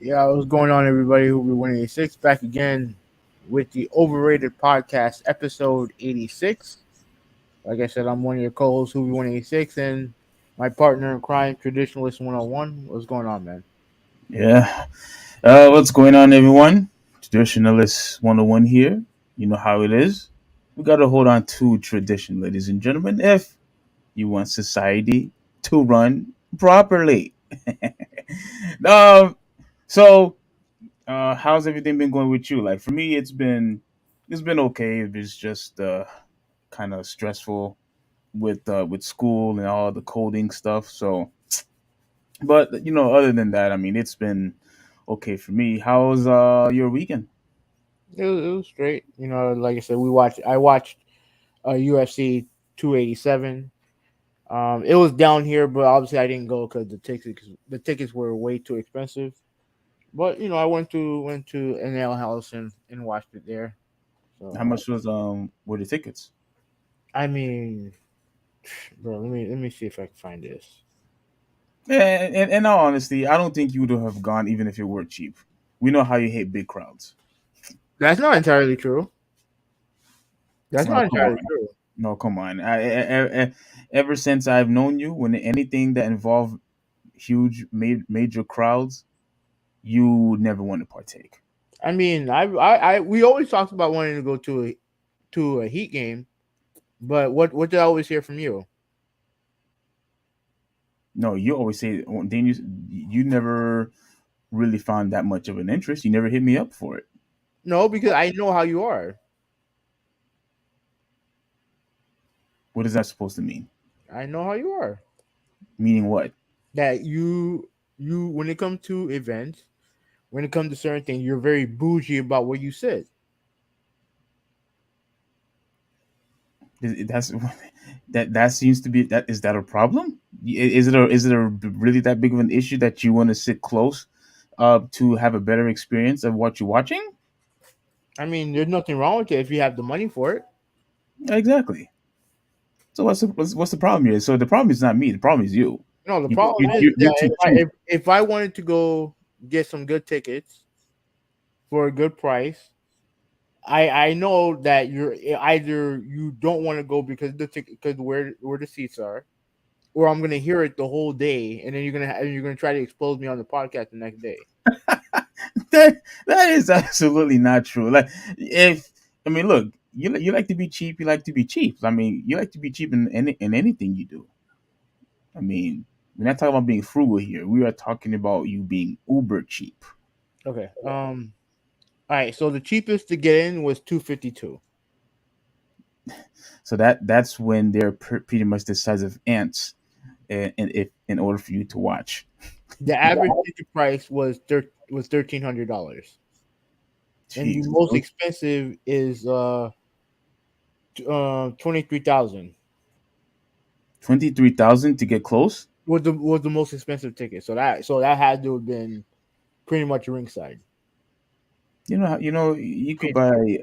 Yeah, what's going on, everybody? Who be 186 back again with the Overrated Podcast, episode 86. Like I said, I'm one of your co-hosts, Who be 186, and my partner in crime, Traditionalist 101. What's going on, man? Yeah. What's going on, everyone? Traditionalist 101 here. You know how it is. We got to hold on to tradition, ladies and gentlemen, if you want society to run properly. um, so, how's everything been going with you? Like for me, it's been okay. It's just kind of stressful with school and all the coding stuff. So, but other than that, I mean, it's been okay for me. How's your weekend? It was straight. Like I said, I watched UFC 287. It was down here, but obviously I didn't go because the tickets were way too expensive. But I went to NL House and watched it there. How So much were the tickets? I mean, bro, let me see if I can find this. Yeah, and in all honesty, I don't think you would have gone even if it were cheap. We know how you hate big crowds. That's not entirely true. That's No, not come entirely on. true. No, come on. Ever since I've known you, when anything that involved huge major crowds, you never want to partake. I mean, we always talked about wanting to go to a Heat game, but what did I always hear from you? No, you always say, then you never really found that much of an interest. You never hit me up for it. No, because I know how you are. What is that supposed to mean? I know how you are. Meaning what? That you when it comes to events, when it comes to certain things, you're very bougie about what you said. That's that seems to be that is that a problem? Is it a really that big of an issue that you want to sit close to have a better experience of what you're watching? I mean, there's nothing wrong with it if you have the money for it. Exactly. So what's the problem here? So the problem is not me. The problem is you. No, the You problem you is you you're that too if I cheap. if, if I wanted to go get some good tickets for a good price, I know that you're either you don't want to go because the ticket because where the seats are, or I'm gonna hear it the whole day, and then you're gonna try to expose me on the podcast the next day. That is absolutely not true. Like if I mean, look, you like to be cheap. You like to be cheap. I mean, you like to be cheap in anything you do. I mean, we're not talking about being frugal here. We are talking about you being uber cheap. Okay. All right. So the cheapest to get in was 252. So that's when they're pretty much the size of ants, and if in order for you to watch. The average ticket price was $1,300, and the Jeez, most expensive is 23,000. 23,000 to get close. Was the most expensive ticket. So that had to have been pretty much ringside. You could Paid buy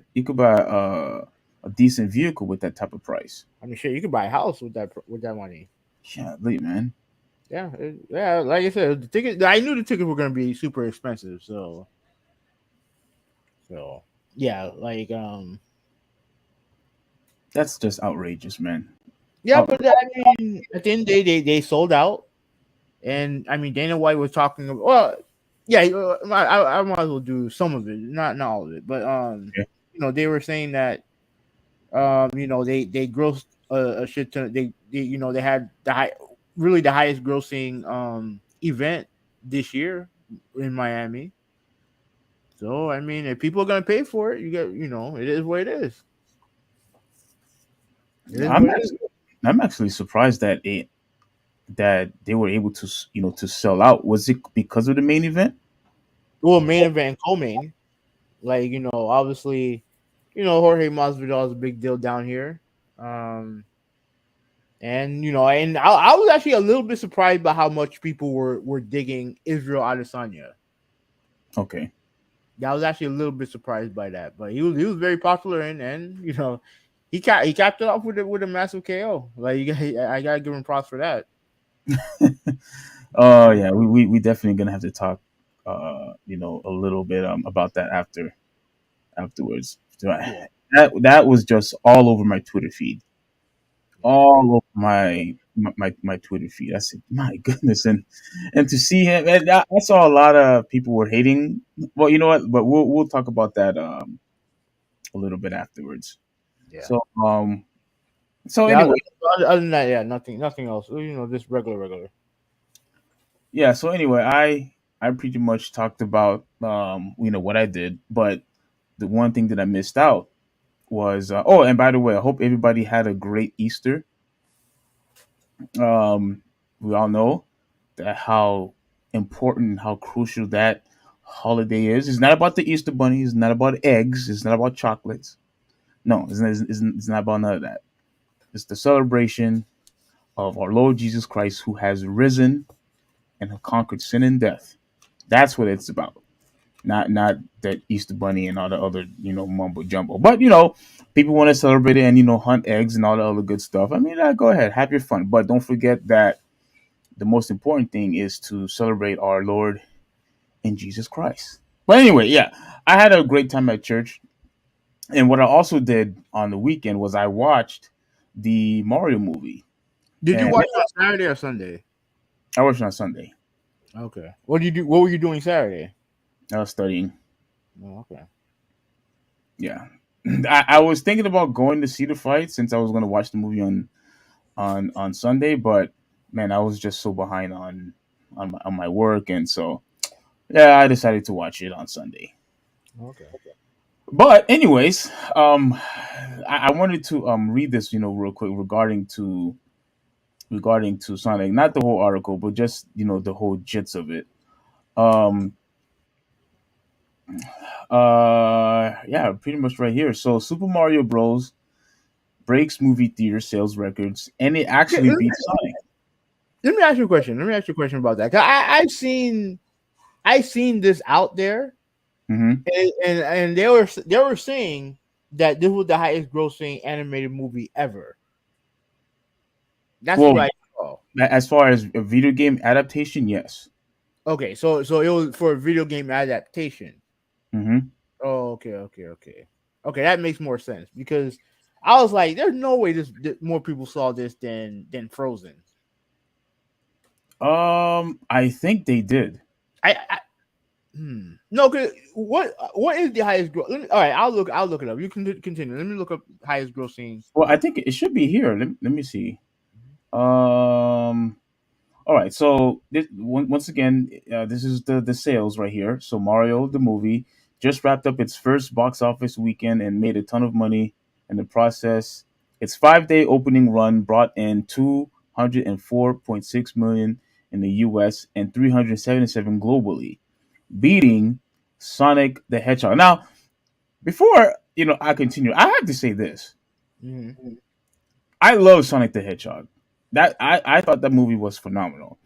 for. a decent vehicle with that type of price. I mean, shit, you could buy a house with that money. Yeah, late man. Yeah, yeah. Like I said, the ticket. I knew the tickets were gonna be super expensive. So yeah, like That's just outrageous, man. yeah, Out- but I mean, at the end of the day, they sold out. And I mean, Dana White was talking about, well, yeah, I might as well do some of it, not all of it, but yeah. they were saying that they grossed a shit ton. They had really the highest grossing event this year in Miami. So I mean, if people are gonna pay for it, it is what it is. It is I'm what it is. actually I'm actually surprised that they were able to to sell out. Was it because of the main event? Well, main event and co-main, like obviously, Jorge Masvidal is a big deal down here. And I was actually a little bit surprised by how much people were digging Israel Adesanya. Okay. Yeah, I was actually a little bit surprised by that, but he was very popular and he capped it off with a massive KO. Like I gotta give him props for that. Oh yeah, we definitely gonna have to talk, a little bit about that afterwards. So Yeah, that was just all over my Twitter feed, yeah, all over my Twitter feed. I said, my goodness, and to see him, and I saw a lot of people were hating. Well, you know what? But we'll talk about that a little bit afterwards. yeah. So so Yeah. anyway, Other than that, yeah, nothing else. Just regular. yeah. So anyway, I pretty much talked about what I did, but the one thing that I missed out was oh, and by the way, I hope everybody had a great Easter. Um, we all know that how important, how crucial that holiday is. It's not about the Easter bunny. It's not about eggs. It's not about chocolates. No, it's not about none of that. It's the celebration of our Lord Jesus Christ, who has risen and have conquered sin and death. That's what it's about. Not that Easter bunny and all the other mumbo jumbo. But people want to celebrate it and hunt eggs and all the other good stuff. I mean, go ahead, have your fun, but don't forget that the most important thing is to celebrate our Lord and Jesus Christ. But anyway, yeah, I had a great time at church, and what I also did on the weekend was I watched the Mario movie, Did you and watch it on Saturday or Sunday? I watched it on Sunday. Okay. What did you do? What were you doing Saturday? I was studying. Oh, okay. Yeah, I was thinking about going to see the fight since I was going to watch the movie on Sunday, but man, I was just so behind on my work, and so yeah, I decided to watch it on Sunday. Okay. But anyways, I wanted to read this real quick regarding to Sonic, not the whole article, but just the whole gist of it. Um, yeah, pretty much right here. So Super Mario Bros. Breaks movie theater sales records, and it Okay. actually beats Sonic. Let me ask you a question. Let me ask you a question about that. 'Cause I seen this out there, Hmm. and they were saying that this was the highest grossing animated movie ever. That's what Well, I saw. as far as a video game adaptation, yes. Okay, so it was for a video game adaptation. Hmm. Oh, okay. That makes more sense because I was like, there's no way more people saw this than Frozen. I think they did. No, cause what is the highest gross? All right, I'll look it up. You can continue. Let me look up highest grossing. Well, I think it should be here. Let me see. Um, all right. So once again, this is the sales right here. So Mario the movie just wrapped up its first box office weekend and made a ton of money in the process. Its 5-day opening run brought in 204.6 million in the US and 377 globally, beating Sonic the Hedgehog. Now, before I continue, I have to say this. Hmm. I love Sonic the Hedgehog. I thought that movie was phenomenal.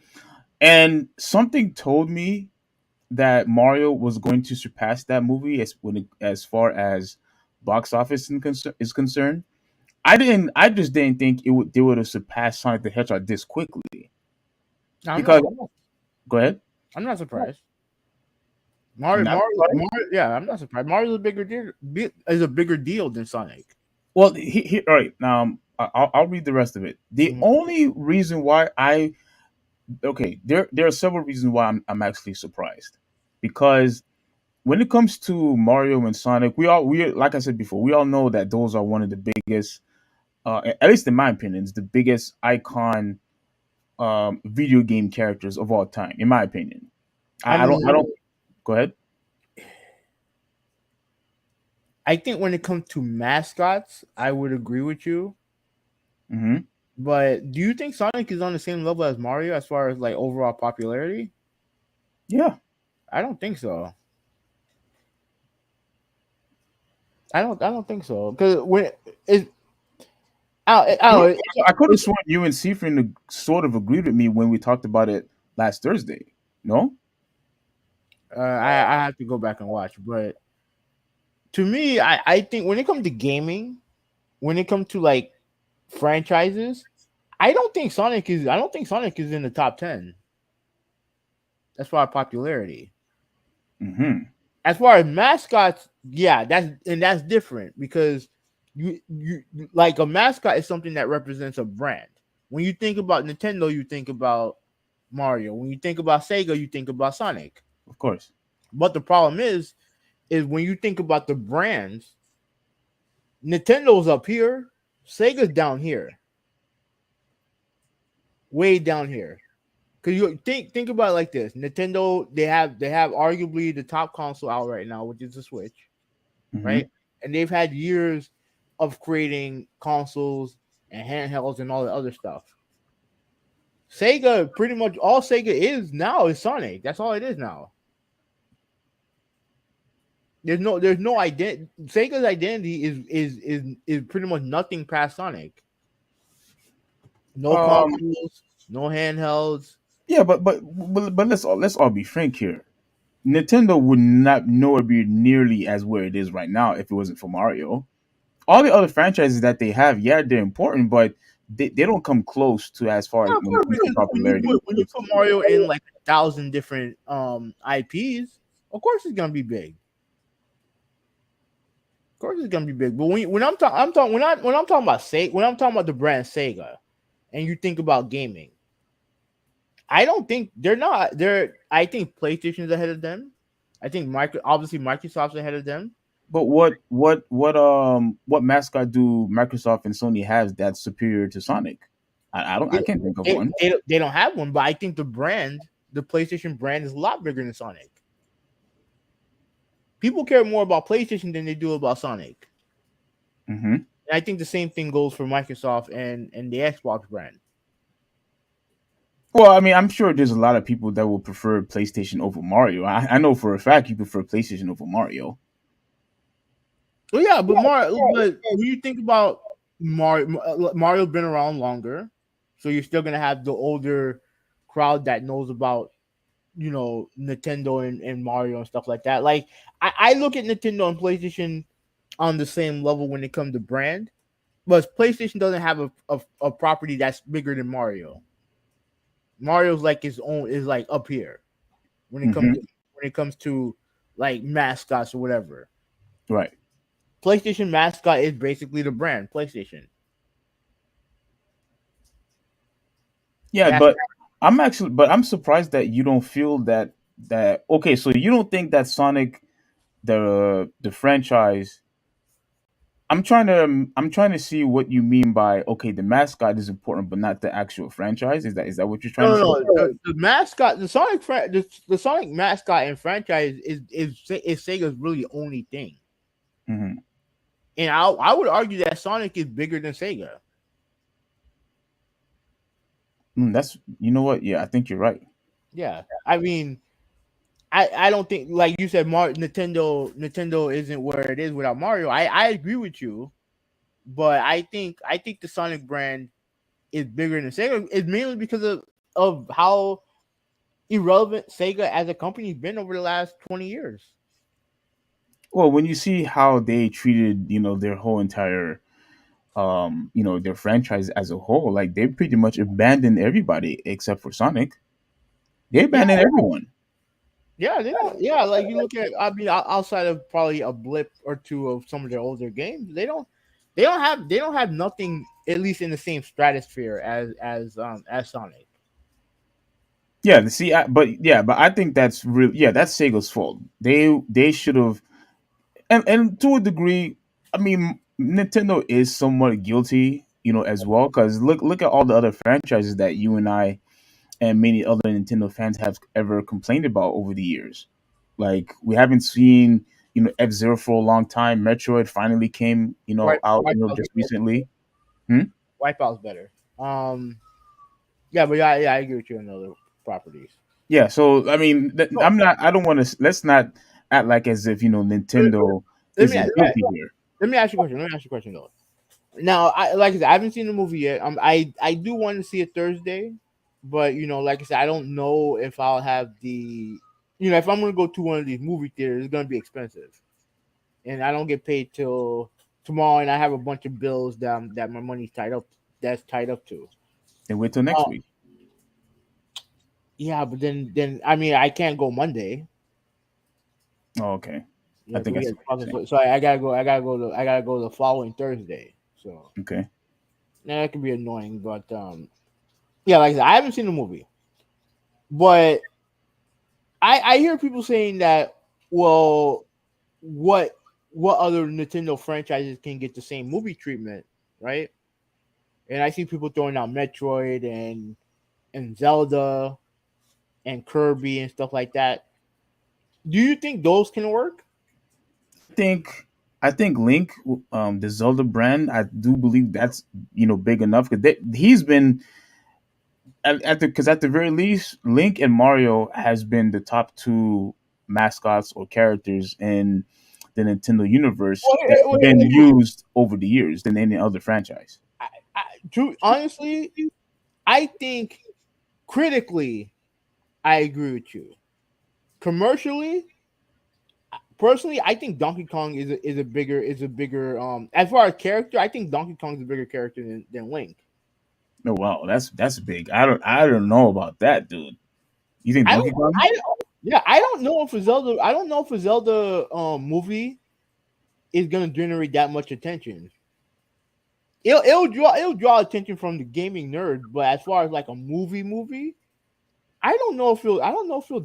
And something told me that Mario was going to surpass that movie as far as box office is concerned. I just didn't think they would have surpassed Sonic the Hedgehog this quickly. I'm not. Because go ahead. I'm not surprised. You're not surprised? Mario. Yeah, I'm not surprised. Mario's a bigger deal. Is a bigger deal than Sonic. Well, all right. Now I'll read the rest of it. The Mhm. only reason why there are several reasons why I'm actually surprised, because when it comes to Mario and Sonic, we like I said before, we all know that those are one of the biggest, at least in my opinion, the biggest icon video game characters of all time. In my opinion, I I mean, don't. Go ahead. I think when it comes to mascots, I would agree with you. Hmm. But do you think Sonic is on the same level as Mario as far as like overall popularity? Yeah. I don't think so. I don't think so. Because when it, I don't know. I could have It's, sworn you and Seafrin sort of agreed with me when we talked about it last Thursday. No. I have to go back and watch. But to me, I think when it comes to gaming, when it comes to like franchises, I don't think Sonic is in the top 10 as far as popularity. Hmm. As far as mascots, yeah, that's different because like a mascot is something that represents a brand. When you think about Nintendo, you think about Mario. When you think about Sega, you think about Sonic. Of course. But the problem is when you think about the brands, Nintendo's up here, Sega's down here, way down here. Cause you think about it like this: Nintendo, they have arguably the top console out right now, which is the Switch, right? Hmm. And they've had years of creating consoles and handhelds and all the other stuff. Sega, pretty much all Sega is now is Sonic. That's all it is now. There's no identity. Sega's identity is pretty much nothing past Sonic. No Um. consoles, no handhelds. Yeah, but let's all be frank here. Nintendo would not nowhere be nearly as where it is right now if it wasn't for Mario. All the other franchises that they have, yeah, they're important, but they don't come close to as far as Yeah, of when it course, comes to because popularity. when you put Mario in like 1,000 different IPs, of course it's gonna be big. Of course it's gonna be big. But when I'm talking when I'm talking about Sega, when I'm talking about the brand Sega, and you think about gaming, I don't think they're not. They're I think PlayStation's ahead of them. I think obviously Microsoft's ahead of them. But what mascot do Microsoft and Sony has that's superior to Sonic? I They, can't think of one. they don't have one, but I think the PlayStation brand is a lot bigger than Sonic. People care more about PlayStation than they do about Sonic. Hmm. And I think the same thing goes for Microsoft and the Xbox brand. Well, I mean, I'm sure there's a lot of people that will prefer PlayStation over Mario. I know for a fact you prefer PlayStation over Mario. Well, yeah, but when you think about Mario's been around longer, so you're still gonna have the older crowd that knows about Nintendo and Mario and stuff like that. Like I look at Nintendo and PlayStation on the same level when it comes to brand, but PlayStation doesn't have a property that's bigger than Mario. Mario's like his own is like up here when it comes Hmm. to like mascots or whatever. Right. PlayStation mascot is basically the brand PlayStation. Yeah, That's but I'm surprised that you don't feel that okay, so you don't think that Sonic the franchise. I'm trying to see what you mean by okay, the mascot is important but not the actual franchise. Is that what you're trying to no, say? no, no. The mascot, the Sonic mascot and franchise is Sega's really only thing. Hmm. And I would argue that Sonic is bigger than Sega. That's, you know what? Yeah, I think you're right. Yeah, I mean, I don't think, like you said, Nintendo isn't where it is without Mario. I agree with you, but I think the Sonic brand is bigger than Sega. It's mainly because of how irrelevant Sega as a company has been over the last 20 years. Well, when you see how they treated, their whole entire, their franchise as a whole, like they pretty much abandoned everybody except for Sonic. They Yeah, abandoned everyone. yeah, they don't. Yeah, like you look at, I mean, outside of probably a blip or two of some of their older games, they don't have nothing, at least in the same stratosphere as Sonic. Yeah, see, but I think that's real. Yeah, that's Sega's fault. They should have, and to a degree, I mean, Nintendo is somewhat guilty, as well. Because look at all the other franchises that you and I and many other Nintendo fans have ever complained about over the years. Like we haven't seen, F Zero for a long time. Metroid finally came, out, Wipeout's just recently. Hmm? Wipeout's better. Um, yeah, but yeah, I agree with you on the other properties. Yeah. So I mean, No, I'm not. I don't want to. Let's not act like as if let, Nintendo let me isn't guilty here. let me ask you a question. Let me ask you a question though. Now, like I said, I haven't seen the movie yet. I do want to see it Thursday, but like I said, I don't know if I'll have the, if I'm gonna go to one of these movie theaters, it's gonna be expensive, and I don't get paid till tomorrow, and I have a bunch of bills that my money's tied up. That's tied up to. Then wait till next Uh, week. yeah, but then I mean I can't go Monday. Oh, okay. I Yeah, think because I we see get what you're saying. fucking. So I gotta go the following Thursday. So Okay. that could be annoying, but yeah, like I said, I haven't seen the movie, but I hear people saying that, well, what what other Nintendo franchises can get the same movie treatment, right? And I see people throwing out Metroid and Zelda and Kirby and stuff like that. Do you think those can work? think I think Link, the Zelda brand, I do believe that's big enough because he's been at the because at the very least, Link and Mario has been the top two mascots or characters in the Nintendo universe Well, that have been used over the years than any other franchise. I, I, honestly, I think critically, I agree with you. Commercially, personally, I think Donkey Kong is a bigger as far as character. I think Donkey Kong is a bigger character than Link. Oh wow, that's big. I don't know about that, dude. You think I Donkey don't Kong? I Yeah, I don't know if a Zelda movie is gonna generate that much attention. It'll draw attention from the gaming nerd, but as far as like a movie, I don't know if he'll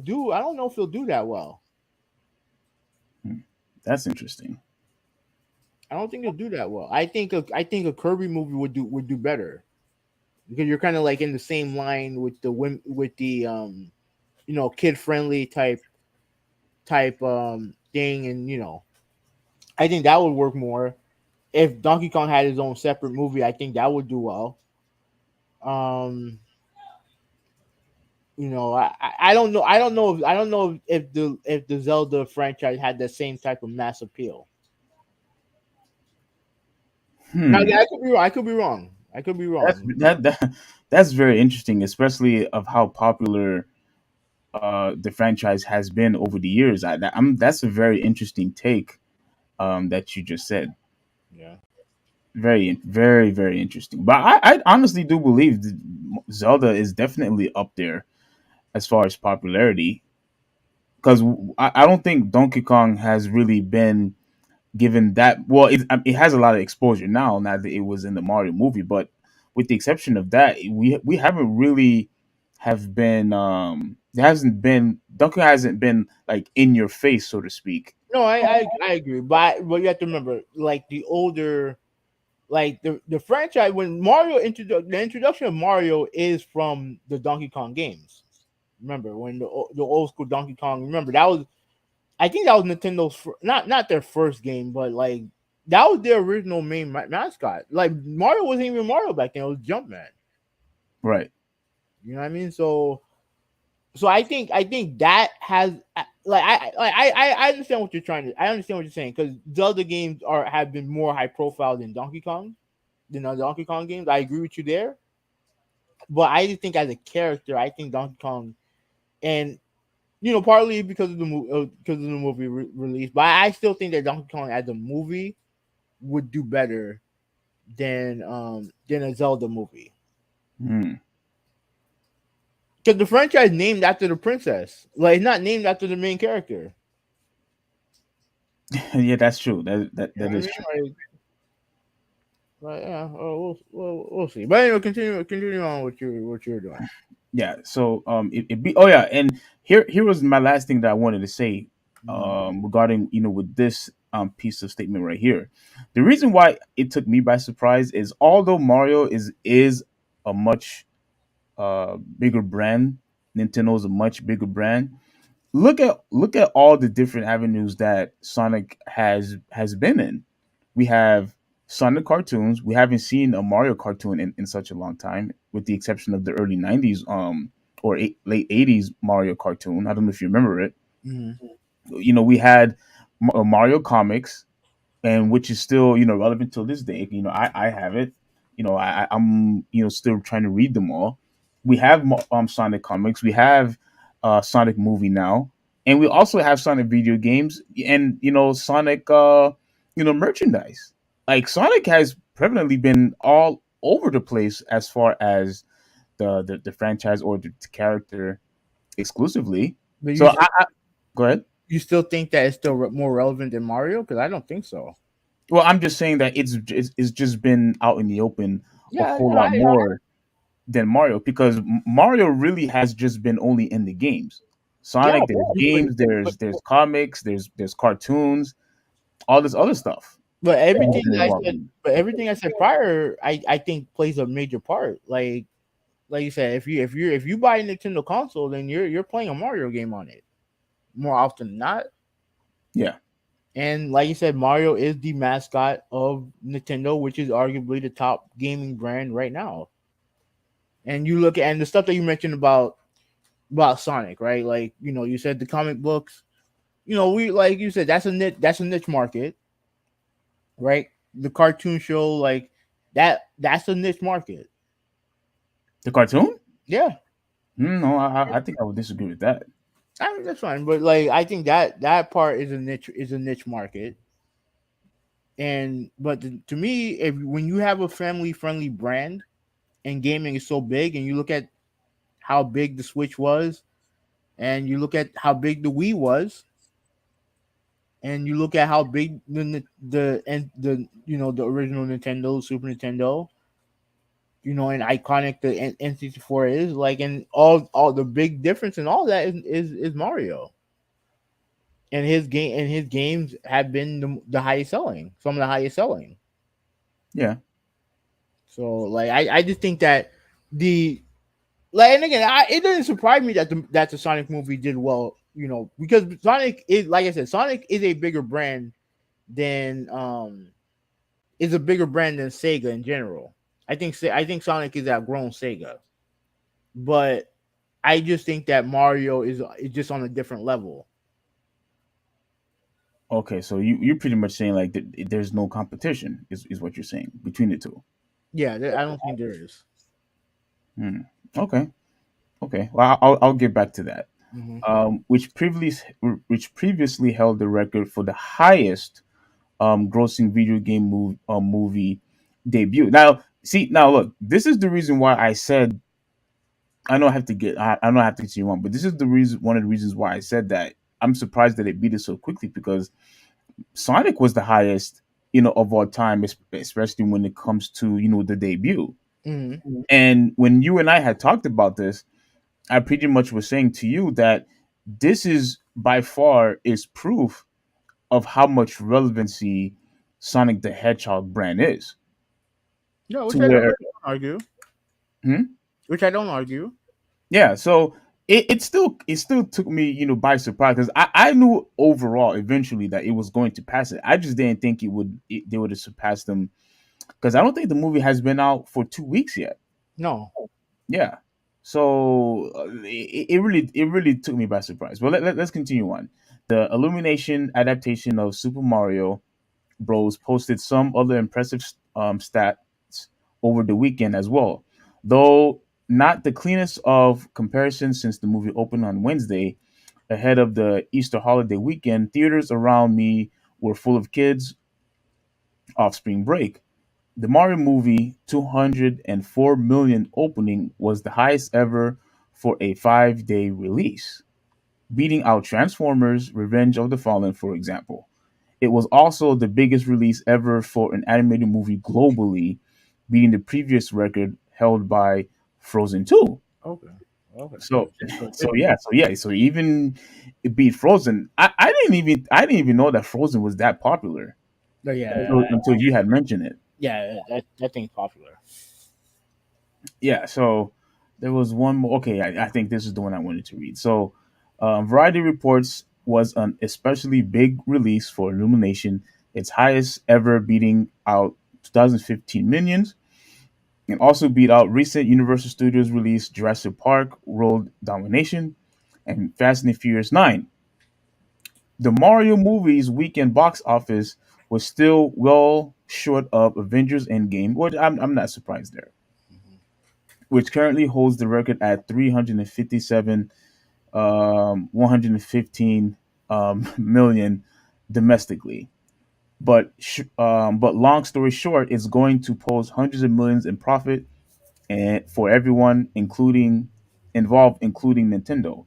do that well. Hmm, that's interesting. I don't think he'll do that well. I think a Kirby movie would do better because you're kind of like in the same line with the kid friendly type thing, and I think that would work more. If Donkey Kong had his own separate movie, I think that would do well. Um, I don't know if the Zelda franchise had the same type of mass appeal. Now, Hmm. yeah, I could be wrong. I could be That's wrong. that's very interesting, especially of how popular the franchise has been over the years. That's a very interesting take that you just said. Yeah. Very, very, very interesting. But I honestly do believe that Zelda is definitely up there as far as popularity because I don't think Donkey Kong has really been given that. Well, it has a lot of exposure now that it was in the Mario movie, but with the exception of that, we haven't really have been there hasn't been Donkey hasn't been like in your face, so to speak. No, I agree, but you have to remember, like the older, like the franchise when the introduction of Mario is from the Donkey Kong games. Remember when the old school Donkey Kong? Remember that was I think that was Nintendo's not their first game, but like that was their original main mascot. Like Mario wasn't even Mario back then; it was Jumpman. Right. You know what I mean? So I think that has like I understand what you're trying to I understand what you're saying because the other games have been more high profile than Donkey Kong than the Donkey Kong games. I agree with you there, but I just think as a character, I think Donkey Kong and partly because of the movie release, but I still think that Donkey Kong as a movie would do better than a Zelda movie Hmm. because the franchise named after the princess, like it's not named after the main character. Yeah, that's true. You know That what I is mean? true. Like yeah, we'll see. But anyway, continue on what you're doing. Yeah. So it be, oh yeah, and here was my last thing that I wanted to say Mhm. regarding, with this piece of statement right here. The reason why it took me by surprise is, although Mario is a much bigger brand, Nintendo's a much bigger brand. Look at all the different avenues that Sonic has been in. We have Sonic cartoons. We haven't seen a Mario cartoon in such a long time, with the exception of the early '90s or late '80s Mario cartoon. I don't know if you remember it. Mhm. We had Mario comics, and which is still relevant till this day. I have it. I'm still trying to read them all. We have Sonic comics. We have Sonic movie now, and we also have Sonic video games, and Sonic merchandise. Like, Sonic has prevalently been all over the place as far as the franchise or the character exclusively. But So I go ahead. you still think that it's still more relevant than Mario? Because I don't think so. Well, I'm just saying that it's just been out in the open a Yeah, whole lot more than Mario, because Mario really has just been only in the games. yeah, Sonic, there's games, but there's comics, there's cartoons, all this other stuff but that he's everything been I involved said, in. but everything I said prior, I think plays a major part. Like you said, if you buy a Nintendo console, then you're playing a Mario game on it more often than not. Yeah, And like you said, Mario is the mascot of Nintendo, which is arguably the top gaming brand right now. And you look at and the stuff that you mentioned about Sonic, right? Like you said the comic books. We like you said that's a niche market, right? The cartoon show like that's a niche market. the cartoon. Yeah, No, I think I would disagree with that. I mean that's fine, but like I think that part is a niche market. And but to me, if when you have a family friendly brand and gaming is so big, and you look at how big the Switch was, and you look at how big the Wii was, and you look at how big the original Nintendo, Super Nintendo, and iconic the N64 is, like, and all the big difference and all that is Mario. And his games have been the highest selling, some of the highest selling. Yeah. So like I just think that the like and again it doesn't surprise me that the Sonic movie did well, because Sonic is, like I said, Sonic is a bigger brand than is a bigger brand than Sega in general. I think Sonic is outgrown Sega, but I just think that Mario is just on a different level. Okay, so you're pretty much saying, like, there's no competition, is what you're saying between the two. Yeah, I don't think there is. Hmm. Okay. Okay. Well, I'll get back to that. Mm-hmm. Which previously held the record for the highest grossing video game movie debut. Now, see, now look, this is the reason why I said, I don't have to get you wrong, but this is the reason, one of the reasons why I said that I'm surprised that it beat it so quickly, because Sonic was the highest, of all time, especially when it comes to the debut. Mm-hmm. And when you and I had talked about this, I pretty much was saying to you that this is by far is proof of how much relevancy Sonic the Hedgehog brand is. Yeah, To which I don't where, argue. hmm? Which I don't argue. Yeah, so it still took me, by surprise, because I knew overall eventually that it was going to pass it. I just didn't think they would have surpassed them, because I don't think the movie has been out for 2 weeks yet. No. Yeah. So it really took me by surprise. Well, let's continue on. The Illumination adaptation of Super Mario Bros. Posted some other impressive stats over the weekend as well, though not the cleanest of comparisons since the movie opened on Wednesday ahead of the Easter holiday weekend. Theaters around me were full of kids off spring break. The Mario movie 204 million opening was the highest ever for a 5-day release, beating out Transformers Revenge of the Fallen, for example. It was also the biggest release ever for an animated movie globally, beating the previous record held by Frozen 2. Okay. Okay. So so even it beat Frozen. I didn't even know that Frozen was that popular But yeah, until you had mentioned it. yeah, that thing's popular. Yeah, so there was one more. Okay, I think this is the one I wanted to read. So, Variety reports was an especially big release for Illumination, its highest ever, beating out 2015 Minions, and also beat out recent Universal Studios release Jurassic Park World Domination and Fast and the Furious 9. The Mario movie's weekend box office was still well short of Avengers Endgame, which I'm not surprised there, Mhm. which currently holds the record at 357 115 million domestically. But long story short, it's going to pose hundreds of millions in profit and for everyone, including Nintendo.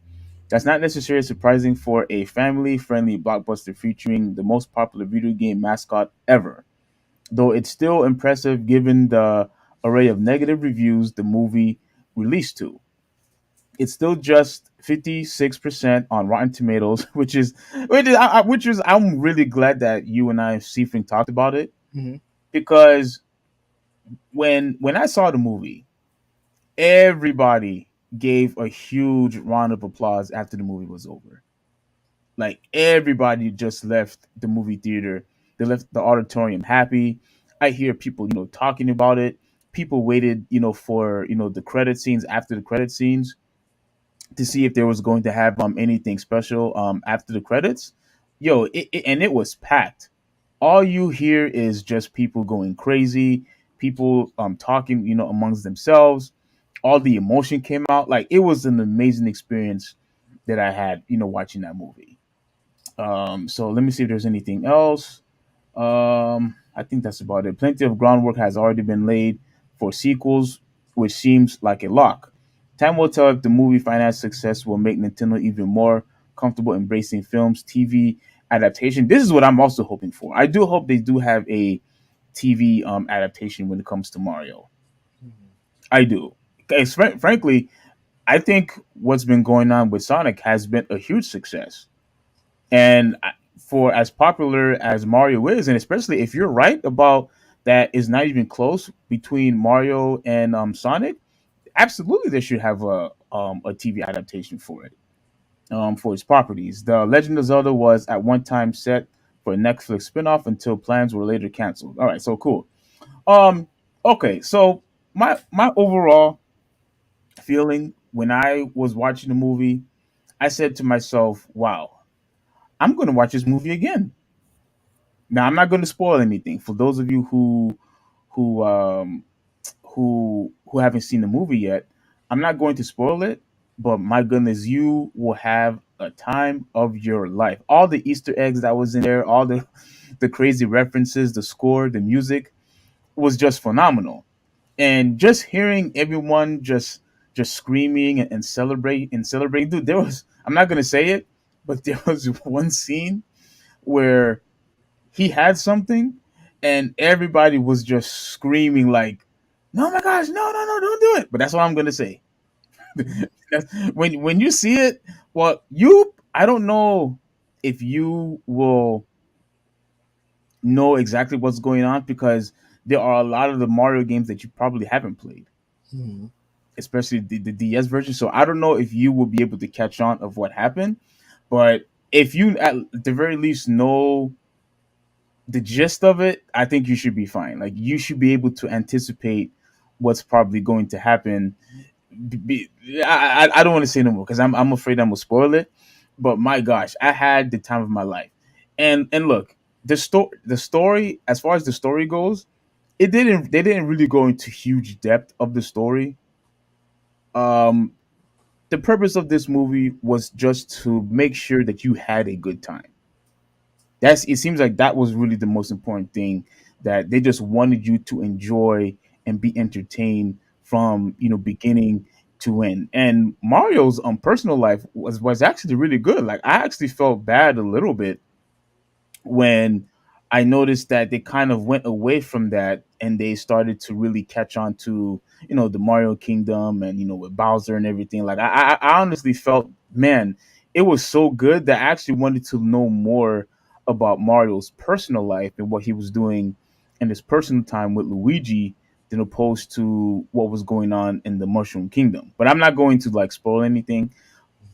That's not necessarily surprising for a family-friendly blockbuster featuring the most popular video game mascot ever, though it's still impressive given the array of negative reviews the movie released to. It's still just 56% on Rotten Tomatoes, which is I'm really glad that you and I, Seafring, talked about it, Mhm. because when I saw the movie, everybody gave a huge round of applause after the movie was over. Like, everybody just left the movie theater, they left the auditorium happy. I hear people, talking about it. People waited, for the credit scenes, after the credit scenes, to see if there was going to have anything special after the credits. And it was packed. All you hear is just people going crazy, people talking, amongst themselves. All the emotion came out. Like, it was an amazing experience that I had, watching that movie. So let me see if there's anything else. I think that's about it. Plenty of groundwork has already been laid for sequels, which seems like a lock. Time will tell if the movie finance success will make Nintendo even more comfortable embracing films, TV adaptation. This is what I'm also hoping for. I do hope they do have a TV adaptation when it comes to Mario. Mhm. I do. 'Cause frankly, I think what's been going on with Sonic has been a huge success. And for as popular as Mario is, and especially if you're right about that, is not even close between Mario and Sonic, absolutely they should have a TV adaptation for it, for its properties. The Legend of Zelda was at one time set for a Netflix spinoff until plans were later canceled. All right, so cool. Um, okay, so my overall feeling when I was watching the movie, I said to myself, "Wow, I'm going to watch this movie again." Now, I'm not going to spoil anything for those of you who um who haven't seen the movie yet. I'm not going to spoil it, but my goodness, you will have a time of your life. All the Easter eggs that was in there, all the crazy references, the score, the music was just phenomenal. And just hearing everyone just screaming and celebrating, dude, there was, I'm not going to say it, but there was one scene where he had something, and everybody was just screaming like, "No, my gosh, no, no, no, don't do it!" But that's what I'm gonna say. Mhm. When you see it, well, I don't know if you will know exactly what's going on, because there are a lot of the Mario games that you probably haven't played. Mhm. especially the DS version. So I don't know if you will be able to catch on of what happened, but if you at the very least know the gist of it, I think you should be fine. Like you should be able to anticipate what's probably going to happen. I don't want to say no more because I'm afraid I'm gonna spoil it. But my gosh, I had the time of my life. And look, the story as far as the story goes, it didn't they didn't really go into huge depth of the story. Um, the purpose of this movie was just to make sure that you had a good time. That's it seems like that was really the most important thing, that they just wanted you to enjoy and be entertained from beginning to end. And Mario's personal life was actually really good. Like I actually felt bad a little bit when I noticed that they kind of went away from that and they started to really catch on to the Mario Kingdom and with Bowser and everything. Like I honestly felt, man, it was so good that I actually wanted to know more about Mario's personal life and what he was doing in his personal time with Luigi than opposed to what was going on in the Mushroom Kingdom. But I'm not going to like spoil anything.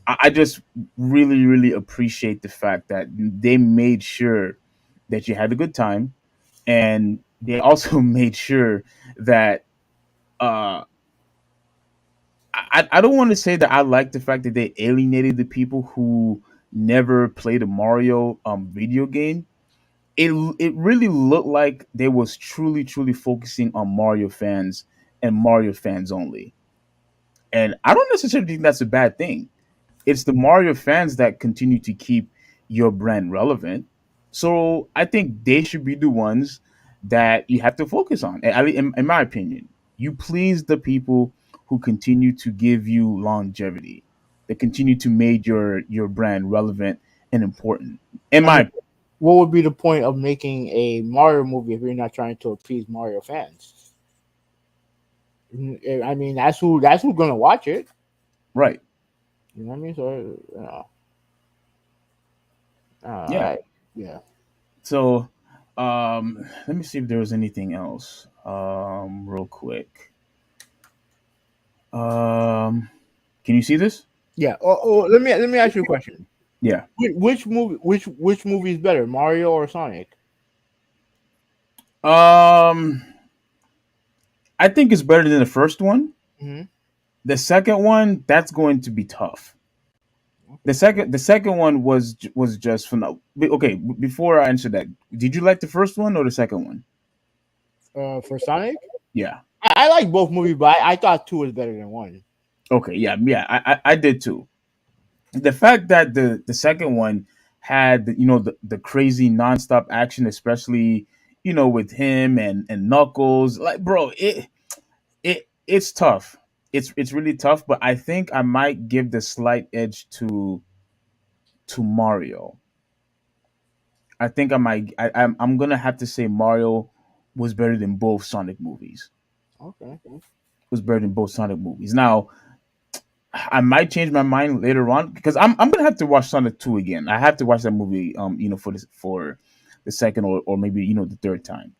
I just really, really appreciate the fact that they made sure that you had a good time, and they also made sure that uh, I don't want to say that I like the fact that they alienated the people who never played a Mario video game. It really looked like they was truly, truly focusing on Mario fans and Mario fans only, and I don't necessarily think that's a bad thing. It's the Mario fans that continue to keep your brand relevant. So I think they should be the ones that you have to focus on. At least in my opinion, you please the people who continue to give you longevity, that continue to make your brand relevant and important. In I mean, my what would be the point of making a Mario movie if you're not trying to appease Mario fans? I mean, that's who's gonna watch it. right, You know what I mean? So, yeah. I, yeah. So let me see if there was anything else. Real quick. Um, can you see this? Yeah. Let me ask you a question. Yeah. Which movie is better, Mario or Sonic? Um, I think it's better than the first one. Hmm. The second one, that's going to be tough. The Okay. second one was just phenomenal. Okay, before I answer that, did you like the first one or the second one? For Sonic, Yeah. I like both movies, but I thought two was better than one. Okay. Yeah. Yeah. I did too. The fact that the second one had the crazy nonstop action, especially with him and Knuckles, like bro, it's tough. It's really tough, but I think I might give the slight edge to Mario. I think I might. I'm gonna have to say Mario was better than both Sonic movies. Okay. Was better than both Sonic movies. Now I might change my mind later on because I'm gonna have to watch Sonic 2 again. I have to watch that movie for the second or maybe the third time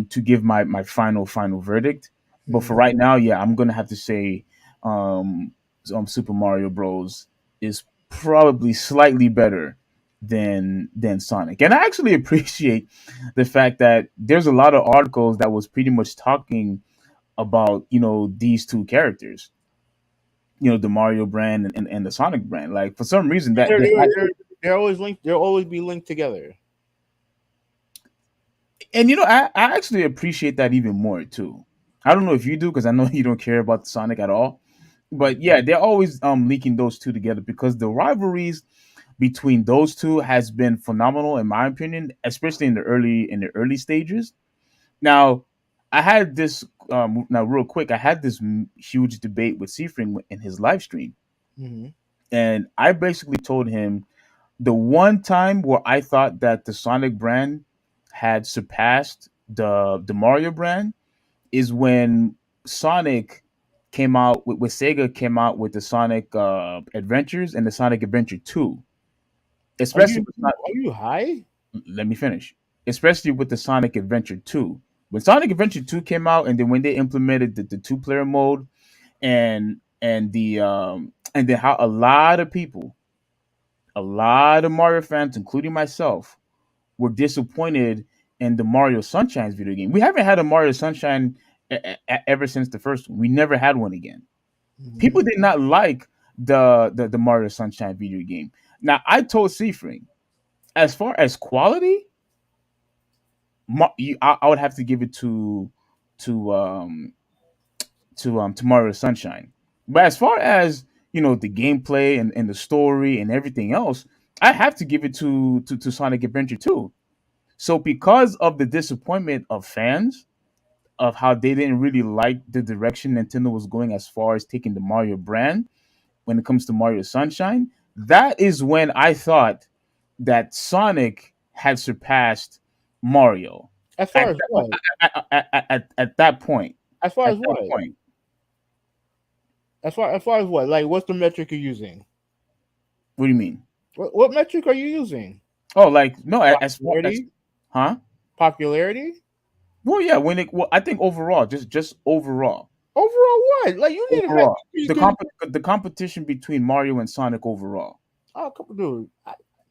to give my final verdict. But for Hmm. right now, yeah, I'm gonna have to say um, Super Mario Bros. Is probably slightly better than Sonic. And I actually appreciate the fact that there's a lot of articles that was pretty much talking about these two characters, the Mario brand and the Sonic brand. Like for some reason that They're, they they're, actually, they're, they're always linked. They'll always be linked together. and I actually appreciate that even more too. I don't know if you do because I know you don't care about Sonic at all. But yeah, they're always linking those two together because the rivalries between those two has been phenomenal in my opinion, especially in the early stages. Now, I had this now real quick. I had this huge debate with Seafring in his live stream, Hmm. and I basically told him the one time where I thought that the Sonic brand had surpassed the Mario brand is when Sonic came out with Sega came out with the Sonic Adventures and the Sonic Adventure 2. Are Especially you with Son- are you high? let me finish. Especially with the Sonic Adventure 2. When Sonic Adventure 2 came out and then when they implemented the two-player mode And then how a lot of people, a lot of Mario fans, including myself, were disappointed in the Mario Sunshine video game. We haven't had a Mario Sunshine ever since the first one. We never had one again. Hmm. People did not like the Mario Sunshine video game. Now I told Seafring, as far as quality, I would have to give it to um to Mario Sunshine. But as far as the gameplay and the story and everything else, I have to give it to Sonic Adventure 2. So because of the disappointment of fans of how they didn't really like the direction Nintendo was going as far as taking the Mario brand when it comes to Mario Sunshine, that is when I thought that Sonic had surpassed Mario. As far At as what? at that point, As far at as that what? point, As far as what? Like, what's the metric you're using? what do you mean? What metric are you using? Oh, like no, as far as Popularity? huh? Popularity? Well, yeah, I think overall, just overall, Overall, what? Like, you need a metric overall, because the competition between Mario and Sonic overall. oh, come on, dude,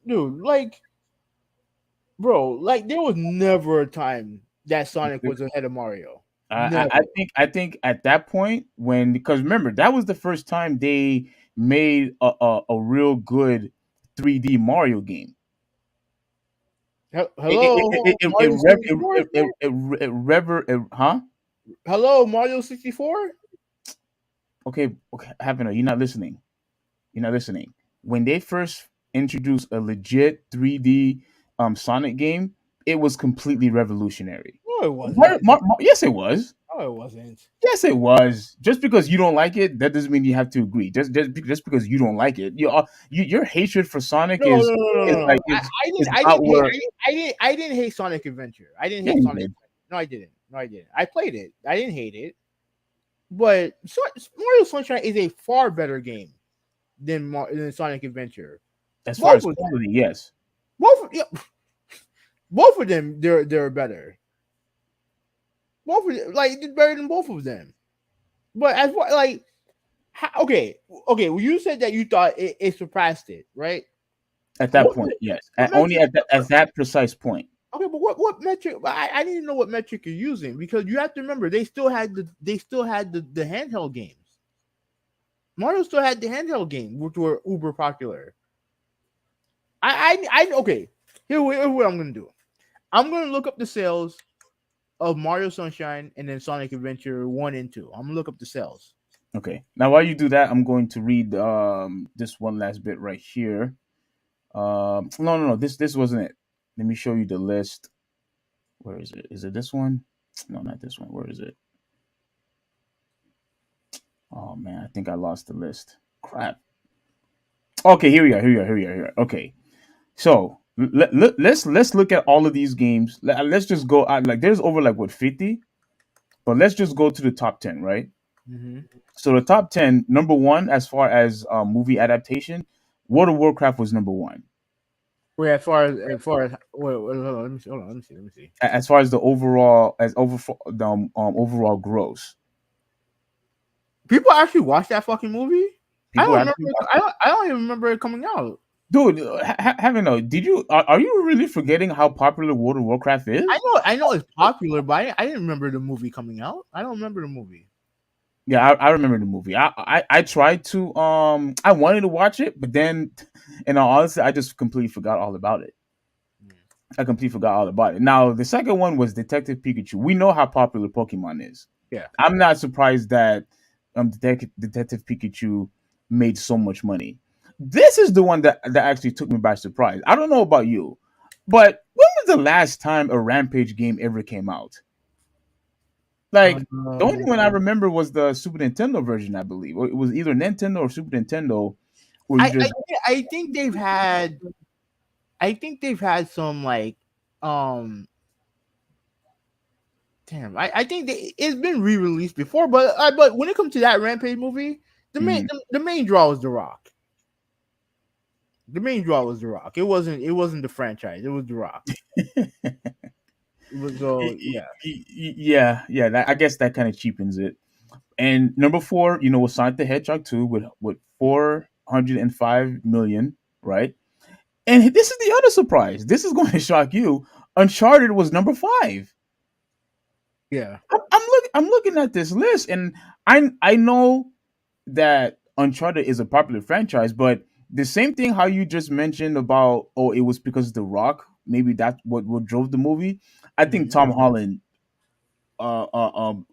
dude, like, bro, like, there was never a time that Sonic was ahead of Mario. I Never. think at that point when, because remember that was the first time they made a real good 3D Mario game. Hello, Mario 64, sir? Huh? Hello, Mario 64? Okay, Havana, you're not listening. You're not listening. When they first introduced a legit 3D Sonic game, it was completely revolutionary. No, it wasn't. Yes, it was. No, it wasn't. Yes, it was. Just because you don't like it, that doesn't mean you have to agree. Just because you don't like it, your hatred for Sonic No, no, is no, no, no, no. I is didn't. I not didn't hate. where. I didn't hate Sonic Adventure. I didn't Yeah, hate you Sonic. did. No, I didn't. No, I didn't. I played it. I didn't hate it. But Mario Sunshine is a far better game than Sonic Adventure. As far Both as of them. quality, yes. Yeah, both of them. They're better. Both of them, like it's better than both of them. But as what like okay. Well, you said that you thought it surpassed it, right? At that What point, yes. what Only metric? at that precise point. Okay, but what metric? I didn't know what metric you're using because you have to remember they still had the handheld games. Mario still had the handheld game, which were uber popular. Okay. Here's what I'm gonna do. I'm gonna look up the sales of Mario Sunshine and then Sonic Adventure 1 and 2. I'm gonna look up the sales. Okay. Now, while you do that, I'm going to read this one last bit right here. No, no, no. This wasn't it. Let me show you the list. Where is it? Is it this one? No, not this one. Where is it? Oh man, I think I lost the list. Crap. Okay, here we are. Here we are. Here we are. Here we are. Okay, so let's look at all of these games. Let's just go. Like, there's over like what 50, but let's just go to the top 10, right? Mm-hmm. So the top 10, number one, as far as movie adaptation, World of Warcraft was number one. Wait, as far as wait, hold on, let me see. Hold on, let me see. As far as the overall the overall gross, People actually watch that fucking movie. I people don't remember. actually watch I it. don't. I don't even remember it coming out. Dude, having no, did you are you really forgetting how popular World of Warcraft I is? know. I know it's popular, but I didn't remember the movie coming out. I don't remember the movie. Yeah, I remember the movie. I tried to I wanted to watch it, but then in all honesty, I just completely forgot all about it. I completely forgot all about it. Now the second one was Detective Pikachu. We know how popular Pokemon is. Yeah. I'm not surprised that Detective Pikachu made so much money. This is the one that actually took me by surprise. I don't know about you, but when was the last time a Rampage game ever came out? Like, the only one I Um, remember was the Super Nintendo version, I believe. Or it was either Nintendo or Super Nintendo, where you I, I just I think they've had. I think they've had some like um damn, I think it's been re-released before, but when it comes to that Rampage movie, the main mm, the main draw was The Rock. The main draw was The Rock. It wasn't the franchise. It was The Rock. It was so yeah. yeah, yeah. I guess that kind of cheapens it. And number four, was Sonic the Hedgehog 2 with 405 million, right? And this is the other surprise. This is going to shock you. Uncharted was number five. Yeah. I'm looking at this list, and I know that Uncharted is a popular franchise, but the same thing how you just mentioned about, oh, it was because of The Rock. Maybe that's what drove the movie. I think Mhm. Tom Holland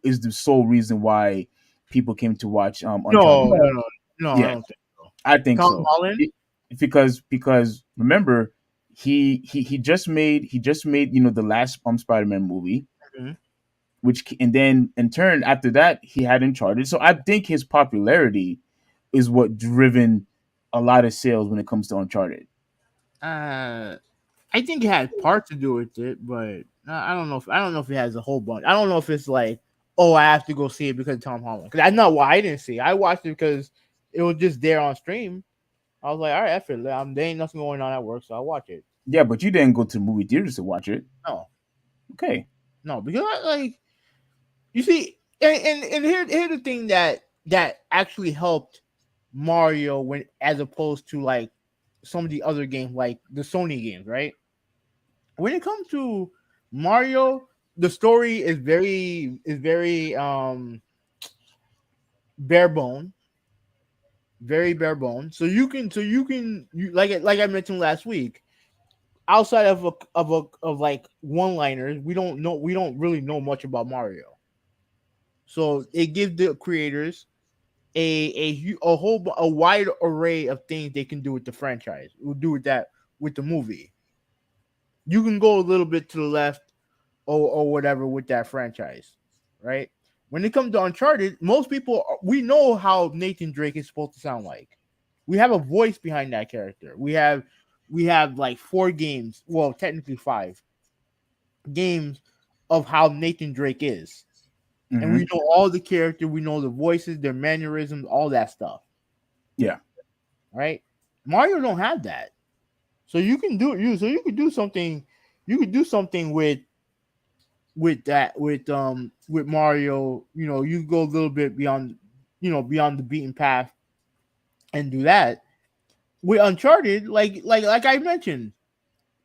is the sole reason why people came to watch Uncharted. No, no, no, no. I Yeah, don't think so. I think Tom so. Holland. Because remember, he just made the last Spider-Man movie, Mhm. and then in turn after that he had Uncharted. So I think his popularity is what driven a lot of sales when it comes to Uncharted. Uh, I think it had part to do with it, but I don't know if it has a whole bunch. I don't know if it's like, oh, I have to go see it because of Tom Holland. Because that's not why I didn't see it. I watched it because it was just there on stream. I was like, all right, F it. There ain't nothing going on at work, so I watch it. Yeah, but you didn't go to the movie theaters to watch it. No, Okay. no, because like you see, and here's the thing that actually helped Mario when as opposed to like some of the other games like the Sony games, right? When it comes to Mario, the story is very bare bone, very bare bone. Like I mentioned last week, outside of like one liners, we don't really know much about Mario. So it gives the creators a wide array of things they can do with the franchise. We'll do with that with the movie. You can go a little bit to the left or whatever with that franchise, right? When it comes to Uncharted, most people we know how Nathan Drake is supposed to sound like. We have a voice behind that character. We have like 4 games, well, technically 5 games of how Nathan Drake is. And we Hmm. know all the character, we know the voices, their mannerisms, all that stuff, Yeah. right? Mario don't have that. So you could do something with Mario, you go a little bit beyond beyond the beaten path and do that. With Uncharted, like I mentioned,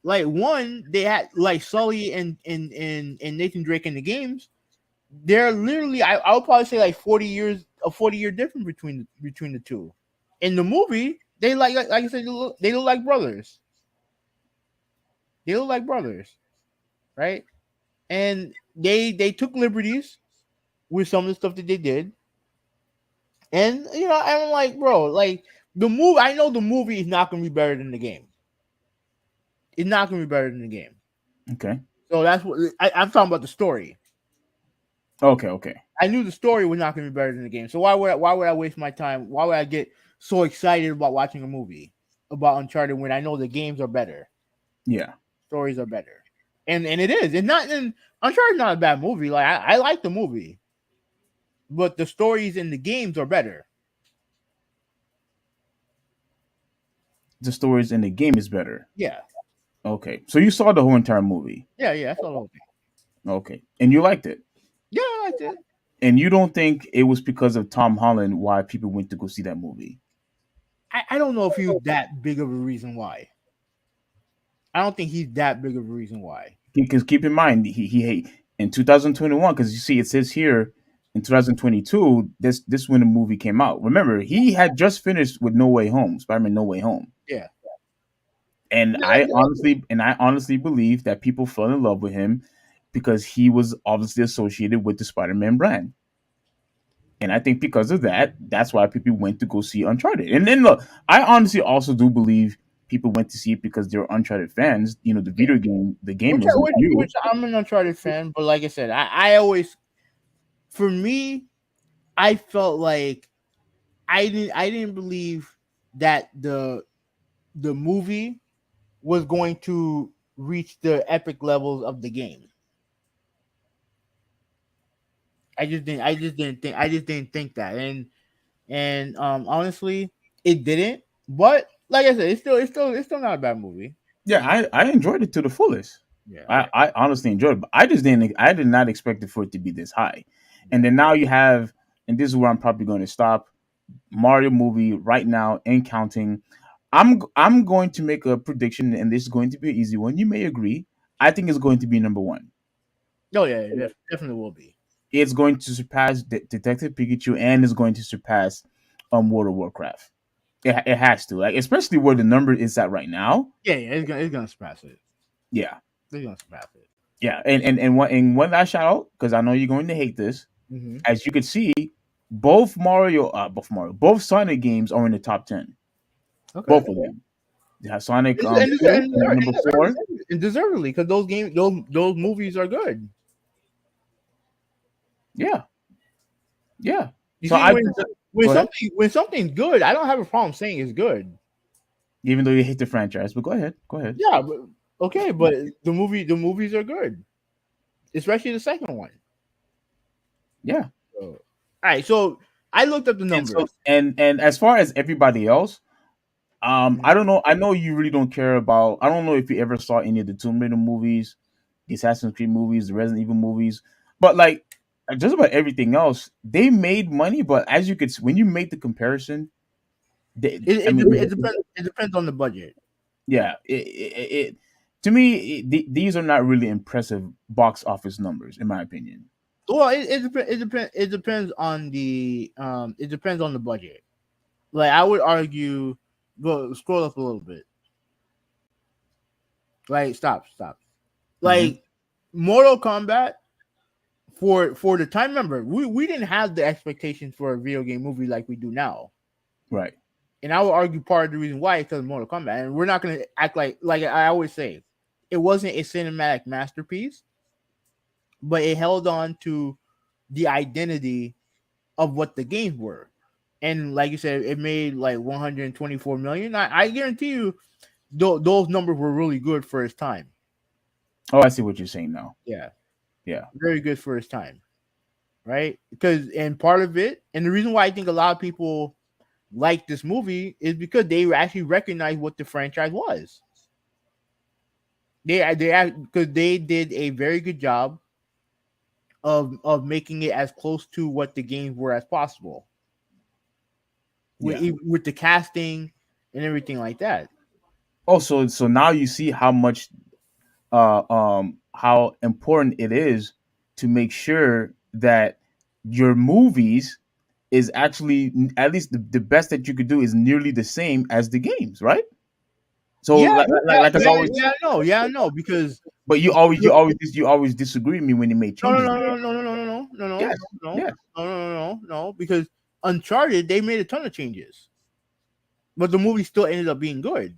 like one, they had like Sully and Nathan Drake in the games. They're literally I would probably say like 40 years, a 40-year difference between the two. In the movie, they like I said, they look like brothers. They look like brothers, right? And they took liberties with some of the stuff that they did. And I'm like, bro, like the movie. I know the movie is not going to be better than the game. It's not going to be better than the game. Okay. So that's what I'm talking about. The story. Okay. Okay. I knew the story was not going to be better than the game. So why would I waste my time? Why would I get so excited about watching a movie about Uncharted when I know the games are better, Yeah. stories are better, and it is. It's not. And Uncharted not a bad movie. Like I like the movie, but the stories in the games are better. The stories in the game is better. Yeah, Okay. So you saw the whole entire movie. yeah. That's all the whole thing. Okay. And you liked it. Yeah, I liked it. And you don't think it was because of Tom Holland why people went to go see that movie? I don't know if he was that big of a reason why. I don't think he's that big of a reason why. Because keep in mind, he in 2021. Because you see, it says here in 2022. This when the movie came out. Remember, he had just finished with No Way Home, Spider-Man No Way Home, Yeah. and Yeah, I honestly believe that people fell in love with him because he was obviously associated with the Spider-Man brand. And I think because of that, that's why people went to go see Uncharted. And then look, I honestly also do believe people went to see it because they're Uncharted fans. The yeah. video game, the game Which, isn't which, new. which I'm an Uncharted fan, but like I said, I always, for me, I felt like I didn't believe that the movie was going to reach the epic levels of the game. I just didn't think that, and honestly, it didn't. But like I said, it's still not a bad movie. Yeah, I enjoyed it to the fullest. Yeah, I honestly enjoyed it, but I did not expect it for it to be this high. And yeah, then now you have and this is where I'm probably going to stop. Mario movie right now and counting. I'm going to make a prediction, and this is going to be an easy one. You may agree. I think it's going to be number one. Oh yeah, definitely will be. It's going to surpass Detective Pikachu, and is going to surpass World of Warcraft. It has to, like, especially where the number is at right now. Yeah, yeah, it's gonna surpass it. Yeah, It's gonna surpass it. yeah, and one last shout out, because I know you're going to hate this. Mm-hmm. As you can see, both Sonic games are in the top 10. Okay. Both of them. You have Sonic And, and, 2 and, and number 4. and deservedly, because those movies are good. Yeah, yeah. You So see, I when go ahead. something's good, I don't have a problem saying it's good. Even though you hate the franchise, but go ahead, go ahead. Yeah, but okay, but the movies are good, especially the second one. Yeah. So, all right, so I looked up the And so numbers. and as far as everybody else, I Mhm. don't know. I know you really don't care about. I don't know if you ever saw any of the Tomb Raider movies, the Assassin's Creed movies, the Resident Evil movies, but like just about everything else, they made money. But as you could, when you make the comparison, I mean, It depends on the budget. yeah, to me, these are not really impressive box office numbers, in my opinion. Well, it depends on the budget. Like I would argue, go scroll up a little bit. Like stop. Hmm. Like Mortal Kombat for the time. Remember, we didn't have the expectations for a video game movie like we do now. Right. And I would argue part of the reason why is because of Mortal Kombat. And we're not going to act like I always say, it wasn't a cinematic masterpiece, but it held on to the identity of what the games were. And like you said, it made like 124 million. I guarantee you, those numbers were really good for its time. Oh, I see what you're saying now. Yeah, Yeah. very good for its time, right? Because and part of it, and the reason why I think a lot of people like this movie is because they actually recognize what the franchise was. Because they did a very good job of making it as close to what the games were as possible Yeah. with the casting and everything like that. Also, so now you see how much how important it is to make sure that your movies is actually, at least the best that you could do is nearly the same as the games, right? So Yeah, like as always, yeah, no, because but you always disagree with me when you made no, no, changes. no, no, no, no, no, no, no, no, Yes, no, yes. no, because Uncharted they made a ton of changes, but the movie still ended up being good,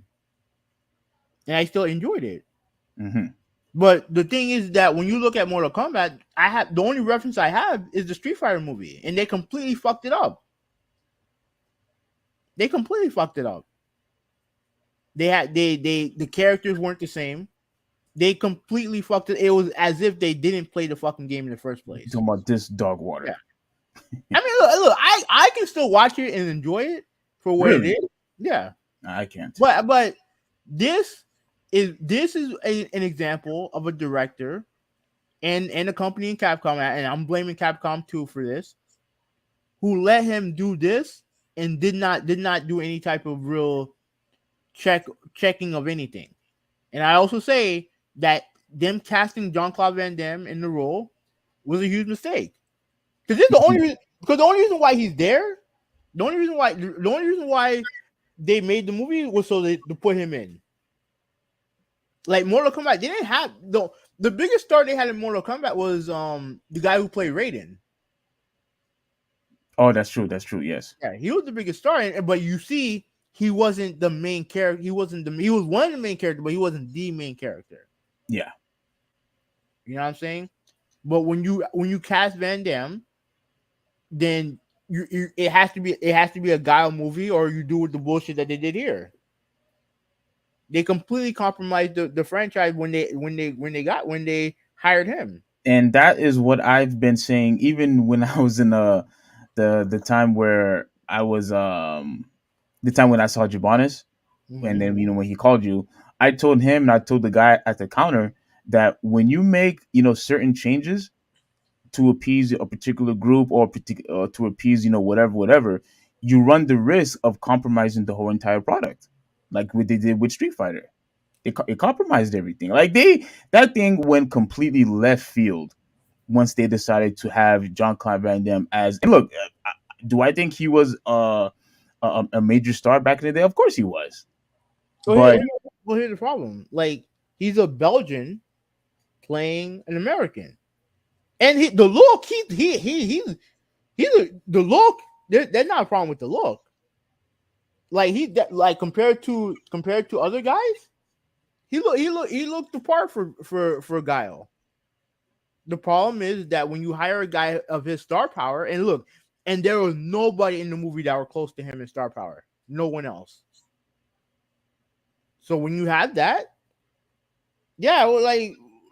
and I still enjoyed it. Hmm. But the thing is that when you look at Mortal Kombat, I have the only reference I have is the Street Fighter movie, and they completely fucked it up. They completely fucked it up. The characters weren't the same. They completely fucked it. It was as if they didn't play the fucking game in the first place. Talking about this dog Yeah. water. I mean, look, I can still watch it and enjoy it for what it Really? is. Yeah. I can't. But this an example of a director and a company in Capcom, and I'm blaming Capcom too for this, who let him do this and did not do any type of real checking of anything. And I also say that them casting John Claude Van Damme in the role was a huge mistake. Because this is the only reason why he's there, the only reason why they made the movie was so to put him in. Like Mortal Kombat, they didn't have the biggest star they had in Mortal Kombat was the guy who played Raiden. Oh, that's true. That's true. Yes. Yeah, he was the biggest star, but you see, he wasn't the main character. He was one of the main characters, but he wasn't the main character. Yeah. You know what I'm saying? But when you cast Van Damme, then it has to be a Guile movie, or you do with the bullshit that they did here. They completely compromised the franchise when they hired him. And that is what I've been saying, even when I was in the time where I was the time when I saw Jabonis, and Mm-hmm. then when he called you, I told him and I told the guy at the counter that when you make certain changes, to appease a particular group or to appease whatever, you run the risk of compromising the whole entire product, like what they did with Street Fighter. It compromised everything. Like that thing went completely left field once they decided to have John Claude Van Damme as. And look, do I think he was a major star back in the day? Of course he was, Well, but here's the problem. Like, he's a Belgian playing an American, and the look the look. There's not a problem with the look. Like, like compared to other guys, he looked the part for Guile. The problem is that when you hire a guy of his star power, and look, and there was nobody in the movie that were close to him in star power. No one else. So when you have that, yeah, well,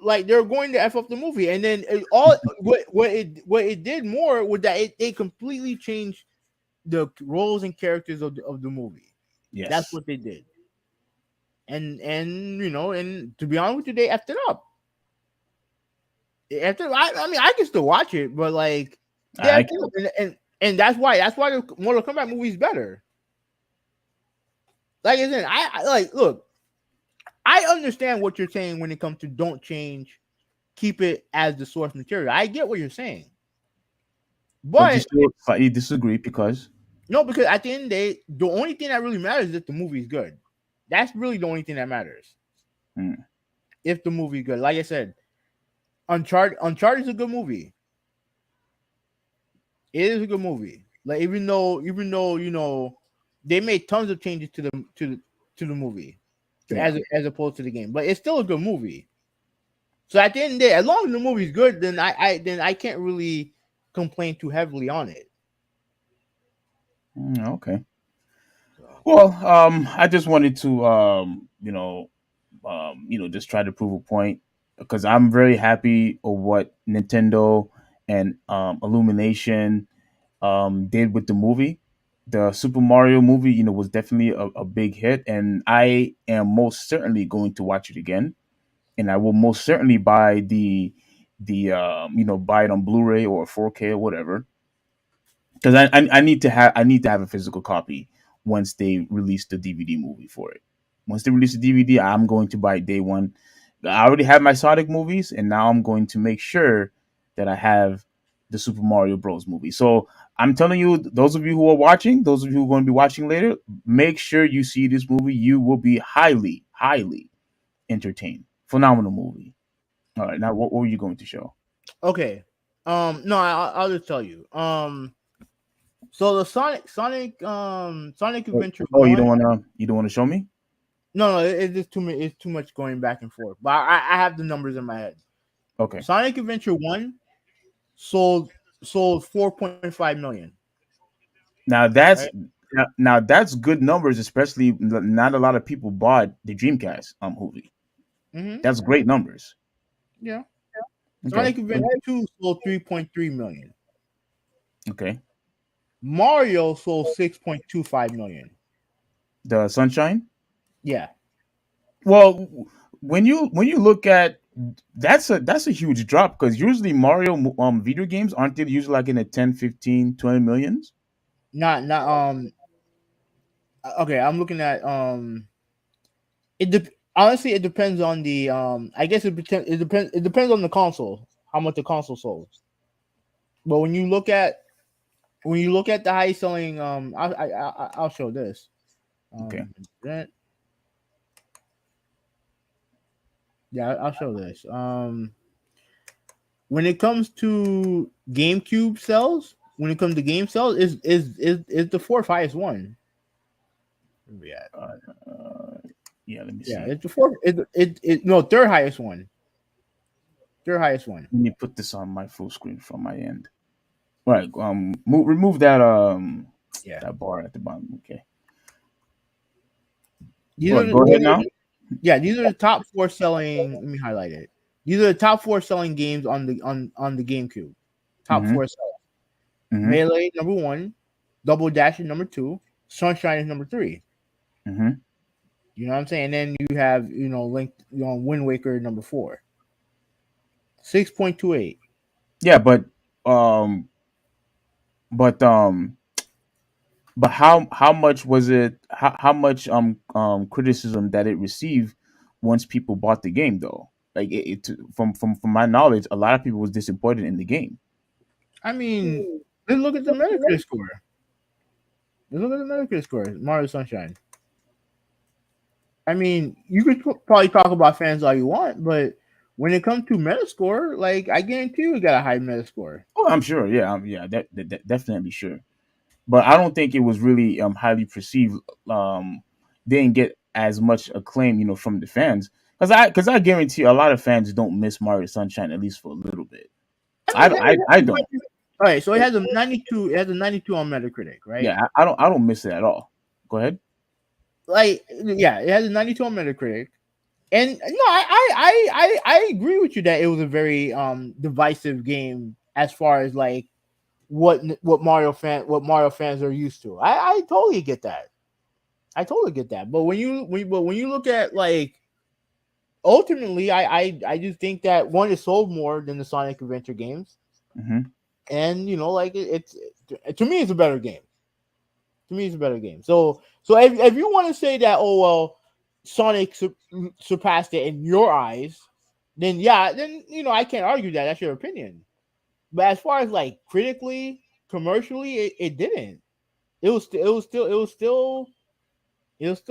like they're going to f up the movie, and then what it did more was that it completely changed the roles and characters of the movie. That's yes, what they did, and and to be honest with you, they effed it up. I mean, I can still watch it, but like they I effed it up, and that's why the Mortal Kombat movie is better. Like I said, I like look. I understand what you're saying when it comes to don't change, keep it as the source material. I get what you're saying, but you but still slightly disagree because no, because at the end of the day, the only thing that really matters is if the movie is good. That's really the only thing that matters. hmm, If the movie is good, like I said, Uncharted is a good movie. It is a good movie. Like even though they made tons of changes to the movie, yeah. as opposed to the game, but it's still a good movie. So at the end of the day, as long as the movie's good, then I can't really complain too heavily on it. Okay. So Well, I just wanted to, just try to prove a point because I'm very happy of what Nintendo and Illumination did with the movie. The Super Mario movie, was definitely a big hit, and I am most certainly going to watch it again, and I will most certainly buy buy it on Blu-ray or 4K or whatever because I need to have a physical copy once they release the DVD movie for it. Once they release the DVD, I'm going to buy it day one. I already have my Sonic movies, and now I'm going to make sure that I have the Super Mario Bros. Movie. So I'm telling you, those of you who are watching, those of you who are going to be watching later, make sure you see this movie. You will be highly, highly entertained. Phenomenal movie. All right, now what were you going to show? okay, no, I'll just tell you. So the Sonic Oh, Adventure oh, you don't One. want to show me? No, it's just too much. It's too much going back and forth. But I have the numbers in my head. Okay. Sonic Adventure One sold sold 4.5 million. Now that's Right. now that's good numbers, especially not a lot of people bought the Dreamcast movie. Mm-hmm. That's great numbers. Yeah. Okay. Sonic Adventure 2 sold 3.3 million. Okay. Mario sold 6.25 million. The Sunshine. Yeah. Well, when you look at that's a huge drop because usually Mario video games aren't they usually like in the 10, 15, 20 millions? Not okay, I'm looking at honestly it depends on the I guess it depends on the console, how much the console sold. But when you look at the high selling I'll show this. Okay. That- yeah, I'll show this. When it comes to GameCube sales, when it comes to game sales, is the fourth highest one. Where we at? Uh, yeah, let me Yeah, see. it's the fourth. No, third highest one. Third highest one. Let me put this on my full screen from my end. All right. Remove that Yeah, that bar at the bottom. Okay. these All are right. Go ahead now. these are the top four selling. Let me highlight it. These are the top four selling games on the GameCube. Top Mm-hmm. four selling. Mm-hmm. Melee number one, Double Dash is number two, Sunshine is number three. Mm-hmm. You know what I'm saying? And then you have Link, Wind Waker number four. 6.28. Yeah, um, but but how much was it? How much criticism that it received once people bought the game though? Like from my knowledge, a lot of people was disappointed in the game. I mean, let's look at the Metacritic score. Let's look at the Metacritic score. Mario Sunshine. I mean, you could probably talk about fans all you want, but when it comes to Metascore, like I guarantee you got a high Metascore. Oh, I'm sure. Yeah, yeah, that definitely sure. But I don't think it was really highly perceived. Didn't get as much acclaim, from the fans. Because I guarantee a lot of fans don't miss Mario Sunshine at least for a little bit. I I mean, don't. I don't. all right, so it has a 92. It has a 92 on Metacritic, right? Yeah, I don't miss it at all. Go ahead. Like, yeah, it has a 92 on Metacritic, and no, I agree with you that it was a very divisive game as far as like what Mario fans are used to. I totally get that. I totally get that. But when you look at like ultimately, I do think that one is sold more than the Sonic Adventure games, Hmm. and like it's to me it's a better game. To me, it's a better game. So if you want to say that, oh well, Sonic surpassed it in your eyes, then yeah, then I can't argue that. That's your opinion. But as far as like critically, commercially, it didn't. It was still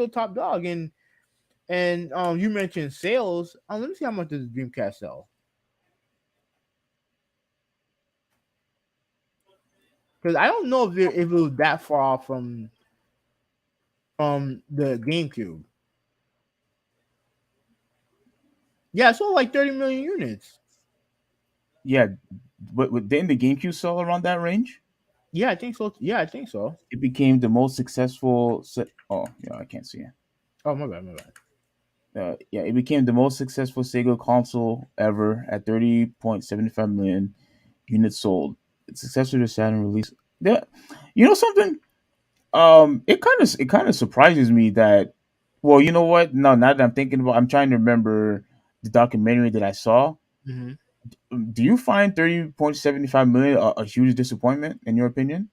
top dog. And you mentioned sales. Let me see how much does Dreamcast sell, because I don't know if it was that far off from the GameCube. Yeah, it sold like 30 million units. Yeah, but didn't the GameCube sell around that range? Yeah, I think so. Yeah, I think so. It became the most successful. Oh, yeah, I can't see it. Oh, my bad, my bad. Yeah, it became the most successful Sega console ever at 30.75 million units sold. Its successor to Saturn release. Yeah, you know something? It kind of surprises me that. Well, you know what? No, now that I'm thinking about, I'm trying to remember the documentary that I saw. Hmm. Do you find 30.75 million a huge disappointment in your opinion?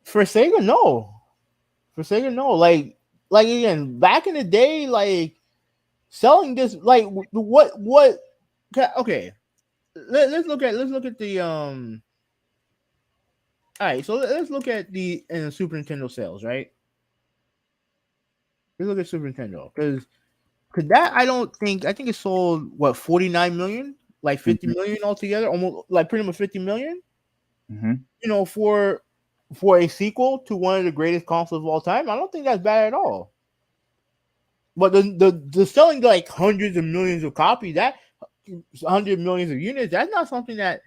For Sega, no. For Sega, no. Like again, back in the day, like selling this, like what? Okay, let's look at the All right, so let's look at the Super Nintendo sales, right? Let's look at Super Nintendo because that I think it sold what 49 million, like 50 Mm-hmm. million altogether, almost like pretty much 50 million. Mm-hmm. For a sequel to one of the greatest consoles of all time, I don't think that's bad at all. But the selling like hundreds of millions of copies, that hundred millions of units, that's not something that.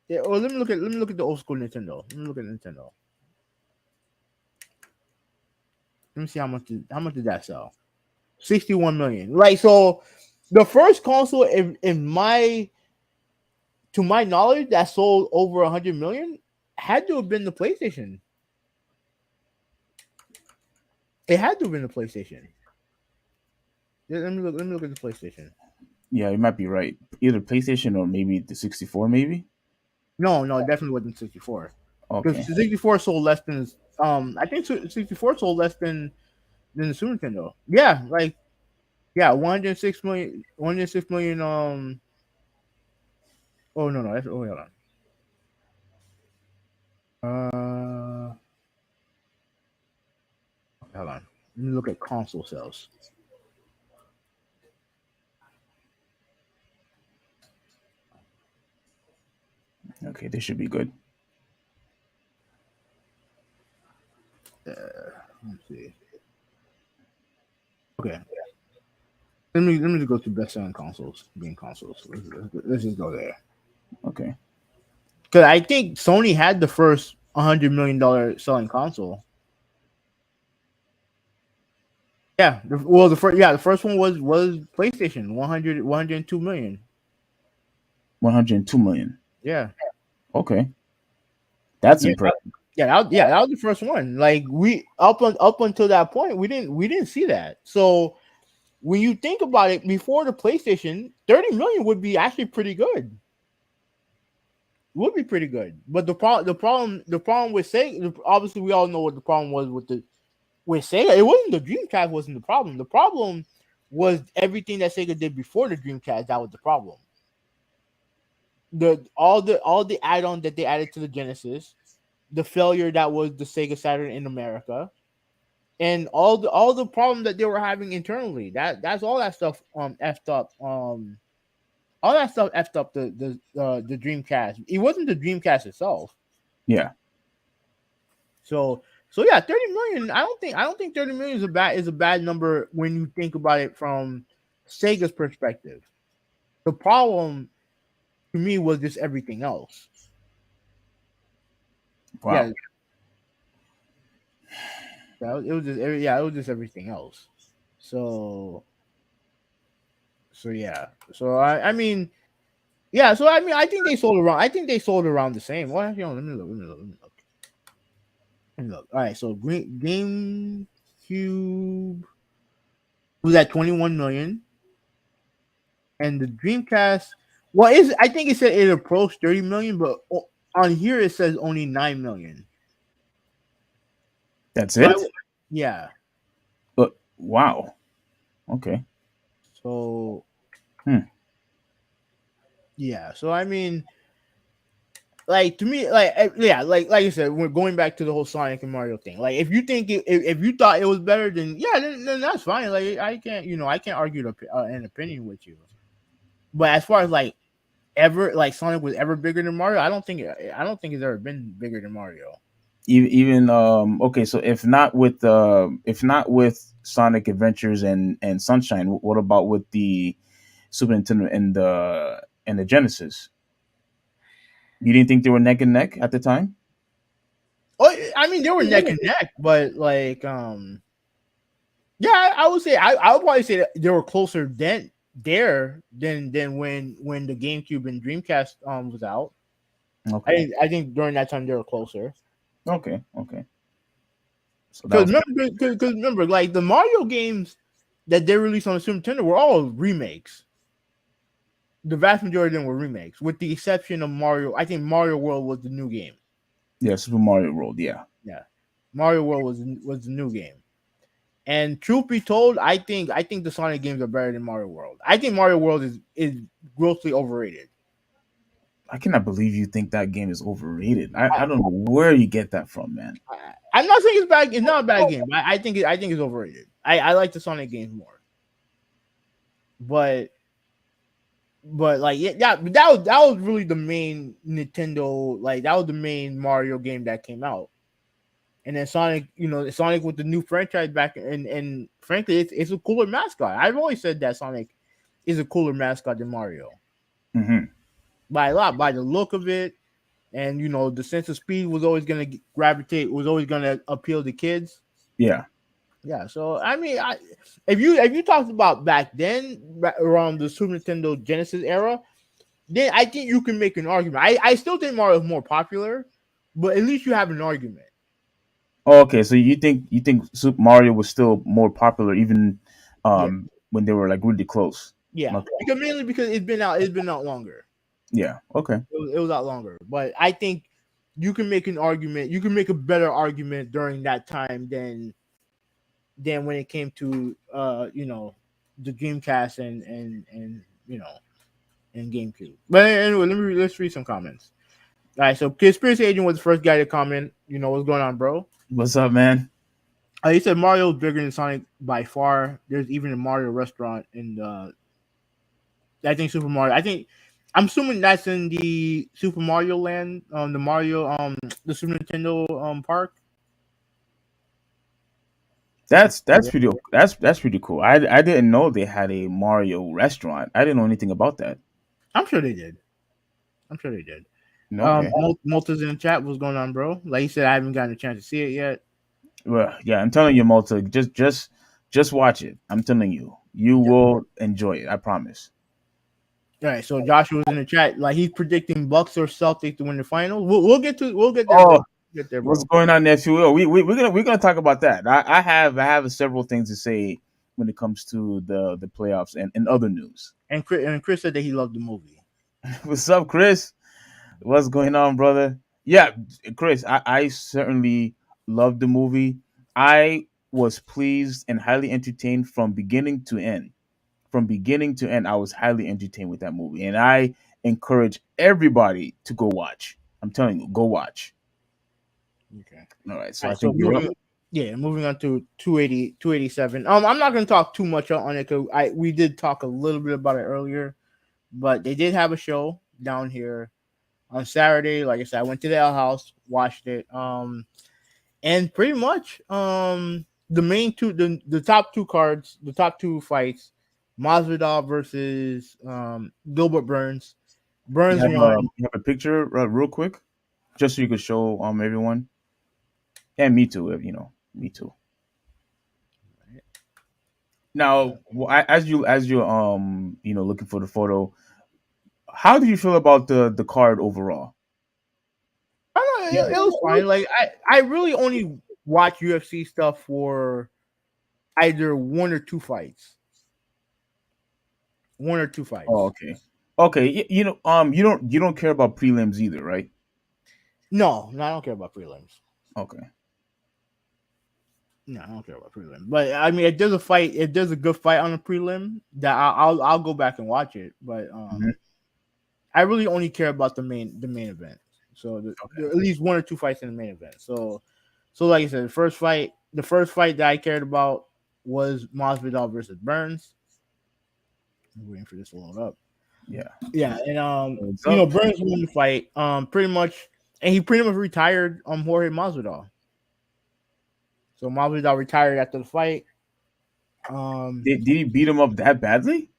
Yeah, well, let me look at the old school Nintendo. Let me look at Nintendo. Let me see how much did that sell? 61 million. Right. So the first console in my to my knowledge that sold over 100 million had to have been the PlayStation. It had to have been the PlayStation. Yeah, let me look at the PlayStation. Yeah, you might be right. Either PlayStation or maybe the 64, maybe. No, no, it definitely wasn't 64. Because Okay. 64 sold less than I think 64 sold less than the Super Nintendo. Yeah, like yeah, 106 million 106 million oh no, that's hold on. Uh hold on. Let me look at console sales. Okay, this should be good. Let's see. Okay. Let me just go to best selling consoles, game consoles. Let's just go there. Okay. Because I think Sony had the first $100 million selling console. Yeah, the first the first one was PlayStation 102 million. 102 million. Yeah, Okay. That's yeah, impressive. that was the first one. Like we up until that point, we didn't see that. So when you think about it, before the PlayStation, 30 million would be actually pretty good. would be pretty good. But the problem with Sega, obviously we all know what the problem was with Sega. It wasn't the Dreamcast wasn't the problem. The problem was everything that Sega did before the Dreamcast. That was the problem. The add-on that they added to the Genesis, the failure that was the Sega Saturn in America, and all the problem that they were having internally. That's all that stuff effed up all that stuff effed up the Dreamcast. It wasn't the Dreamcast itself. Yeah. So yeah, 30 million. I don't think 30 million is a bad number when you think about it from Sega's perspective. The problem to me was just everything else. Wow. Yeah, it was just everything else. So so yeah. So I think they sold around. I think they sold around the same. Well, actually, let me look. Let me look. Let me look. Let me look. All right. So GameCube was at 21 million, and the Dreamcast. Well, I think it said it approached 30 million, but on here it says only 9 million. That's So it. yeah. But wow. Okay. So Hmm. yeah. So like to me, yeah, like you said, we're going back to the whole Sonic and Mario thing. Like if you thought it was better, then yeah, then that's fine. Like I can't argue an opinion with you. But as far as like ever like Sonic was ever bigger than Mario, I don't think it's ever been bigger than Mario. Even okay, so if not with Sonic Adventures and Sunshine, what about with the Super Nintendo and the Genesis? You didn't think they were neck and neck at the time? Oh, I mean they were neck and neck, but like yeah, I would say I would probably say that they were closer than when the GameCube and Dreamcast was out. I Okay. think I think during that time they were closer. Okay. Okay. So that Because was remember, cause remember, like the Mario games that they released on the Super Nintendo were all remakes. The vast majority of them were remakes, with the exception of Mario. I think Mario World was the new game. yeah, Super Mario World. Yeah. Yeah, Mario World was the new game. And truth be told, I think the Sonic games are better than Mario World. I think Mario World is grossly overrated. I cannot believe you think that game is overrated. I I, don't know where you get that from, man. I'm not saying it's bad. It's not a bad game. I think it's overrated. I like the Sonic games more, but like yeah, but that was really the main Nintendo, like that was the main Mario game that came out. And then Sonic, Sonic with the new franchise back, and frankly, it's a cooler mascot. I've always said that Sonic is a cooler mascot than Mario Hmm. by a lot, by the look of it, and the sense of speed was always gonna gravitate, was always gonna appeal to kids. Yeah. Yeah, so if you talked about back then, around the Super Nintendo Genesis era, then I think you can make an argument. I still think Mario is more popular, but at least you have an argument. Oh, okay, so you think Super Mario was still more popular even Yeah, when they were like really close? yeah, Okay. because mainly because it's been out longer. Yeah. Okay. It was out longer, but I think you can make an argument. You can make a better argument during that time than when it came to the Dreamcast and GameCube. But anyway, let's read some comments. All right, so Conspiracy Agent was the first guy to comment. What's going on, bro? What's up, man? He said Mario's bigger than Sonic by far. There's even a Mario restaurant in the. I think Super Mario. I'm assuming that's in the Super Mario Land, the Super Nintendo park. That's pretty that's pretty cool. I didn't know they had a Mario restaurant. I didn't know anything about that. I'm sure they did. I'm sure they did. Okay. Malta's in the chat. What's going on, bro? Like you said, I haven't gotten a chance to see it yet. Well, yeah, I'm telling you, Malta, just watch it. I'm telling you, you Yeah. will enjoy it. I promise. All right. So Joshua's in the chat. Like he's predicting Bucks or Celtics to win the finals. We'll get there, bro. Oh, Get there, what's bro. going on, nephew? Oh, we're gonna talk about that. I have several things to say when it comes to the playoffs and other news. And Chris said that he loved the movie. What's up, Chris? What's going on, brother? Yeah, Chris, I certainly loved the movie. I was pleased and highly entertained from beginning to end. From beginning to end, I was highly entertained with that movie, and I encourage everybody to go watch. I'm telling you, go watch. Okay. All right, so All I right. So think you're up. moving on to 287. I'm not going to talk too much on it because we did talk a little bit about it earlier, but they did have a show down here on Saturday. Like I said, I went to the L House, watched it. And pretty much, the main two, the top two cards, the top two fights, Masvidal versus Gilbert Burns. Burns won. You have a picture real quick, just so you could show everyone, and me too. Me too. Now, as you looking for the photo, how do you feel about the card overall? I don't know, Yeah. it was fine. Like I really only watch UFC stuff for either one or two Oh, fights. okay. Okay. You don't care about prelims either, right? No, no, I don't care about prelims. Okay. No, I don't care about prelim. But I mean, if there's a good fight on a prelim, that I'll go back and watch it. But Hmm. I really only care about the main event. So Okay. at least one or two fights in the main event. So like I said, the first fight that I cared about was Masvidal versus Burns. I'm waiting for this to load up. Yeah. Yeah, and What's up? Burns won the fight. Pretty much, and he pretty much retired Jorge Masvidal. So Masvidal retired after the fight. Um, Did he beat him up that badly?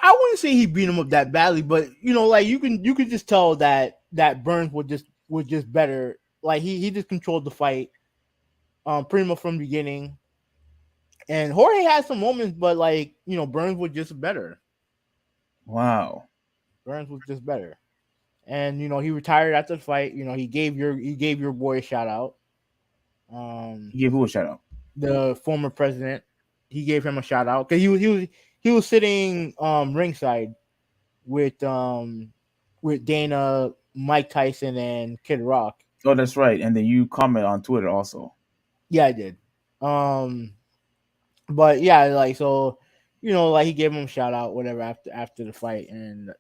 I wouldn't say he beat him up that badly, but like you could just tell that Burns was just better. Like he just controlled the fight, pretty much from the beginning. And Jorge had some moments, but like Burns was just better. Wow. Burns was just better, and he retired after the fight. He gave your boy a shout out. Um, He gave who a shout out? the former president, he gave him a shout out because he was sitting ringside with Dana, Mike Tyson, and Kid Rock. Oh, that's right. And then you comment on Twitter also. Yeah, I did. Um, but yeah, like so, like he gave him a shout out, whatever after the fight, and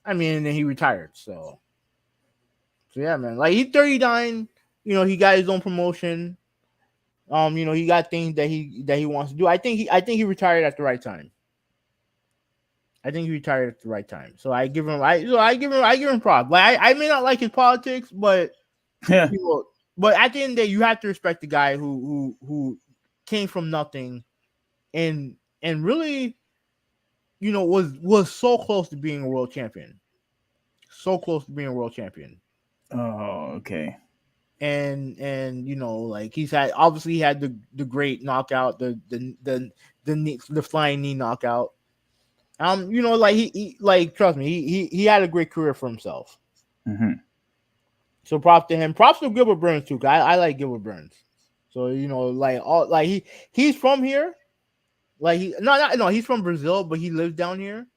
I mean, and then he retired. So yeah, man, like he's 39. He got his own promotion. He got things that he wants to do. I think he retired at the right time. I think he retired at the right time. So I give him props. Like I may not like his politics, but Yeah. you know, but at the end of the day, you have to respect the guy who came from nothing and really, was so close to being a world champion. So close to being a world champion. Oh, okay. And like he had the great knockout, the flying knee knockout. Like like trust me, he had a great career for himself. Hmm. So props to him. Props to Gilbert Burns too. 'Cause I like Gilbert Burns. So like all like he's from here. Like no, he's from Brazil, but he lives down here.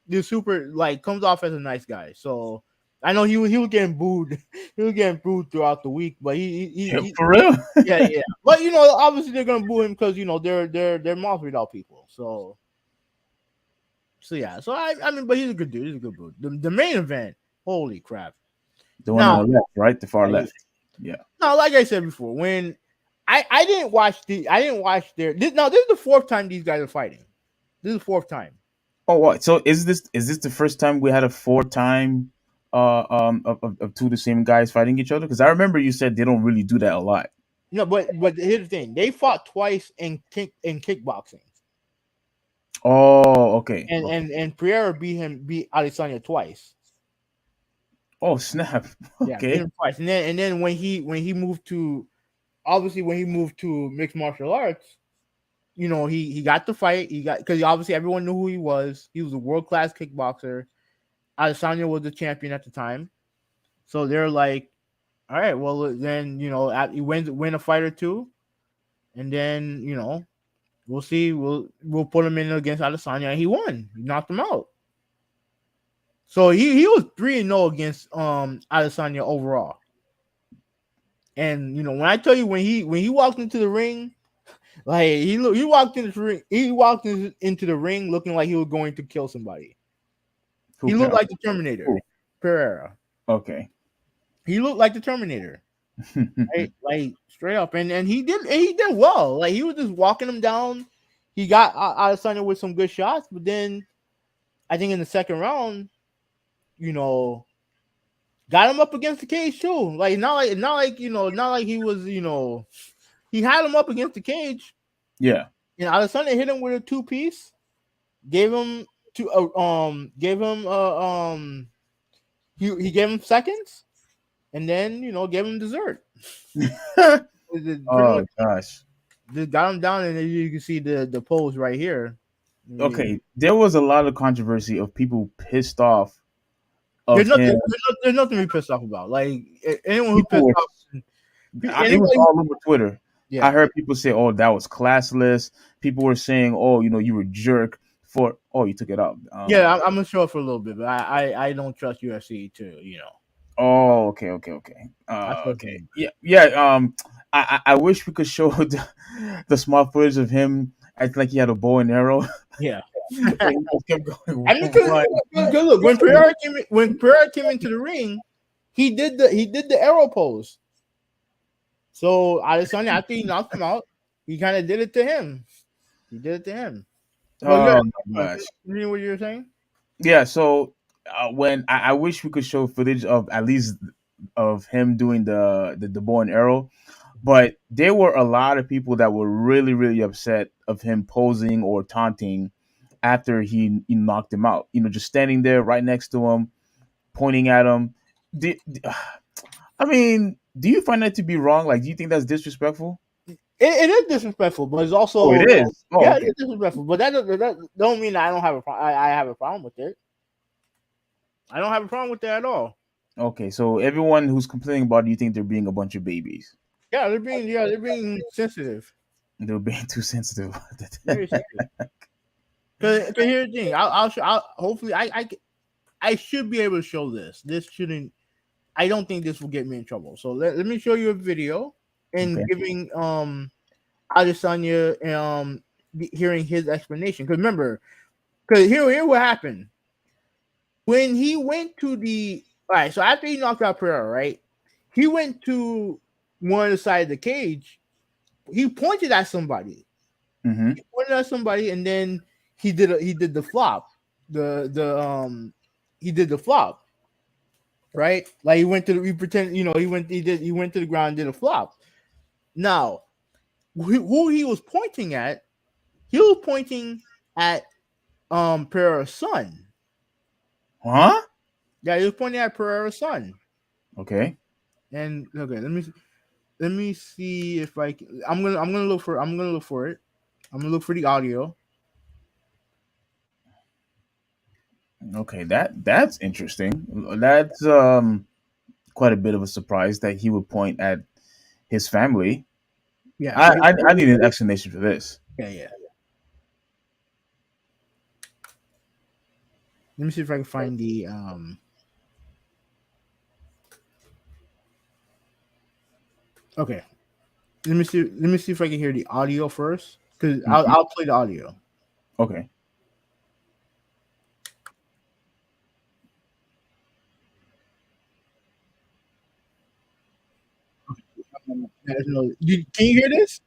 He's super like comes off as a nice guy. So I know he was getting booed. He was getting booed throughout the week, but he For real? yeah, yeah. But obviously they're gonna boo him because they're Masvidal people. So yeah. So I mean, but he's a good dude. He's a good dude. The main event, holy crap! The one on Now, the left, right? The far yeah, left. Yeah. now, like I said before, when I didn't watch this is the fourth time these guys are fighting. This is the fourth time. Oh, what? So is this the first time we had a four-time of two of the same guys fighting each other? Because I remember you said they don't really do that a lot. No, but here's the thing: they fought twice in kickboxing, Oh, okay. and Okay. and and Pereira beat Adesanya twice. Oh, snap. Yeah, beat Okay. him twice, and then when he moved to obviously when he moved to mixed martial arts, he got the fight. He got because obviously everyone knew who he was. He was a world class kickboxer. Adesanya was the champion at the time, so they're like, all right, well then he win a fight or two, and then we'll see. We'll put him in against Adesanya, and he won. He knocked him out. So he was 3-0 against Adesanya overall. And when I tell you when he walked into the ring, like he walked into the ring, into the ring looking like he was going to kill somebody. Who? He looked like the Terminator, Who? Pereira. Okay. He looked like the Terminator, right? Like straight up, and he did well. Like he was just walking him down. He got Adesanya with some good shots, but then I think in the second round, you know, got him up against the cage too. Like not like he was he had him up against the cage. Yeah. Adesanya hit him with a 2-piece, gave him he gave him seconds, and then gave him dessert. Pretty Oh much gosh. just got him down, and then you can see the pose right here. Okay. There was a lot of controversy of people pissed off of There's nothing. him. There's nothing to be pissed off about. Like anyone who People pissed were. off, It was anybody. all over Twitter. I Yeah, heard people say, "Oh, that was classless." People were saying, "Oh, you were a jerk for." Oh, you took it up. yeah. I'm gonna show up for a little bit, but I don't trust UFC too. Oh, okay. I trust Okay. them. Yeah. I wish we could show the small footage of him acting like he had a bow and arrow. Yeah. And he just kept going I mean, because one. look, when Pereira came into the ring, he did the arrow pose. So Adesanya, after he knocked him out, he kind of did it to him. He did it to him. But yeah, Oh my gosh. you know what you were saying? Yeah. So when I wish we could show footage of at least of him doing the bow and arrow. But there were a lot of people that were really, really upset of him posing or taunting after he knocked him out. Just standing there right next to him, pointing at him. I mean, do you find that to be wrong? Like, do you think that's disrespectful? It is disrespectful, but it's Oh, also it is. Oh, yeah, it okay. is disrespectful. But that don't mean I don't have I have a problem with it. I don't have a problem with that at all. Okay, so everyone who's complaining about it, you think they're being a bunch of babies. Yeah, they're being sensitive, They're being too sensitive. very sensitive. Cause here's the thing, hopefully I should be able to show this. This shouldn't. I don't think this will get me in trouble. So let me show you a video and Okay. giving Adesanya hearing his explanation. Because remember, here what happened when he went to the all right. So after he knocked out Pereira, right, he went to one of the side of the cage. He pointed at somebody. Mm-hmm. He pointed at somebody, and then he did the flop. He did the flop, right? Like he pretend, he went to the ground and did a flop. Now, who he was pointing at? He was pointing at Pereira's son. Huh? Yeah, he was pointing at Pereira's son. Okay. And okay, let me see if I can. I'm gonna look for it. I'm gonna look for the audio. Okay. That's interesting. That's quite a bit of a surprise that he would point at his family. Yeah, I need an explanation for this. yeah. Let me see if I can find the Okay, let me see if I can hear the audio first, because I'll Mhm. I'll play the audio. Okay. Can you hear this?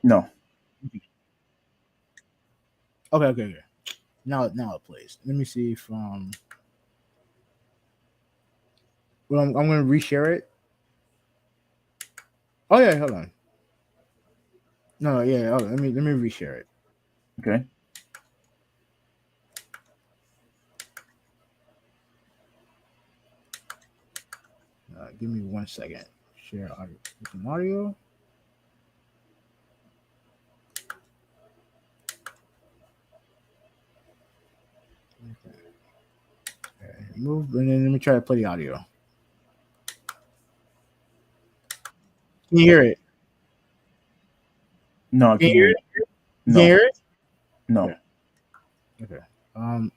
No. Okay. Now it plays. Let me see if well I'm gonna reshare it. Oh yeah, hold on. No, yeah, hold on. Let me reshare it. Okay. Give me 1 second. Share audio. Some audio. Okay, move, and then let me try to play the audio. Can you hear it? No, I Can you can't hear hear it. it? Can you No. hear it? No. Okay. Okay. Um.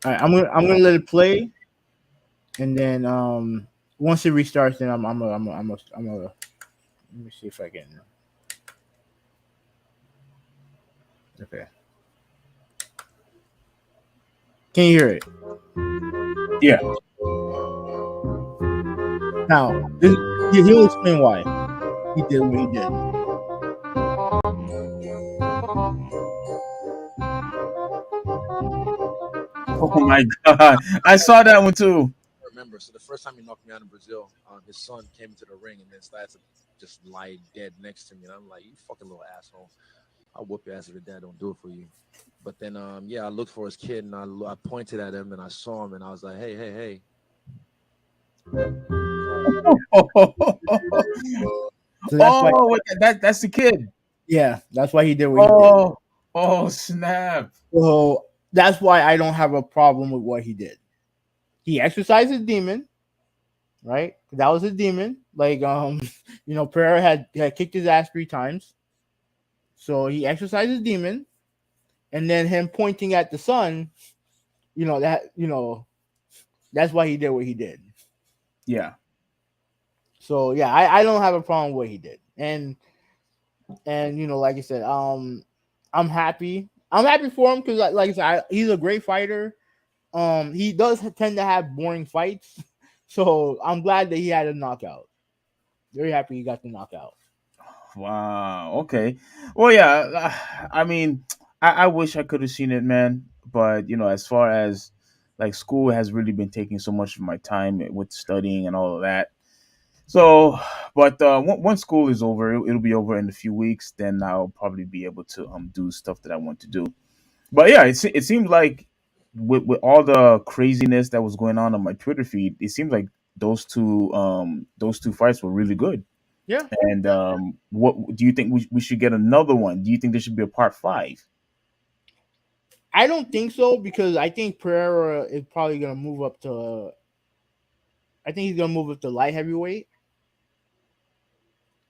All right, I'm gonna let it play, and then once it restarts, then I'm a let me see if I can. Okay, can you hear it Yeah. now? This, he'll explain why he did what he did. Oh my god, I saw that one too. Remember, so the first time he knocked me out in Brazil, his son came into the ring and then started to just lie dead next to me. And I'm like, you fucking little asshole. I'll whoop your ass if your dad don't do it for you. But then, yeah, I looked for his kid and I pointed at him and I saw him and I was like, hey, hey, hey. So that's why, Oh, wait, that's the kid. yeah, that's why he did what he did. Oh, oh snap. So that's why I don't have a problem with what he did. He exercised his demon, right? That was his demon. Like Pereira had kicked his ass 3 times, so he exercised his demon, and then him pointing at the sun, that's why he did what he did. Yeah. So yeah, I don't have a problem with what he did, and like I said, I'm happy. I'm happy for him because like I said, he's a great fighter. He does tend to have boring fights, so I'm glad that he had a knockout. Very happy he got the knockout. Wow. Okay. Well, yeah. I mean, I wish I could have seen it, man. But as far as like school has really been taking so much of my time with studying and all of that. So, but once school is over, it'll be over in a few weeks. Then I'll probably be able to do stuff that I want to do. But yeah, it seems like with all the craziness that was going on my Twitter feed, it seems like those two fights were really good. Yeah, And what do you think we should get another one? Do you think there should be a part five? I don't think so because I think Pereira is probably gonna move up to. I think he's gonna move up to light heavyweight.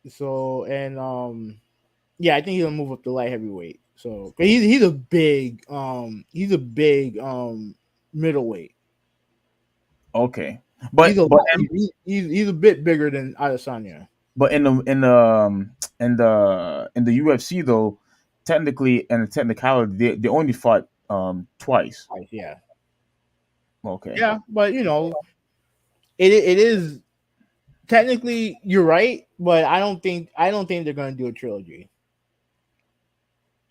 So and yeah, I think he's gonna move up to light heavyweight. So 'cause he's a big middleweight. Okay, He's but a but lot. He's a bit bigger than Adesanya. but in the UFC though, technically and the technicality, they only fought twice. Right, yeah, Okay. yeah, but it is technically you're right, but I don't think they're gonna do a trilogy.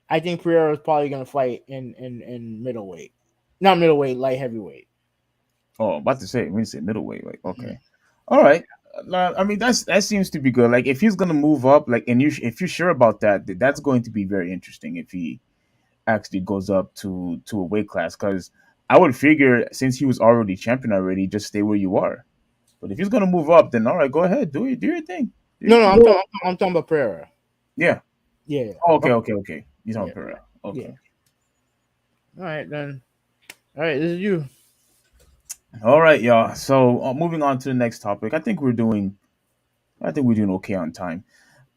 I think Pereira is probably gonna fight in middleweight, not middleweight, light heavyweight. Oh, about to say when you say middleweight, like Mhm. okay, all right. I mean that seems to be good. Like if he's gonna move up, like and if you're sure about that, that's going to be very interesting if he actually goes up to a weight class. Because I would figure since he was already champion already, just stay where you are. But if he's gonna move up, then all right, go ahead, do your thing, do your No, thing. I'm talking about Pereira. Yeah. Yeah, yeah, Oh, okay. He's on yeah, Pereira. yeah. Okay. All right then. All right, this is you. All right, y'all. So moving on to the next topic. I think we're doing okay on time.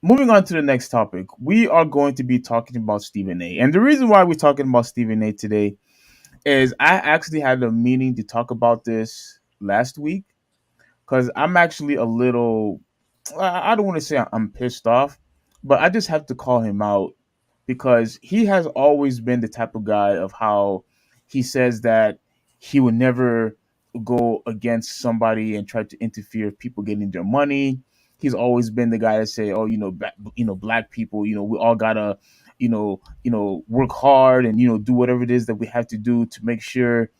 Moving on to the next topic, we are going to be talking about Stephen A. And the reason why we're talking about Stephen A. today is I actually had a meeting to talk about this last week because I'm actually a little, I don't want to say I'm pissed off, but I just have to call him out because he has always been the type of guy of how he says that he would never go against somebody and try to interfere with people getting their money. He's always been the guy to say, "Oh, black people, we all gotta, work hard and do whatever it is that we have to do to make sure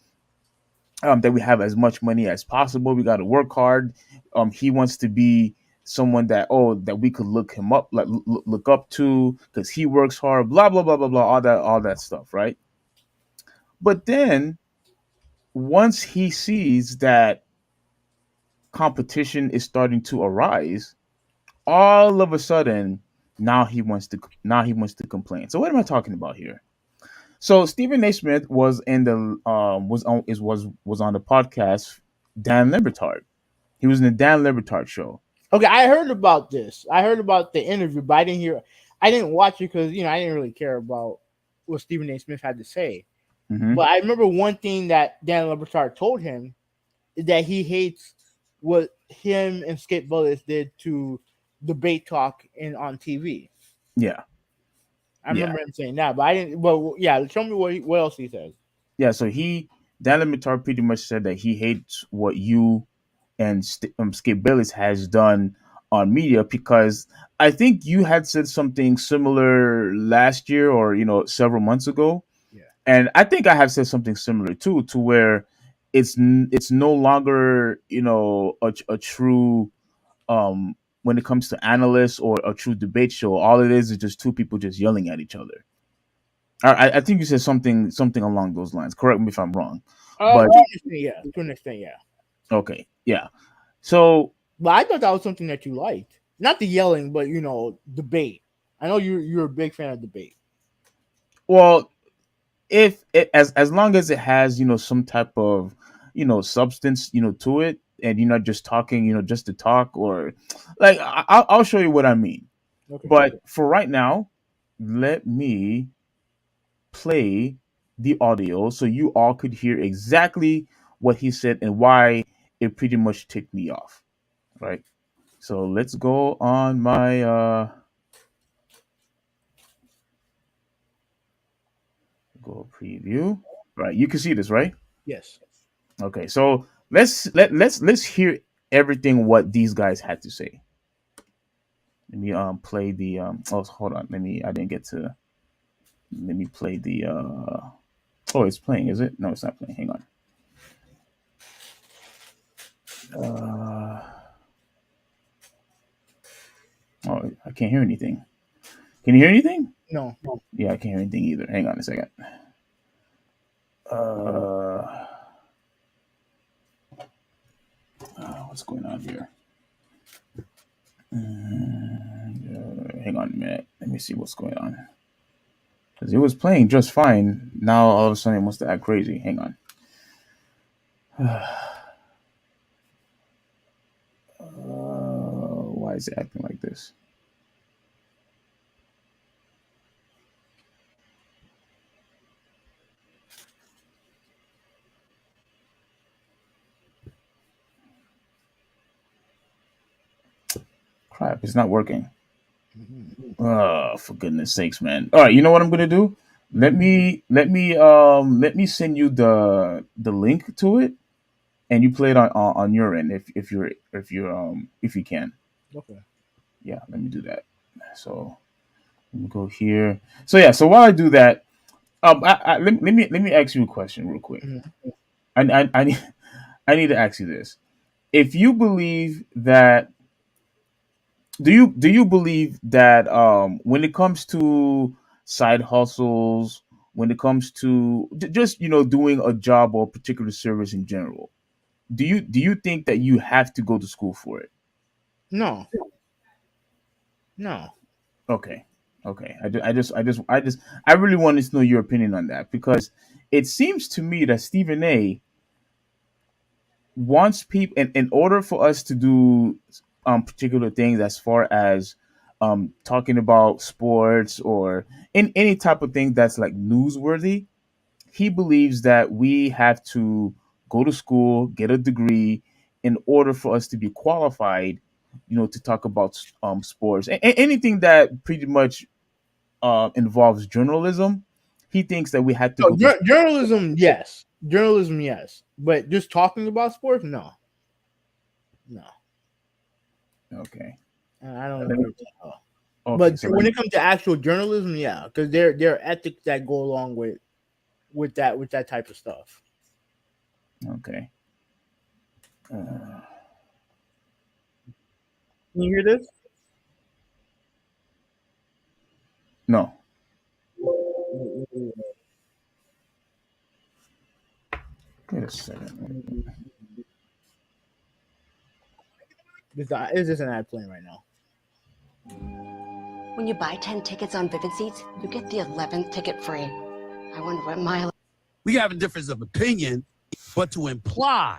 that we have as much money as possible. We got to work hard." He wants to be someone that we could look him up, like look up to, because he works hard. Blah blah blah blah blah. All that stuff, right? But then once he sees that competition is starting to arise, all of a sudden now he wants to complain. So what am I talking about here? So Stephen A. Smith was in the was on the podcast Dan Libertard. He was in the Dan Libertard show. Okay, I heard about this. I heard about the interview, but I didn't watch it because I didn't really care about what Stephen A. Smith had to say. Mm-hmm. But I remember one thing that Dan Lebertard told him is that he hates what him and Skip Bayless did to debate talk in on TV. Yeah, I yeah, remember him saying that, but I didn't. Well, yeah, show me what else he says. yeah. So Daniel Mitar pretty much said that he hates what you and Skip Bayless has done on media, because I think you had said something similar last year, or several months ago, Yeah. and I think I have said something similar too, to where it's no longer a true, when it comes to analysts or a true debate show. All it is just two people just yelling at each other. I think you said something along those lines. Correct me if I'm wrong, but To an extent, yeah. To an extent, yeah. okay, yeah. So, But I thought that was something that you liked. Not the yelling, but debate. I know you're a big fan of debate. well, if it, as long as it has some type of substance to it, and you're not just talking just to talk, or like I'll show you what I mean. Okay. But for right now, let me play the audio so you all could hear exactly what he said and why it pretty much ticked me off. Right. So let's go on my go preview. Right. You can see this, right? Yes. Okay. So let's hear everything what these guys had to say. Let me play the oh, hold on. I didn't get to let me play the oh, it's playing, is it? No, it's not playing. Hang on. Uh oh, I can't hear anything. Can you hear anything? No. Yeah, I can't hear anything either. Hang on a second. Uh, what's going on here? Hang on a minute. Let me see what's going on. Because it was playing just fine. Now all of a sudden it wants to act crazy. Hang on. Why is it acting like this? Crap, it's not working. Oh, for goodness sakes, man. All right, you know what I'm gonna do? Let me send you the link to it, and you play it on your end, if you can. Okay. Yeah, let me do that. So let me go here. So yeah, so while I do that, let me ask you a question real quick. Mhm. I need I need to ask you this. If you believe that, do you believe that when it comes to side hustles, when it comes to just doing a job or a particular service in general, do you think that you have to go to school for it? No. No. Okay. Okay. I really wanted to know your opinion on that, because it seems to me that Stephen A wants people, in order for us to do particular things, as far as talking about sports or in any type of thing that's like newsworthy. He believes that we have to go to school, get a degree, in order for us to be qualified, to talk about sports, anything that pretty much involves journalism. He thinks that we had to So go to. journalism, yes. Journalism, yes. But just talking about sports, no. No. Okay. I don't agree with that at all. Okay. But So when it comes to actual journalism, yeah, because there are ethics that go along with that type of stuff. okay. Uh, Can you hear this? no. Wait a second. It's just an ad playing right now. When you buy 10 tickets on Vivid Seats, you get the 11th ticket free. I wonder what my... We have a difference of opinion, but to imply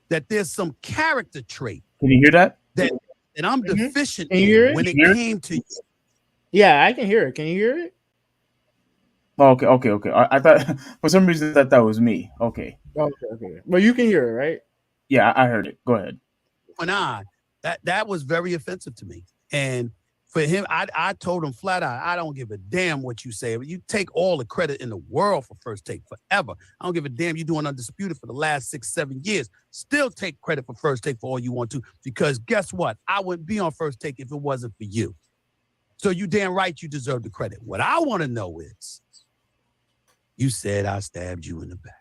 that there's some character trait Can you hear that? that I'm deficient Can you hear in it? when it came to Yeah, I can hear it. Can you hear it? Oh, okay. I thought for some reason that was me. Okay, Okay. But you can hear it, right? yeah, I heard it. Go ahead. And that was very offensive to me. And for him, I told him flat out, I don't give a damn what you say. You take all the credit in the world for First Take forever. I don't give a damn. You're doing Undisputed for the last 6-7 years. Still take credit for First Take for all you want to, because guess what? I wouldn't be on First Take if it wasn't for you. So you damn right you deserve the credit. What I want to know is, you said I stabbed you in the back.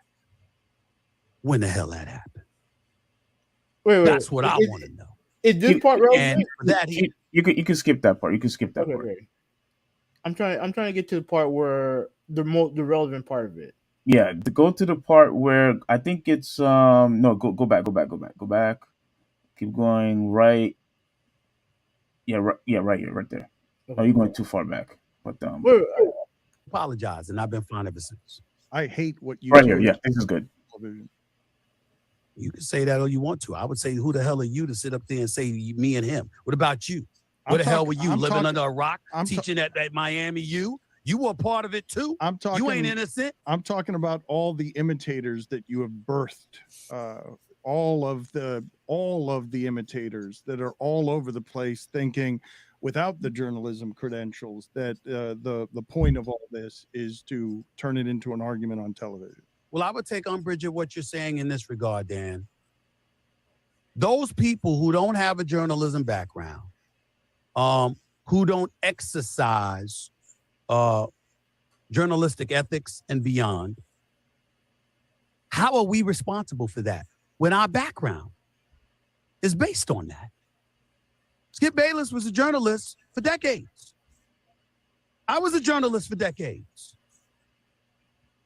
When the hell that happened? Wait. That's what I want to know. Is this You- part relevant? And for that, You can skip that part. You can skip that Okay, part. great. I'm trying to get to the part where the relevant part of it. Yeah, to go to the part where I think it's no, go back. Keep going right. Yeah, right here, right there. Oh, you're going too far back. But Wait, apologize, and I've been fine ever since. I hate what you right here, do. yeah, this is good. You can say that all you want to. I would say, who the hell are you to sit up there and say me and him? What about you? Where the hell were you? Living under a rock, teaching at Miami U? You were a part of it too. I'm talking. You ain't innocent. I'm talking about all the imitators that you have birthed. All of the imitators that are all over the place, thinking without the journalism credentials that the point of all this is to turn it into an argument on television. Well, I would take umbrage at what you're saying in this regard, Dan. Those people who don't have a journalism background, who don't exercise journalistic ethics and beyond, how are we responsible for that when our background is based on that? Skip Bayless was a journalist for decades. I was a journalist for decades.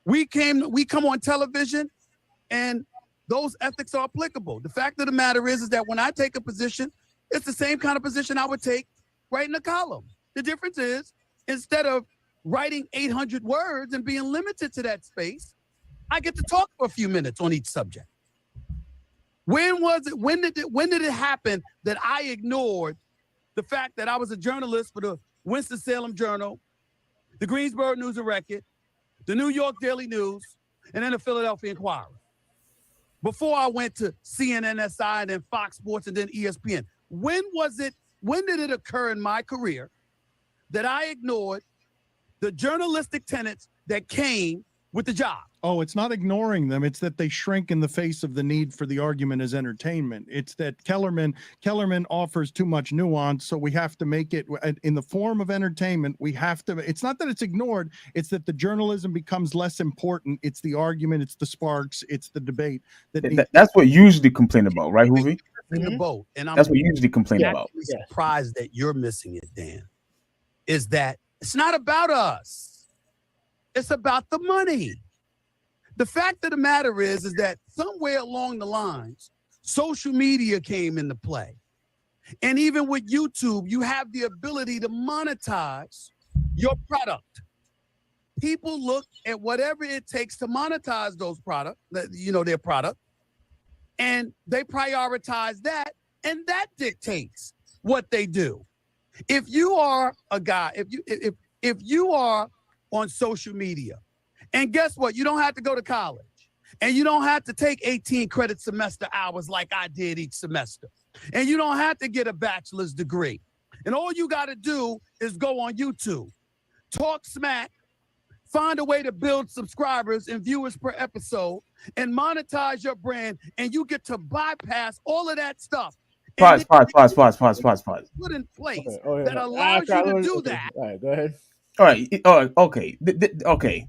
We come on television, and those ethics are applicable. The fact of the matter is that when I take a position, it's the same kind of position I would take writing a column. The difference is, instead of writing 800 words and being limited to that space, I get to talk for a few minutes on each subject. When did it happen that I ignored the fact that I was a journalist for the Winston-Salem Journal, the Greensboro News and Record, the New York Daily News, and then the Philadelphia Inquirer, before I went to CNNSI and then Fox Sports and then ESPN? When did it occur in my career that I ignored the journalistic tenets that came with the job? Oh, it's not ignoring them. It's that they shrink in the face of the need for the argument as entertainment. It's that Kellerman offers too much nuance, so we have to make it in the form of entertainment. We have to. It's not that it's ignored. It's that the journalism becomes less important. It's the argument. It's the sparks. It's the debate. That's what you usually complain about, right, Hoovy? In the boat, and that's what you usually complain about. Surprised that you're missing it, Dan. Is that it's not about us. It's about the money. The fact of the matter is that somewhere along the lines, social media came into play. And even with YouTube, you have the ability to monetize your product. People look at whatever it takes to monetize those products, their product, and they prioritize that, and that dictates what they do. If you are a guy, if you are on social media, and guess what? You don't have to go to college, and you don't have to take 18 credit semester hours like I did each semester, and you don't have to get a bachelor's degree. And all you got to do is go on YouTube, talk smack, find a way to build subscribers and viewers per episode, and monetize your brand, and you get to bypass all of that stuff. Pause. Put in place that allows you to do that. All right, go ahead. All right. Okay. Okay.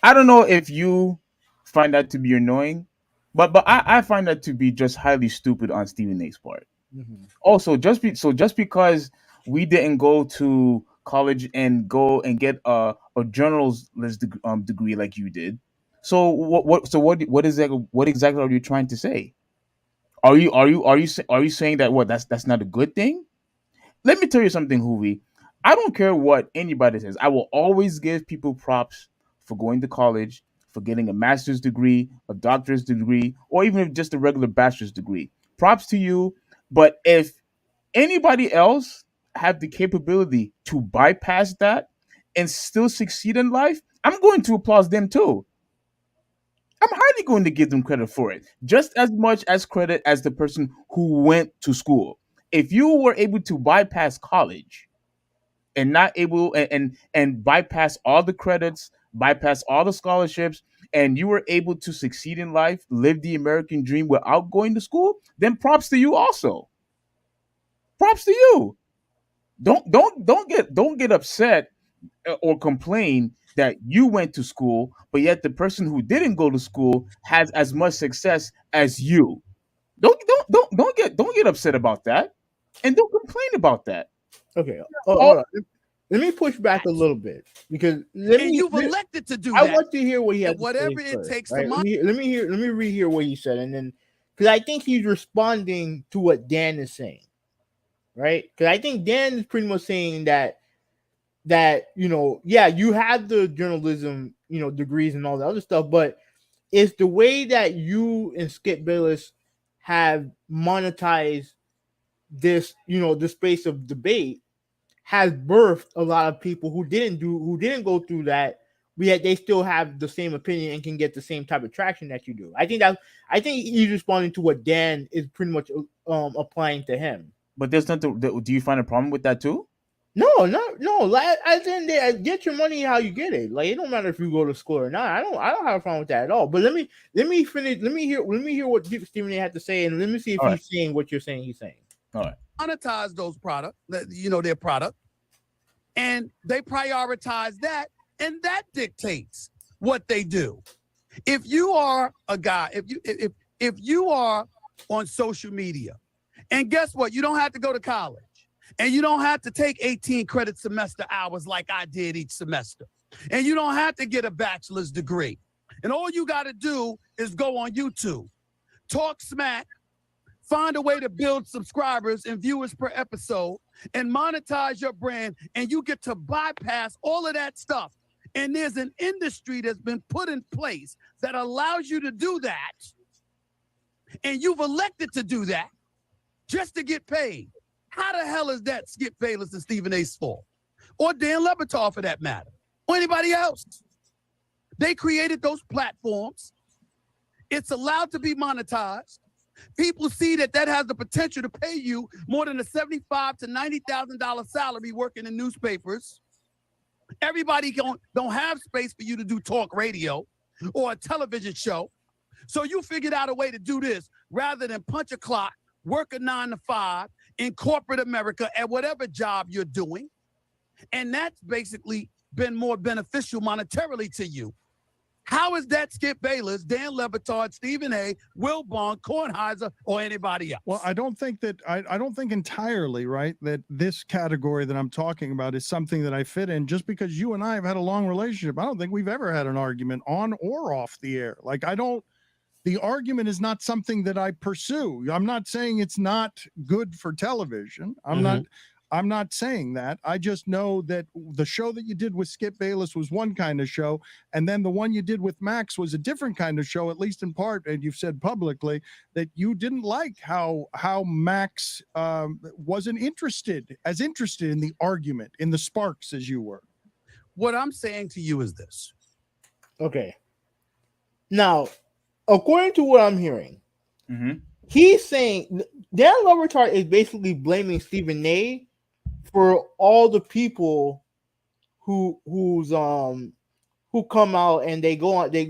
I don't know if you find that to be annoying, but I find that to be just highly stupid on Stephen A's part. Mm-hmm. Also, just because we didn't go to college and go and get a journalism degree like you did. So what exactly are you trying to say? Are you saying that that's not a good thing? Let me tell you something, Hoovy. I don't care what anybody says. I will always give people props for going to college, for getting a master's degree, a doctorate degree, or even just a regular bachelor's degree. Props to you. But if anybody else have the capability to bypass that and still succeed in life, I'm going to applaud them too. I'm highly going to give them credit for it, just as much as credit as the person who went to school. If you were able to bypass college and not able and bypass all the credits, bypass all the scholarships, and you were able to succeed in life, live the American dream without going to school, then props to you also. Props to you. Don't get upset or complain that you went to school, but yet the person who didn't go to school has as much success as you. Don't get upset about that, and don't complain about that. Okay. Oh, All hold on. Let me push back a little bit because let And me. you've elected to do I that. want to hear what he has And to say whatever it first, takes to right? Let me rehear what he said, and then because I think he's responding to what Dan is saying, right? Because I think Dan is pretty much saying that yeah, you have the journalism degrees and all the other stuff, but it's the way that you and Skip Bayless have monetized this space of debate has birthed a lot of people who didn't go through that, but yet they still have the same opinion and can get the same type of traction that you do. I think he's responding to what Dan is pretty much applying to him. But there's nothing. Do you find a problem with that too? No. Like I think get your money how you get it. Like it don't matter if you go to school or not. I don't have a problem with that at all. But let me finish. Let me hear what Stephen A had to say, and let me see if All right. he's saying what you're saying. He's saying. All right. monetize those products, their product, and they prioritize that, and that dictates what they do. If you are a guy, if you are on social media, and guess what? You don't have to go to college, and you don't have to take 18 credit semester hours like I did each semester, and you don't have to get a bachelor's degree. And all you got to do is go on YouTube, talk smack, find a way to build subscribers and viewers per episode, and monetize your brand, and you get to bypass all of that stuff. And there's an industry that's been put in place that allows you to do that, and you've elected to do that just to get paid. How the hell is that Skip Bayless and Stephen A's fault? Or Dan Le Batard, for that matter, or anybody else? They created those platforms. It's allowed to be monetized. People see that has the potential to pay you more than a $75,000 to $90,000 salary working in newspapers. Everybody don't have space for you to do talk radio or a television show. So you figured out a way to do this rather than punch a clock, work a 9 to 5 in corporate America at whatever job you're doing. And that's basically been more beneficial monetarily to you. How is that Skip Bayless, Dan Le Batard, Stephen A, Will Bond, Kornheiser, or anybody else? Well, I don't think entirely, right, that this category that I'm talking about is something that I fit in. Just because you and I have had a long relationship, I don't think we've ever had an argument on or off the air. Like the argument is not something that I pursue. I'm not saying it's not good for television. I'm not saying that. I just know that the show that you did with Skip Bayless was one kind of show, and then the one you did with Max was a different kind of show, at least in part. And you've said publicly that you didn't like how Max wasn't interested in the argument, in the sparks as you were. What I'm saying to you is this. Okay. Now, according to what I'm hearing, he's saying Dan Le Batard is basically blaming Stephen A for all the people who come out and they go on, they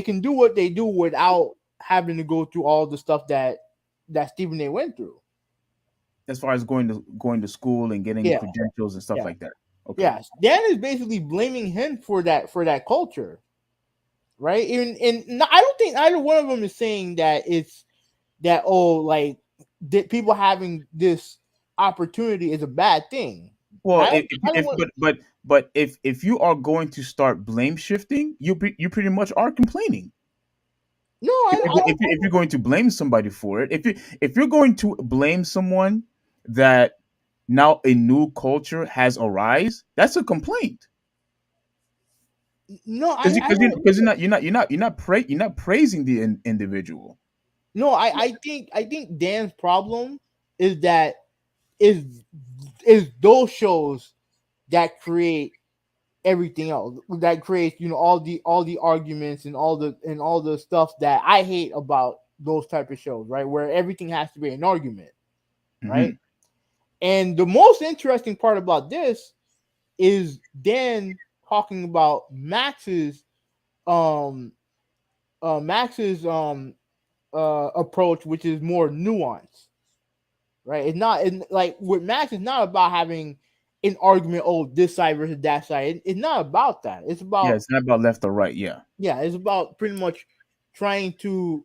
can do what they do without having to go through all the stuff that Stephen A went through. As far as going to school and getting credentials and stuff like that. Okay. Yes, Dan is basically blaming him for that culture, right? And I don't think either one of them is saying that it's that people having this opportunity is a bad thing. Well, but if you are going to start blame shifting, you pretty much are complaining. No, if you're going to blame somebody for it, if you're going to blame someone that now a new culture has arise, that's a complaint. No, because you're not praising the individual. No, I think Dan's problem is that is those shows that create everything else that creates, all the arguments and all the stuff that I hate about those type of shows, right? Where everything has to be an argument, right? Mhm. And the most interesting part about this is Dan talking about um Max's approach, which is more nuanced, right? It's not like with Max. It's not about having an argument. Oh, this side versus that side. It's not about that. It's Yeah, about it's not about left or right. Yeah. yeah. It's about pretty much trying to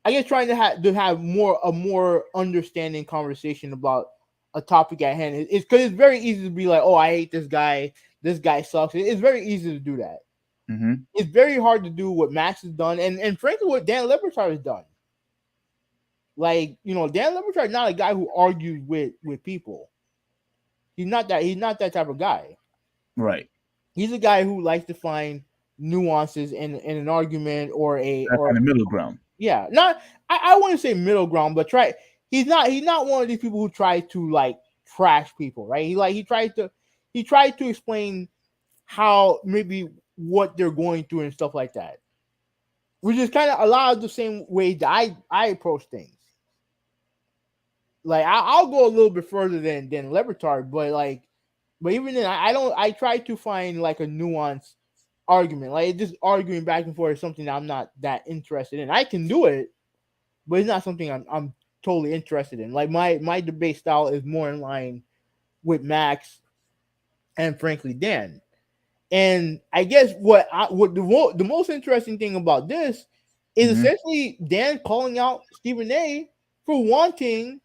I guess trying to have a more understanding conversation about a topic at hand. It's because it's very easy to be like, oh, I hate this guy. This guy sucks. It's very easy to do that. Mhm. It's very hard to do what Max has done, and frankly, what Dan Lebertard has done. Like, Dan Lebertard is not a guy who argues with people. He's not that. He's not that type of guy. Right. He's a guy who likes to find nuances in an argument That's on the middle ground. yeah. Not I wouldn't say middle ground, but try. He's not one of these people who try to like trash people, right? He tried to explain how maybe what they're going through and stuff like that, which is kind of a lot of the same way that I approach things. Like I'll go a little bit further than Lebertard, but even then I don't. I try to find like a nuanced argument. Like just arguing back and forth is something that I'm not that interested in. I can do it, but it's not something I'm totally interested in. Like my debate style is more in line with Max and frankly Dan. And I guess what the most interesting thing about this is Mhm. essentially Dan calling out Stephen A for wanting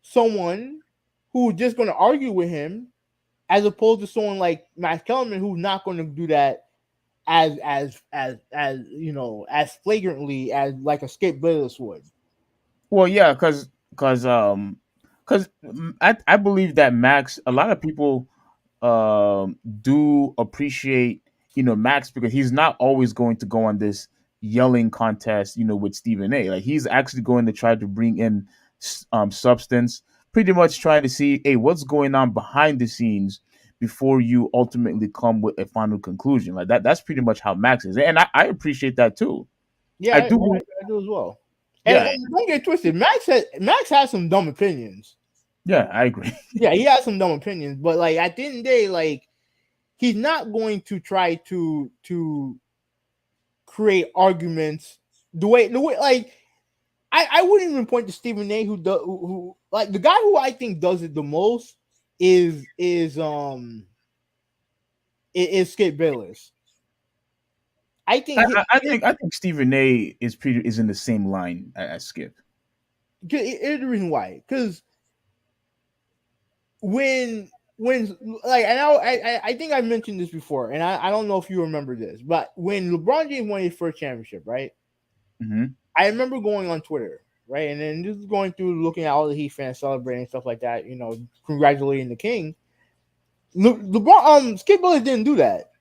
someone who's just going to argue with him, as opposed to someone like Max Kellerman who's not going to do that as as flagrantly as like a Skip Bayless would. Well, yeah, because I believe that Max. A lot of people do appreciate Max because he's not always going to go on this yelling contest with Stephen A. Like he's actually going to try to bring in substance, pretty much trying to see, hey, what's going on behind the scenes before you ultimately come with a final conclusion. Like that's pretty much how Max is, and I appreciate that too. Yeah, I I, do. I do as well. And, Yeah, and don't get twisted, Max has some dumb opinions. yeah, I agree. Yeah, he has some dumb opinions, but like at the end of the day, like he's not going to try to create arguments the way like I wouldn't even point to Stephen A. Who like the guy who I think does it the most is Skip Bayless. I think I think Stephen A. is in the same line as Skip. here's the reason why, because when like I think I mentioned this before, and I don't know if you remember this, but when LeBron James won his first championship, right? Hmm. I remember going on Twitter, right, and then just going through, looking at all the Heat fans celebrating stuff like that, congratulating the King. LeBron, Skip Bayless didn't do that.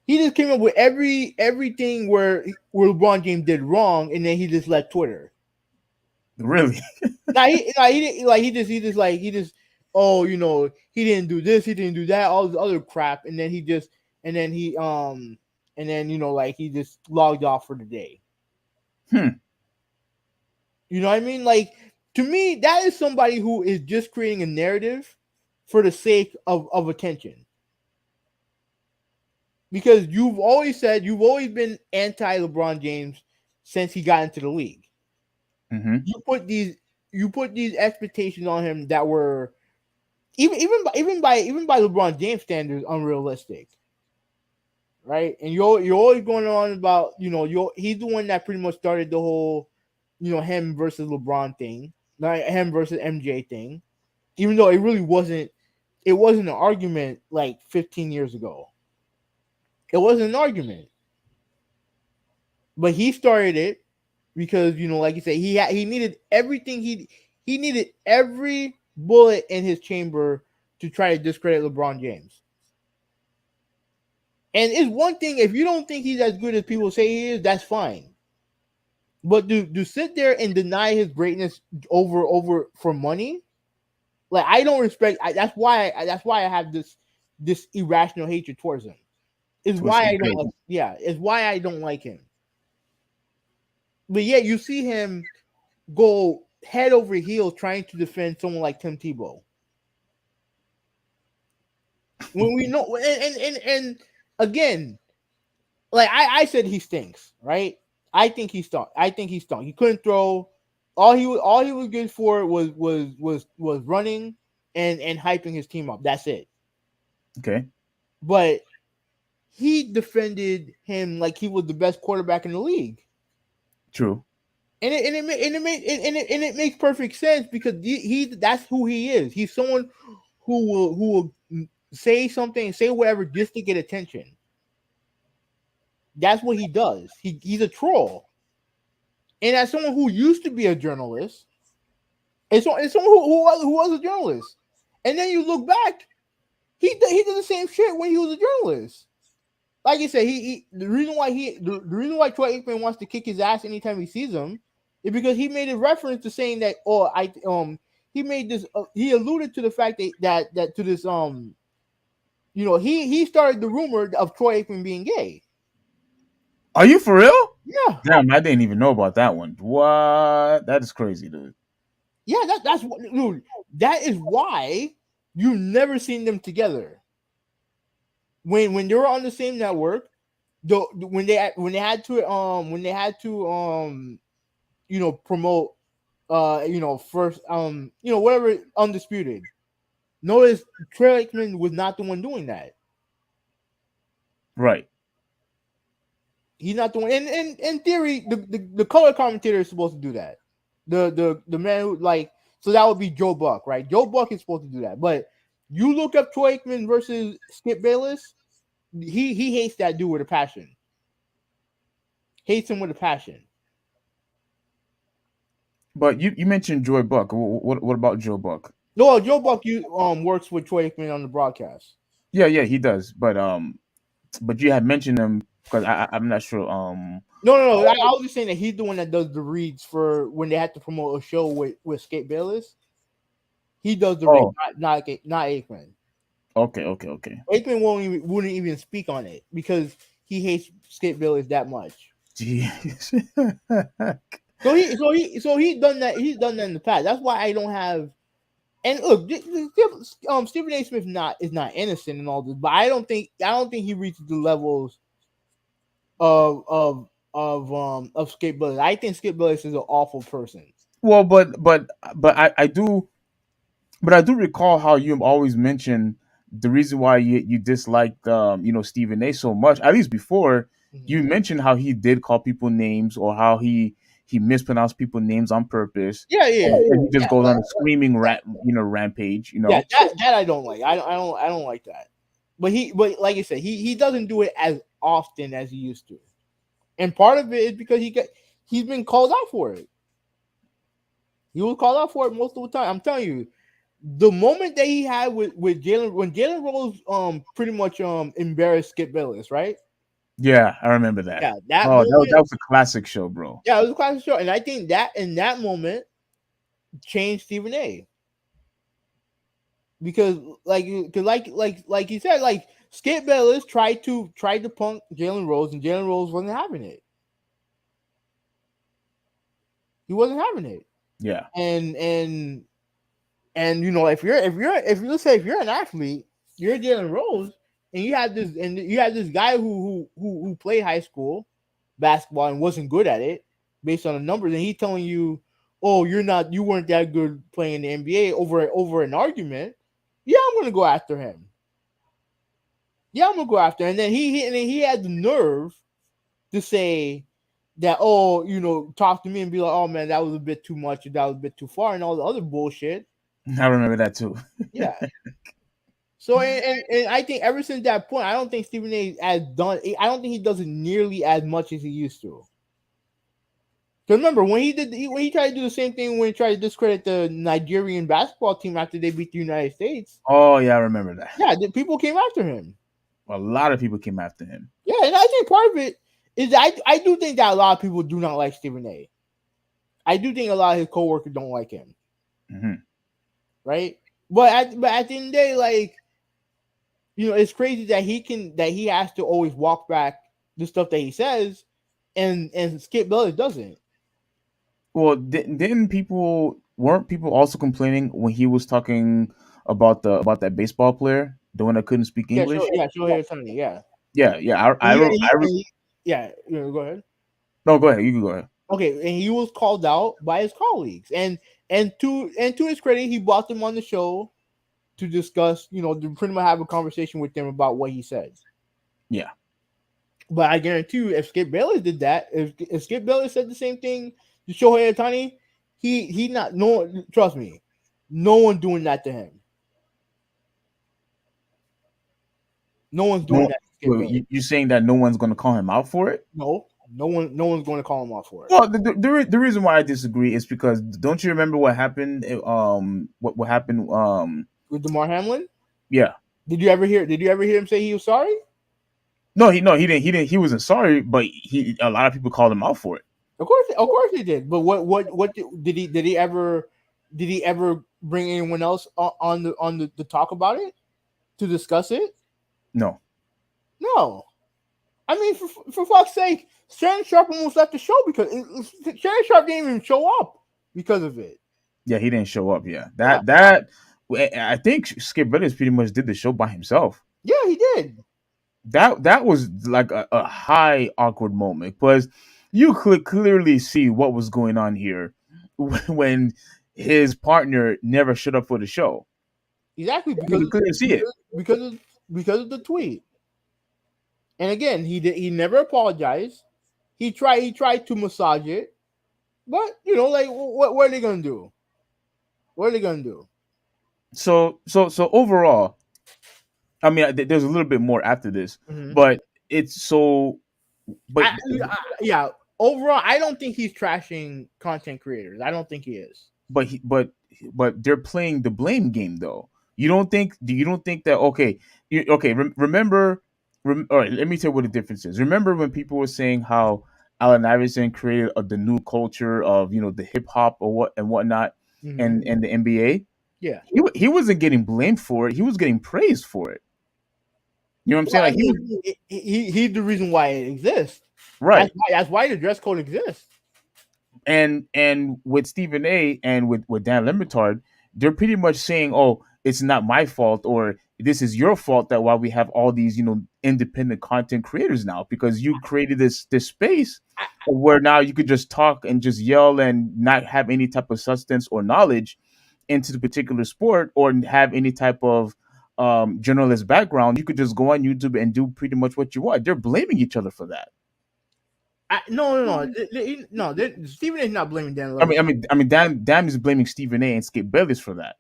He just came up with everything where LeBron James did wrong, and then he just left Twitter. Really? Now he didn't like he just oh he didn't do this, he didn't do that, all this other crap, and then and then he and then like he just logged off for the day. Hmm. You know what I mean? Like to me, that is somebody who is just creating a narrative for the sake of attention. Because you've always been anti LeBron James since he got into the league. Hmm. You put these expectations on him that were even by LeBron James standards unrealistic, right? And you're always going on about he's the one that pretty much started the whole him versus LeBron thing, like him versus MJ thing, even though it wasn't an argument like 15 years ago. It wasn't an argument, but he started it because like you said, he needed everything he needed every bullet in his chamber to try to discredit LeBron James. And it's one thing if you don't think he's as good as people say he is, that's fine. But to sit there and deny his greatness over for money, Like I don't respect. That's why I have this irrational hatred towards him. Is Towards why I Steve don't. Ballmer. Yeah, is why I don't like him. But yet you see him go head over heels trying to defend someone like Tim Tebow. When we know, and again, like I said, he stinks, right? I think he stunk. He couldn't throw. All he was good for was running and hyping his team up. That's it. Okay. But he defended him like he was the best quarterback in the league. True. And it makes perfect sense because he that's who he is. He's someone who will say something, say whatever just to get attention. That's what he does. He's a troll. And as someone who used to be a journalist, and someone who was a journalist, and then you look back, he did the same shit when he was a journalist. Like you said, the reason why Troy Aikman wants to kick his ass anytime he sees him is because he made a reference to saying that he made this he alluded to the fact that to this he started the rumor of Troy Aikman being gay. Are you for real? Yeah. Damn, I didn't even know about that one. What? That is crazy, dude. Yeah, that's what, dude. That is why you've never seen them together. When they were on the same network, when they had to promote first whatever Undisputed. Notice Trey Aikman was not the one doing that. Right. He's not the one. In theory, the color commentator is supposed to do that. The man who so that would be Joe Buck, right? Joe Buck is supposed to do that. But you look up Troy Aikman versus Skip Bayless, he hates that dude with a passion. Hates him with a passion. But you mentioned Joy Buck. What about Joe Buck? No, Joe Buck works with Troy Aikman on the broadcast. Yeah, he does. But you had mentioned him because I'm not sure. No. I was just saying that he's the one that does the reads for when they have to promote a show with Skip Bayless. He does the read, not Aikman. Okay. Aikman wouldn't even speak on it because he hates Skip Bayless that much. Jeez. So he's done that. He's done that in the past. That's why I don't have. And look, Stephen A. Smith is not innocent in all this, but I don't think he reaches the levels of Skip Bayless. I think Skip Bayless is an awful person. Well, but I do. But I do recall how you always mentioned the reason why you disliked Stephen A. so much. At least before, you mentioned how he did call people names or how he mispronounced people's names on purpose. Yeah. And he just goes on a screaming rampage. Yeah, that I don't like. I don't like that. But like I said, he doesn't do it as often as he used to. And part of it is because he's been called out for it. He was called out for it most of the time. I'm telling you, the moment that he had with Jalen, when Jalen Rose pretty much embarrassed Skip Bayless, right? Yeah, I remember that. Yeah, that was a classic show, bro. Yeah, it was a classic show, and I think that in that moment changed Stephen A. Because like you said, like Skip Bayless tried to punk Jalen Rose, and Jalen Rose wasn't having it. He wasn't having it. Yeah. And if you're an athlete, you're Jalen Rose, and you have this guy who played high school basketball and wasn't good at it based on the numbers, and he's telling you, oh, you weren't that good playing in the NBA over an argument. Yeah, I'm gonna go after him. And then he had the nerve to say that, talk to me and be like, oh man, that was a bit too much, that was a bit too far, and all the other bullshit. I remember that too. Yeah. So and I think ever since that point, I don't think Stephen A. I don't think he does it nearly as much as he used to. Because remember when he tried to do the same thing when he tried to discredit the Nigerian basketball team after they beat the United States. Oh yeah, I remember that. Yeah, people came after him. A lot of people came after him. Yeah, and I think part of it is I do think that a lot of people do not like Stephen A. I do think a lot of his coworkers don't like him. Mm-hmm. Right? but at the end of the day, like, it's crazy that he has to always walk back the stuff that he says, and Skip Bayless doesn't. Well, didn't weren't people also complaining when he was talking about that baseball player, the one that couldn't speak Yeah, English? Shohei Ohtani, yeah. Yeah, yeah. And yeah, go ahead. No, go ahead. You can go ahead. Okay, and he was called out by his colleagues, and to his credit, he brought them on the show to discuss, to pretty much have a conversation with them about what he said. Yeah. But I guarantee you, if Skip Bayless did that, if Skip Bayless said the same thing to Shohei Ohtani, he not no trust me, no one doing that to him. No one's doing No, that to Skip Bayless. you're saying that no one's going to call him out for it? No one's going to call him out for it. Well, the reason why I disagree is because don't you remember what happened? What happened? With DeMar Hamlin? Yeah. Did you ever hear him say he was sorry? No, he didn't. He wasn't sorry, but a lot of people called him out for it. Of course he did. But what did he ever bring anyone else on the to talk about it, to discuss it? No. I mean, for fuck's sake, Shannon Sharp almost left the show because Shannon Sharp didn't even show up because of it. Yeah, he didn't show up. Yeah, that I think Skip Bayless pretty much did the show by himself. Yeah, he did. That was like a high awkward moment because you could clearly see what was going on here when his partner never showed up for the show. Exactly, You could clearly see it because of the tweet. And again, he never apologized. He tried to massage it, but like what are they gonna do? What are they gonna do? So overall, I mean, there's a little bit more after this, but it's so. But yeah, overall, I don't think he's trashing content creators. I don't think he is. But they're playing the blame game though. You don't think that okay? Remember, all right. Let me tell you what the difference is. Remember when people were saying how Allen Iverson created the new culture of the hip hop or whatnot, and the NBA. Yeah, he wasn't getting blamed for it. He was getting praised for it. You know what I'm saying? Like he's the reason why it exists. Right. That's why the dress code exists. And with Stephen A. and with Dan Lemitard, they're pretty much saying, "Oh, it's not my fault," or "This is your fault that why we have all these independent content creators now because you created this space where now you could just talk and just yell and not have any type of substance or knowledge into the particular sport or have any type of journalist background. You could just go on YouTube and do pretty much what you want." They're blaming each other for that. No. Stephen A. is not blaming Dan. I mean, Dan is blaming Stephen A. and Skip Bayless for that.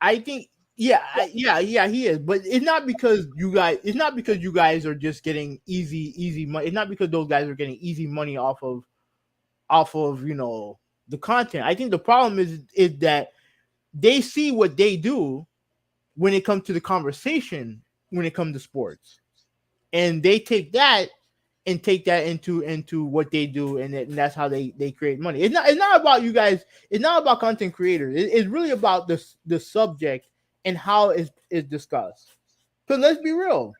I think, he is, but it's not because you guys. It's not because you guys are just getting easy money. It's not because those guys are getting easy money off of the content. I think the problem is that they see what they do when it comes to the conversation, when it comes to sports, and they take that into what they do, and that's how they create money. It's not about you guys. It's not about content creators. It's really about the subject and how it's discussed. Because let's be real,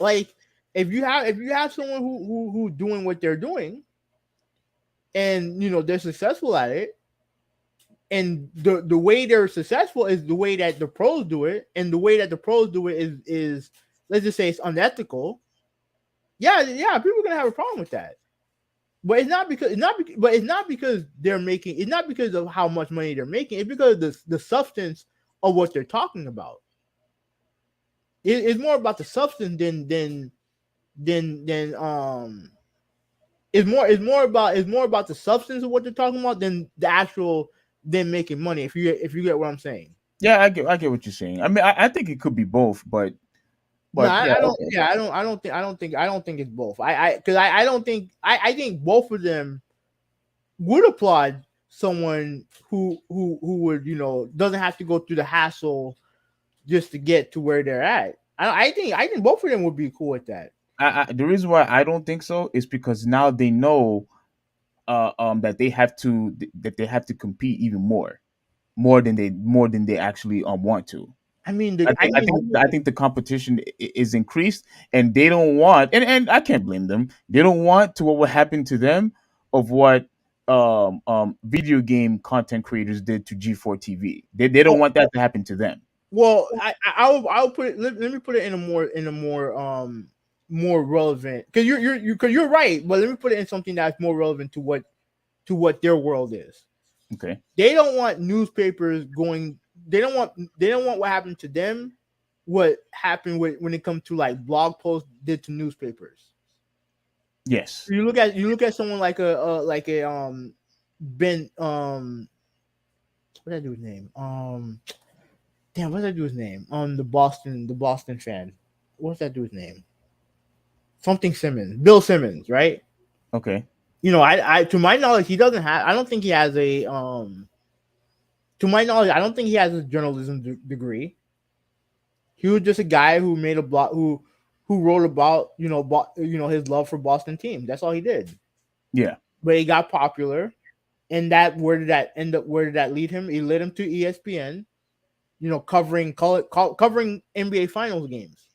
like if you have someone who's doing what they're doing, and they're successful at it, and the way they're successful is the way that the pros do it, and the way that the pros do it is let's just say it's unethical. Yeah, people are gonna have a problem with that, but it's not because they're making. It's not because of how much money they're making. It's because of the substance of what they're talking about. It's more about the substance than it's more about the substance of what they're talking about than the actual them making money. If you get what I'm saying. Yeah, I get what you're saying. I mean, I think it could be both, but no, I don't. Okay. Yeah, I don't think it's both. I think both of them would applaud someone who would doesn't have to go through the hassle just to get to where they're at. I think both of them would be cool with that. The reason why I don't think so is because now they know that they have to compete even more. more than they actually want to. I mean, I think the competition is increased, and they don't want, and I can't blame them. They don't want to what will happen to them of what video game content creators did to G4 TV. They don't want that to happen to them. well, I'll put it. Let me put it in a more relevant, because you're right. But let me put it in something that's more relevant to what their world is. Okay. They don't want newspapers going. They don't want what happened to them. What happened when it comes to like blog posts did to newspapers. Yes. You look at someone like a Ben what's that dude's name? Damn, what's that dude's name? The Boston fan. What's that dude's name? Something Simmons. Bill Simmons, right? Okay. I to my knowledge, he doesn't have. I don't think he has a To my knowledge, I don't think he has a journalism degree. He was just a guy who made a blog, who wrote about his love for Boston team. That's all he did. Yeah. But he got popular, and that where did that end up? Where did that lead him? It led him to ESPN. Covering NBA Finals games,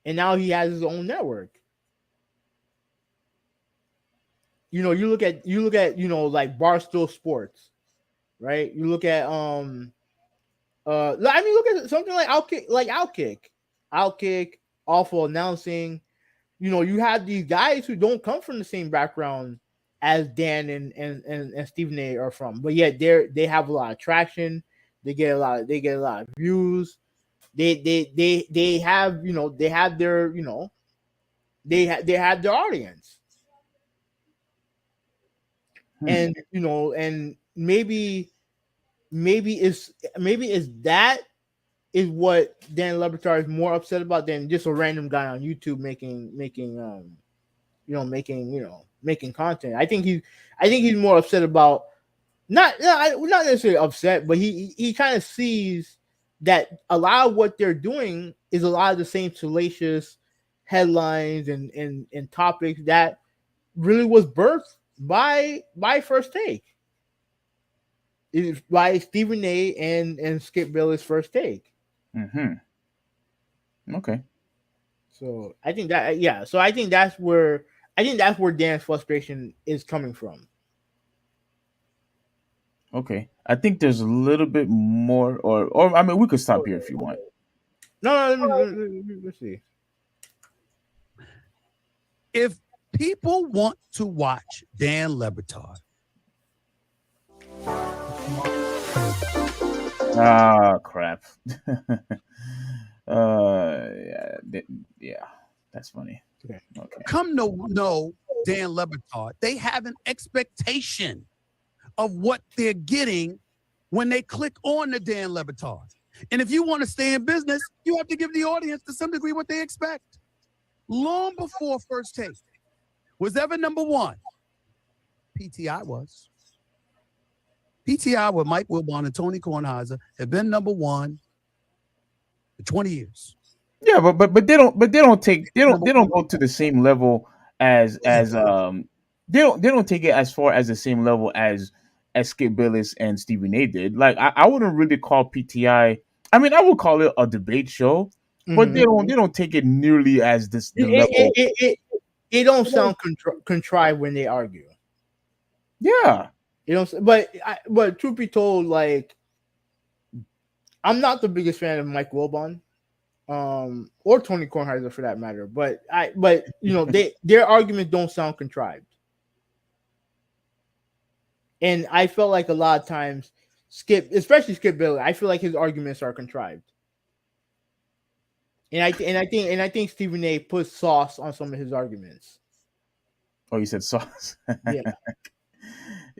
and now he has his own network. You look at like Barstool Sports, right? You look at look at something like Outkick, awful announcing. You have these guys who don't come from the same background as Dan and Stephen A are from, but yet they have a lot of traction. They get a lot of views. They have they have their they have their audience. And and maybe it's that is what Dan Le Batard is more upset about than just a random guy on YouTube making content. I think he's more upset about not necessarily upset, but he kind of sees that a lot of what they're doing is a lot of the same salacious headlines and topics that really was birthed by First Take. It is by Stephen A and Skip Bayless First Take. Okay. So I think that So I think that's where Dan's frustration is coming from. Okay. I think there's a little bit more, or I mean, we could stop here if you want. No, let's see. If people want to watch Dan Le Batard, Crap. Yeah, that's funny. Okay. come to know Dan Le Batard, they have an expectation of what they're getting when they click on the Dan Le Batard. And if you want to stay in business, you have to give the audience to some degree what they expect. Long before First Take was ever number one, PTI was. PTI with Mike Wilbon and Tony Kornheiser have been number one for 20 years. Yeah, but they don't go to the same level as they don't take it as far as the same level as Skip Bayless and Stephen A did. Like I wouldn't really call PTI. I mean, I would call it a debate show, but they don't take it nearly as the level. It don't sound contrived when they argue. Yeah. But truth be told, like, I'm not the biggest fan of Mike Wilbon, or Tony Kornheiser for that matter. But their arguments don't sound contrived, and I felt like a lot of times especially Skip Bayless, I feel like his arguments are contrived, and I think Stephen A puts sauce on some of his arguments. Oh, you said sauce.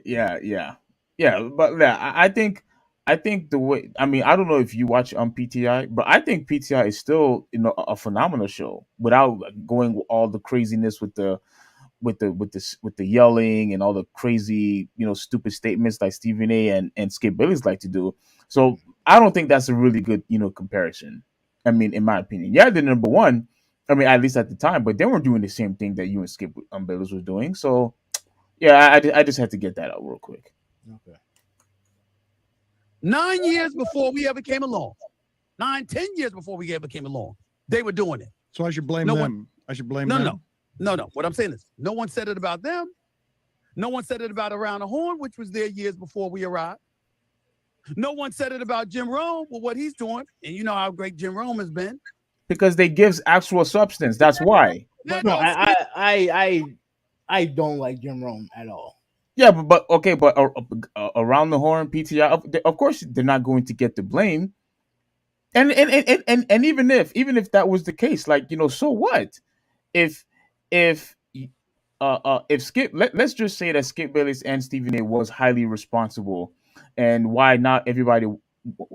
Yeah. Yeah. But yeah, I think the way, I mean, I don't know if you watch PTI, but I think PTI is still a phenomenal show without going with all the craziness with the yelling and all the crazy stupid statements like Stephen A and Skip Bayless like to do. So I don't think that's a really good comparison. I mean, in my opinion, yeah, they're number one. I mean, at least at the time, but they weren't doing the same thing that you and Skip Bayless was doing. So yeah, I just had to get that out real quick. Okay. 9 years before we ever came along. 9, 10 years before we ever came along. They were doing it. So I should blame them. I should blame them. No. What I'm saying is, no one said it about them. No one said it about Around the Horn, which was there years before we arrived. No one said it about Jim Rome with what he's doing. And you know how great Jim Rome has been. Because they gives actual substance. That's why. But no, I don't like Jim Rome at all. Yeah, but Around the Horn, PTI, of course they're not going to get the blame. And even if that was the case, like, so what? If Skip, let's just say that Skip Bayless and Stephen A was highly responsible, and why not everybody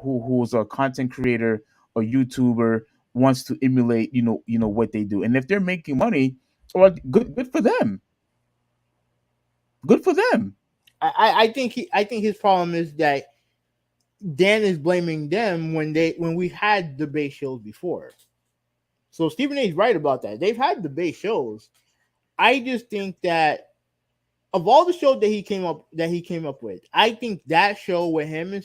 who's a content creator or YouTuber wants to emulate, what they do, and if they're making money, well, good for them. Good for them. I think his problem is that Dan is blaming them when we had debate shows before. So Stephen A is right about that. They've had debate shows. I just think that of all the shows that he came up with, I think that show with him and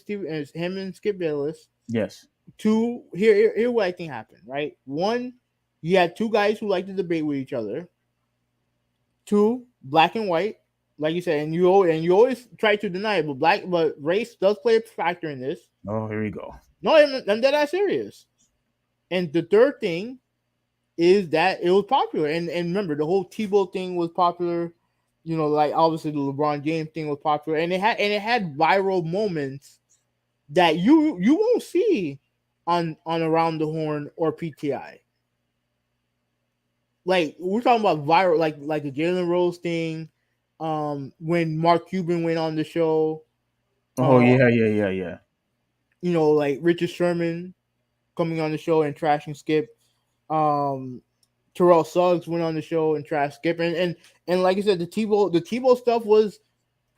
Skip Bayless. Yes. Two, here what I think happened, right? One, you had two guys who like to debate with each other. Two, black and white, like you said, and you always try to deny it, but race does play a factor in this. Oh, here we go. No, I'm dead serious. And the third thing is that it was popular, and remember, the whole Tebow thing was popular. Like obviously the LeBron James thing was popular, and it had viral moments that you won't see on Around the Horn or PTI. Like we're talking about viral, like the Jalen Rose thing, when Mark Cuban went on the show. Oh yeah. Like Richard Sherman coming on the show and trashing Skip. Terrell Suggs went on the show and trashed Skip, and like I said, the Tebow stuff was,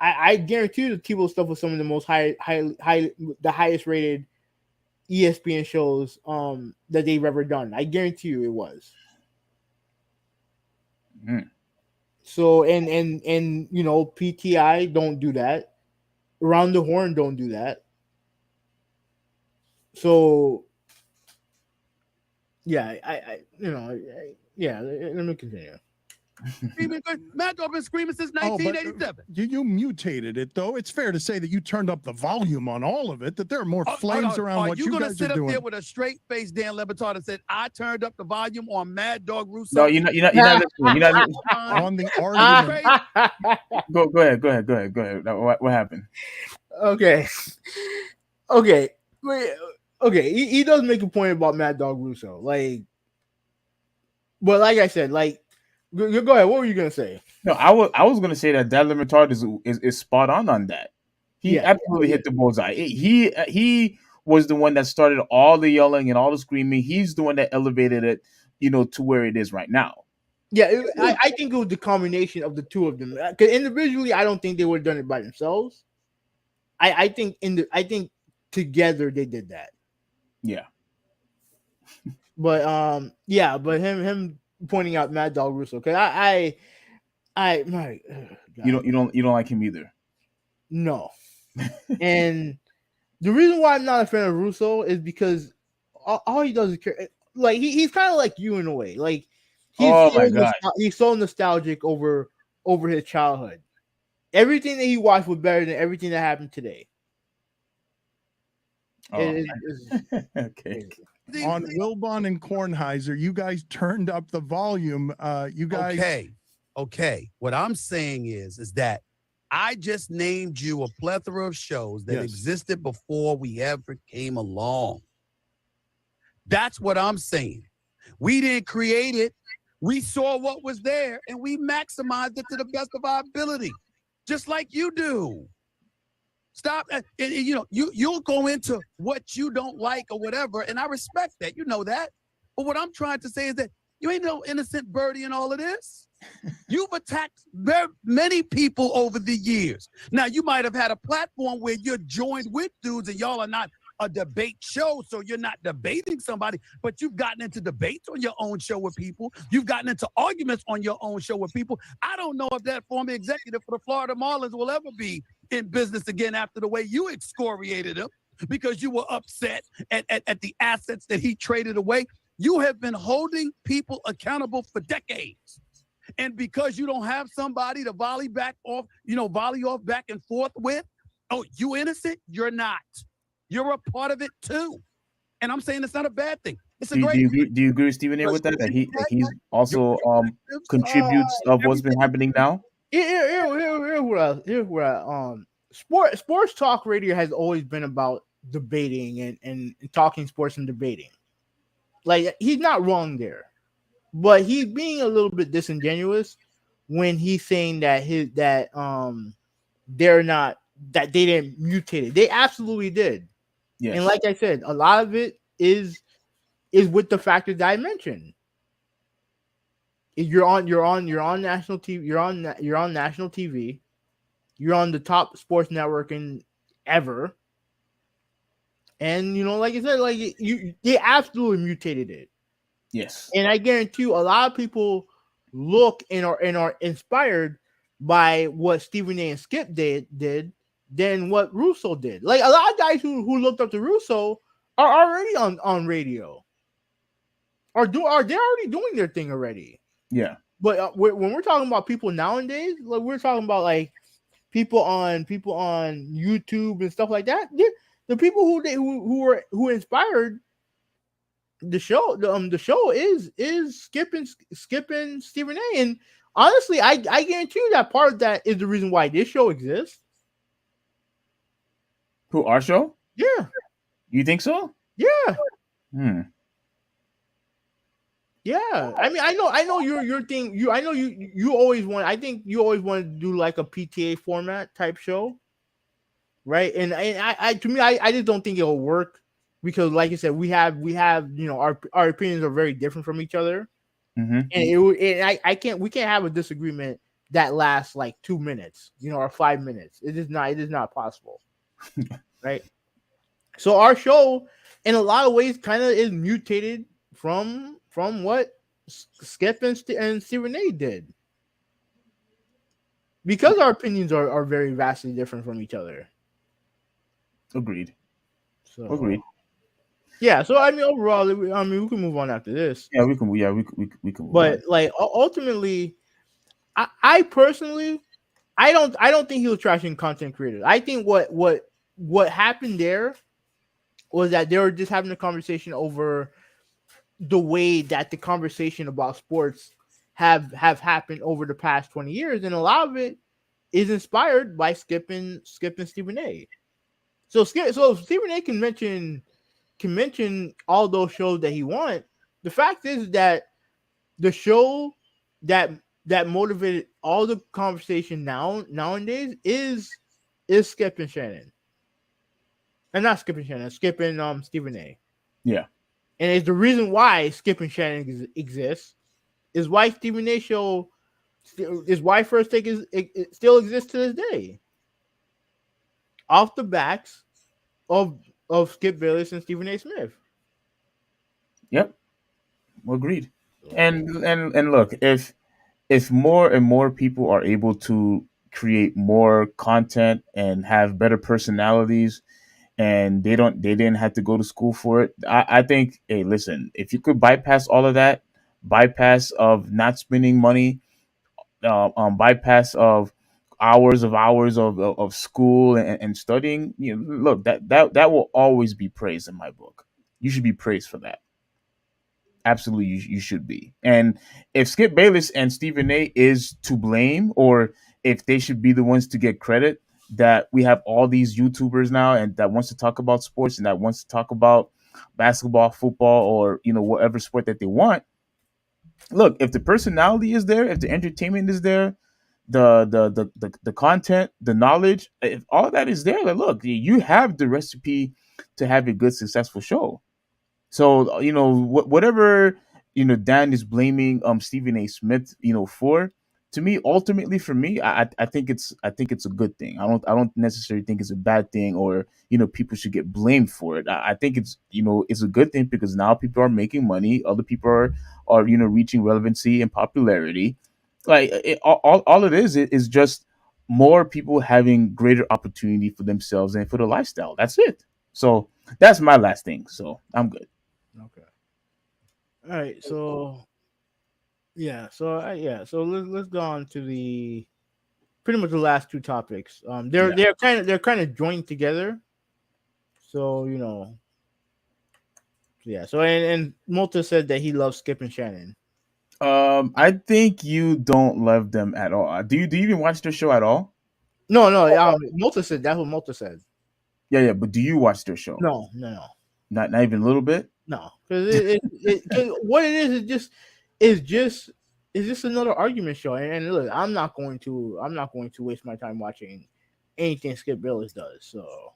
I guarantee you, the Tebow stuff was some of the most the highest rated ESPN shows that they've ever done. I guarantee you it was. So and PTI don't do that. Around the Horn don't do that. So yeah, let me continue. Mad Dog been screaming since 1987. You mutated it, though. It's fair to say that you turned up the volume on all of it, that there are more flames around what you guys are doing. Are you going to sit up there with a straight face, Dan Le Batard, and said, I turned up the volume on Mad Dog Russo? No, you're not listening. You're not on the argument. Go ahead. What happened? Okay. He does make a point about Mad Dog Russo. But like I said, go ahead. What were you gonna say? No, I was gonna say that Dan Le Batard is spot on that. He absolutely hit the bullseye. He was the one that started all the yelling and all the screaming. He's the one that elevated it, to where it is right now. Yeah, I think it was the combination of the two of them. Because individually, I don't think they would have done it by themselves. I think together they did that. Yeah. But him pointing out Mad Dog Russo, because I you don't like him either. No. And the reason why I'm not a fan of Russo is because all he does is he's kind of like you in a way. Like he's so nostalgic over his childhood. Everything that he watched was better than everything that happened today. Okay. On Wilbon and Kornheiser, you guys turned up the volume. You guys. Okay. What I'm saying is that I just named you a plethora of shows that existed before we ever came along. That's what I'm saying. We didn't create it. We saw what was there and we maximized it to the best of our ability, just like you do. Stop. And you'll go into what you don't like or whatever, and I respect that. You know that. But what I'm trying to say is that you ain't no innocent birdie in all of this. You've attacked many people over the years. Now, you might have had a platform where you're joined with dudes and y'all are not a debate show, so you're not debating somebody, but you've gotten into debates on your own show with people. You've gotten into arguments on your own show with people. I don't know if that former executive for the Florida Marlins will ever be in business again after the way you excoriated him. because you were upset at the assets that he traded away. You have been holding people accountable for decades. And because you don't have somebody to volley off back and forth with, oh, you innocent? You're not. You're a part of it too. And I'm saying it's not a bad thing. It's a Do great you thing. agree? Do you agree with Stephen A. with that? He's Your also contributes of what's been everything. happening now. Here's what sports talk radio has always been about debating and talking sports and debating. Like, he's not wrong there, but he's being a little bit disingenuous when he's saying that they're not, that they didn't mutate it. They absolutely did. Yes. And like I said, a lot of it is with the factors that I mentioned. You're on national TV. You're on national TV. You're on the top sports network ever. And like I said, like they absolutely mutated it. Yes. And I guarantee you, a lot of people look and are inspired by what Stephen A. and Skip did than what Russo did. Like, a lot of guys who looked up to Russo are already on radio. They're already doing their thing already. Yeah. But when we're talking about people nowadays, like, we're talking about like people on YouTube and stuff like that. The people who inspired the show, the show is skipping Stephen A. And honestly, I guarantee you that part of that is the reason why this show exists. Who, our show? Yeah. You think so? Yeah. Yeah. I mean, I know your thing. I know you always want. I think you always want to do like a PTA format type show, right? And I to me, I just don't think it'll work because, like I said, we have our opinions are very different from each other, Mm-hmm. and we can't have a disagreement that lasts like 2 minutes, or 5 minutes. It is not possible, right? So our show, in a lot of ways, kind of is mutated from what Skip and Stephen A. did, because our opinions are very vastly different from each other. Agreed. So Agreed. Yeah. So I mean, overall, we can move on after this. Yeah, we can. Yeah, we can. Move But on. like, ultimately, I personally, I don't think he was trashing content creators. I think what happened there was that they were just having a conversation over the way that the conversation about sports have happened over the past 20 years, and a lot of it is inspired by Skip and Stephen A. So Stephen A. can mention all those shows that he wants. The fact is that the show that motivated all the conversation nowadays is Skip and Shannon. And not Skip and Shannon, Skip and Stephen A. Yeah. And it's the reason why Skip and Shannon exists, is why Stephen A. show is why First Take it still exists to this day. Off the backs of Skip Bayless and Stephen A. Smith. Yep. Agreed. And look, if more and more people are able to create more content and have better personalities, and they didn't have to go to school for it, I think, hey, listen, if you could bypass all of that, bypass of not spending money, bypass of hours of school and studying, look, that will always be praised in my book. You should be praised for that. Absolutely, you should be. And if Skip Bayless and Stephen A. is to blame, or if they should be the ones to get credit, that we have all these YouTubers now and that wants to talk about sports and that wants to talk about basketball, football, or whatever sport that they want. Look, if the personality is there, if the entertainment is there, the content, the knowledge, if all that is there, then look, you have the recipe to have a good, successful show. So whatever Dan is blaming Stephen A. Smith for, to me, ultimately for me, I think it's a good thing. I don't necessarily think it's a bad thing, or people should get blamed for it. I think it's a good thing because now people are making money, other people are reaching relevancy and popularity. Like all it is just more people having greater opportunity for themselves and for the lifestyle. That's it. So that's my last thing. So I'm good. Okay. All right. So yeah. So let's go on to the pretty much the last two topics. Yeah. They're kind of joined together. So yeah. So and Malta said that he loves Skip and Shannon. I think you don't love them at all. Do you even watch their show at all? No, no. Malta said that's what Malta said. Yeah, yeah. But do you watch their show? No, no, no, Not even a little bit. no. Because cause what it is just is just another argument show. And look, I'm not going to waste my time watching anything Skip Bayless does. So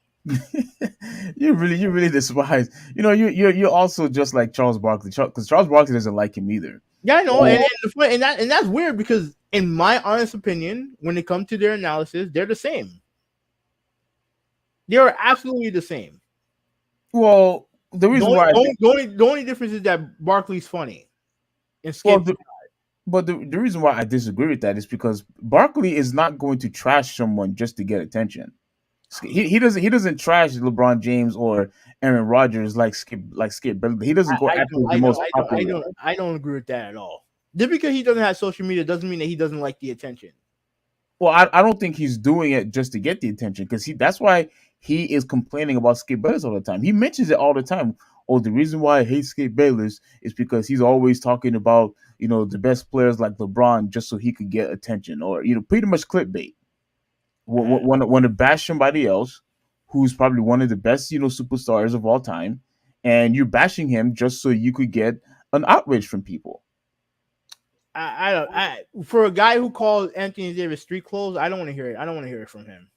You really despise. You're also just like Charles Barkley, because Charles Barkley doesn't like him either. yeah, I know, Oh, and that's weird because in my honest opinion, when it comes to their analysis, they're the same. They are absolutely the same. well, the The reason only, why, the only, the only, the only difference is that Barkley's funny and well, Skip. but the reason why I disagree with that is because Barkley is not going to trash someone just to get attention. He doesn't trash LeBron James or Aaron Rodgers like Skip Bayless. He doesn't go I after don't, the I don't, most I don't, I popular. don't, I don't agree with that at all. Just because he doesn't have social media doesn't mean that he doesn't like the attention. Well, I don't think he's doing it just to get the attention, because that's why he is complaining about Skip Bayless all the time. He mentions it all the time. Oh, the reason why I hate Skip Bayless is because he's always talking about the best players like LeBron just so he could get attention, or pretty much clickbait. Want to bash somebody else who's probably one of the best superstars of all time, and you're bashing him just so you could get an outrage from people. I don't. For a guy who calls Anthony Davis street clothes, I don't want to hear it. I don't want to hear it from him.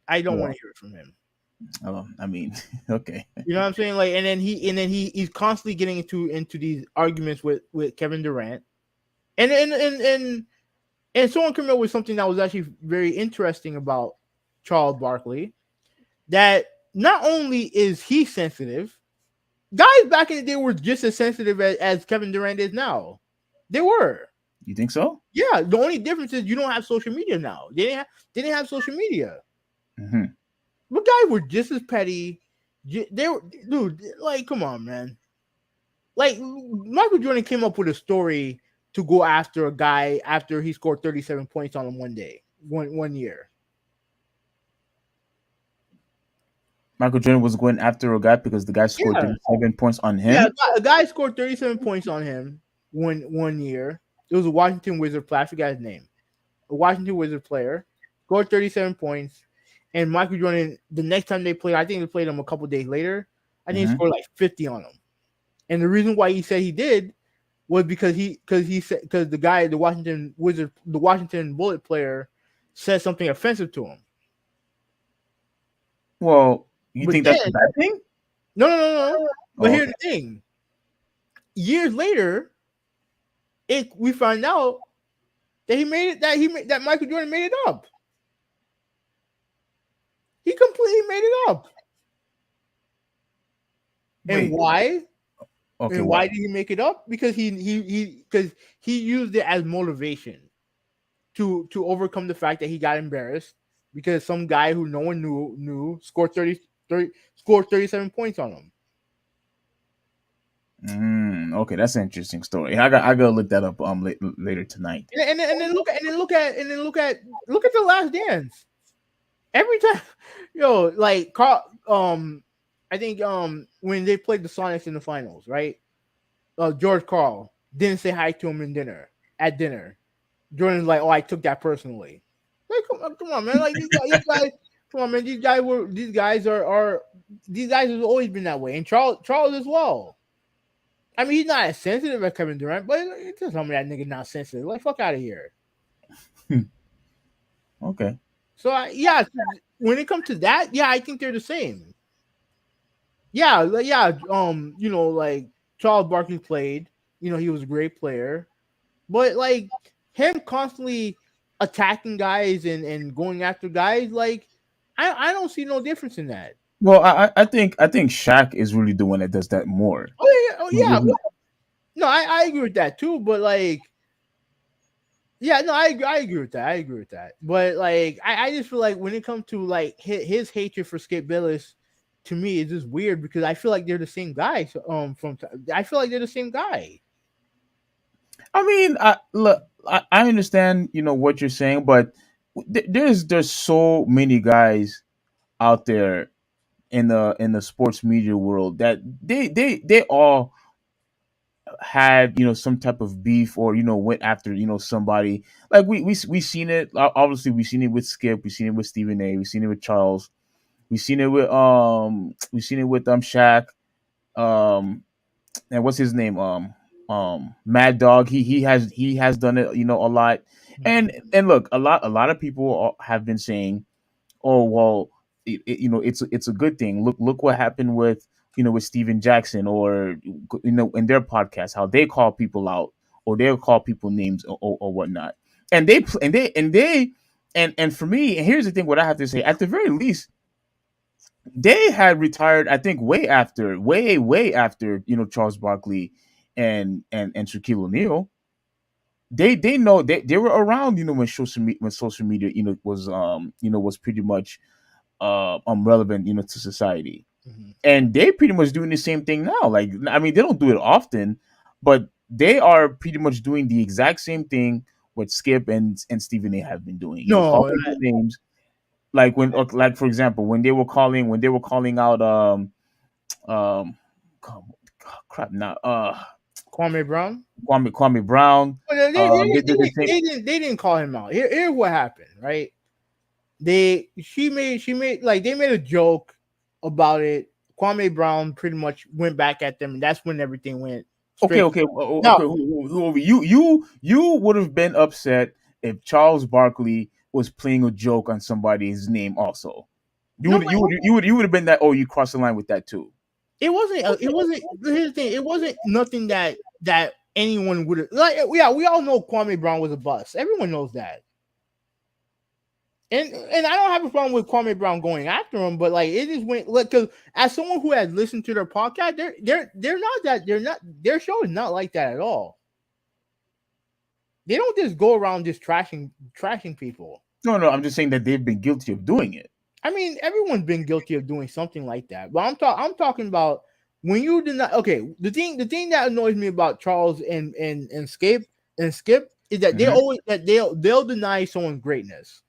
I don't want Well, to hear it from him. I mean, okay. You know what I'm saying? Like, and then he's constantly getting into these arguments with Kevin Durant, and someone came up with something that was actually very interesting about Charles Barkley. That not only is he sensitive, guys back in the day were just as sensitive as Kevin Durant is now. They were. You think so? Yeah, the only difference is you don't have social media now. They didn't have social media. Hmm. But guys were just as petty. They were, dude. Like, come on, man. Like, Michael Jordan came up with a story to go after a guy after he scored 37 points on him one year. Michael Jordan was going after a guy because the guy scored Yeah, 37 points on yeah. him. A guy scored 37 points on him one year. It was a Washington Wizard player. I forgot his name. A Washington Wizard player scored 37 points. And Michael Jordan, the next time they played, I think they played him a couple days later. I think he Hmm. scored like 50 on him. And the reason why he said he did was because the Washington Bullet player said something offensive to him. Well, you But think that's a then, bad thing? no, no, no, no. But Oh, here's okay. the thing: years later, we find out that that Michael Jordan made it up. He completely made it up. And Wait. why? Okay. And Why? why did he make it up? Because he used it as motivation to overcome the fact that he got embarrassed because some guy who no one knew scored 37 points on him. Okay, that's an interesting story. I gotta look that up later tonight. And then look at the Last Dance. Every time, like Carl, I think when they played the Sonics in the finals, right? George Carl didn't say hi to him at dinner. Jordan's like, "Oh, I took that personally." Like, come on, man! Like these guys, come on, man! These guys have always been that way, and Charles as well. I mean, he's not as sensitive as Kevin Durant, but just tell me that nigga not sensitive. Like, fuck out of here. Okay. So yeah, when it comes to that, yeah, I think they're the same. Yeah, like Charles Barkley played. He was a great player, but like him constantly attacking guys and going after guys, like I don't see no difference in that. Well, I think Shaq is really the one that does that more. Oh yeah. Well, no, I agree with that too. But like, yeah, no, I agree with that. But like, I just feel like when it comes to like his hatred for Skip Bayless to me is just weird because I feel like they're the same guy. So, I feel like they're the same guy. I mean, look, I understand, what you're saying, but there's so many guys out there in the sports media world that they all had, some type of beef, or went after, somebody. Like we seen it. Obviously, we seen it with Skip. We seen it with Stephen A. We seen it with Charles. We seen it with Shaq. Um, and what's his name? Mad Dog. He has done it, a lot. And look, a lot of people have been saying, oh well, it's a good thing. Look what happened with, with Steven Jackson, or in their podcast, how they call people out, or they'll call people names, or whatnot. And for me, and here's the thing, what I have to say, at the very least, they had retired, I think, way after, Charles Barkley and Shaquille O'Neal. They know, they were around, when social media, was pretty much relevant, to society. Mhm. And they pretty much doing the same thing now. Like, I mean, they don't do it often, but they are pretty much doing the exact same thing what Skip and Stephen A have been doing. No, Calling the names, like like for example, when they were calling out um come- crap now Kwame Brown. Kwame Brown. Well, they, they, They they, did the didn't, same. they didn't call him out. Here's what happened, right? She made like they made a joke about it. Kwame Brown pretty much went back at them, and that's when everything went Okay, straight. okay, No, okay. You would have been upset if Charles Barkley was playing a joke on somebody's name. Also, you no, would you would you would have been that. Oh, you crossed the line with that too. it wasn't. It wasn't. Here's the thing. It wasn't nothing that anyone would have like. Yeah, we all know Kwame Brown was a bust. Everyone knows that. And I don't have a problem with Kwame Brown going after him, but like it just went like because as someone who has listened to their podcast, they're not their show is not like that at all. They don't just go around just trashing people. No, no, I'm just saying that they've been guilty of doing it. I mean, everyone's been guilty of doing something like that. But I'm talking about when you deny. Okay, the thing that annoys me about Charles and Skip is that Mhm. they'll deny someone's greatness.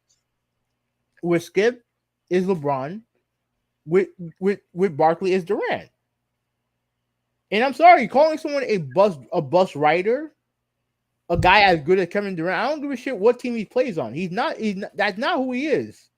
With Skip is LeBron, with with Barkley is Durant. And I'm sorry, calling someone a bus rider, a guy as good as Kevin Durant, I don't give a shit what team he plays on. He's not that's not who he is.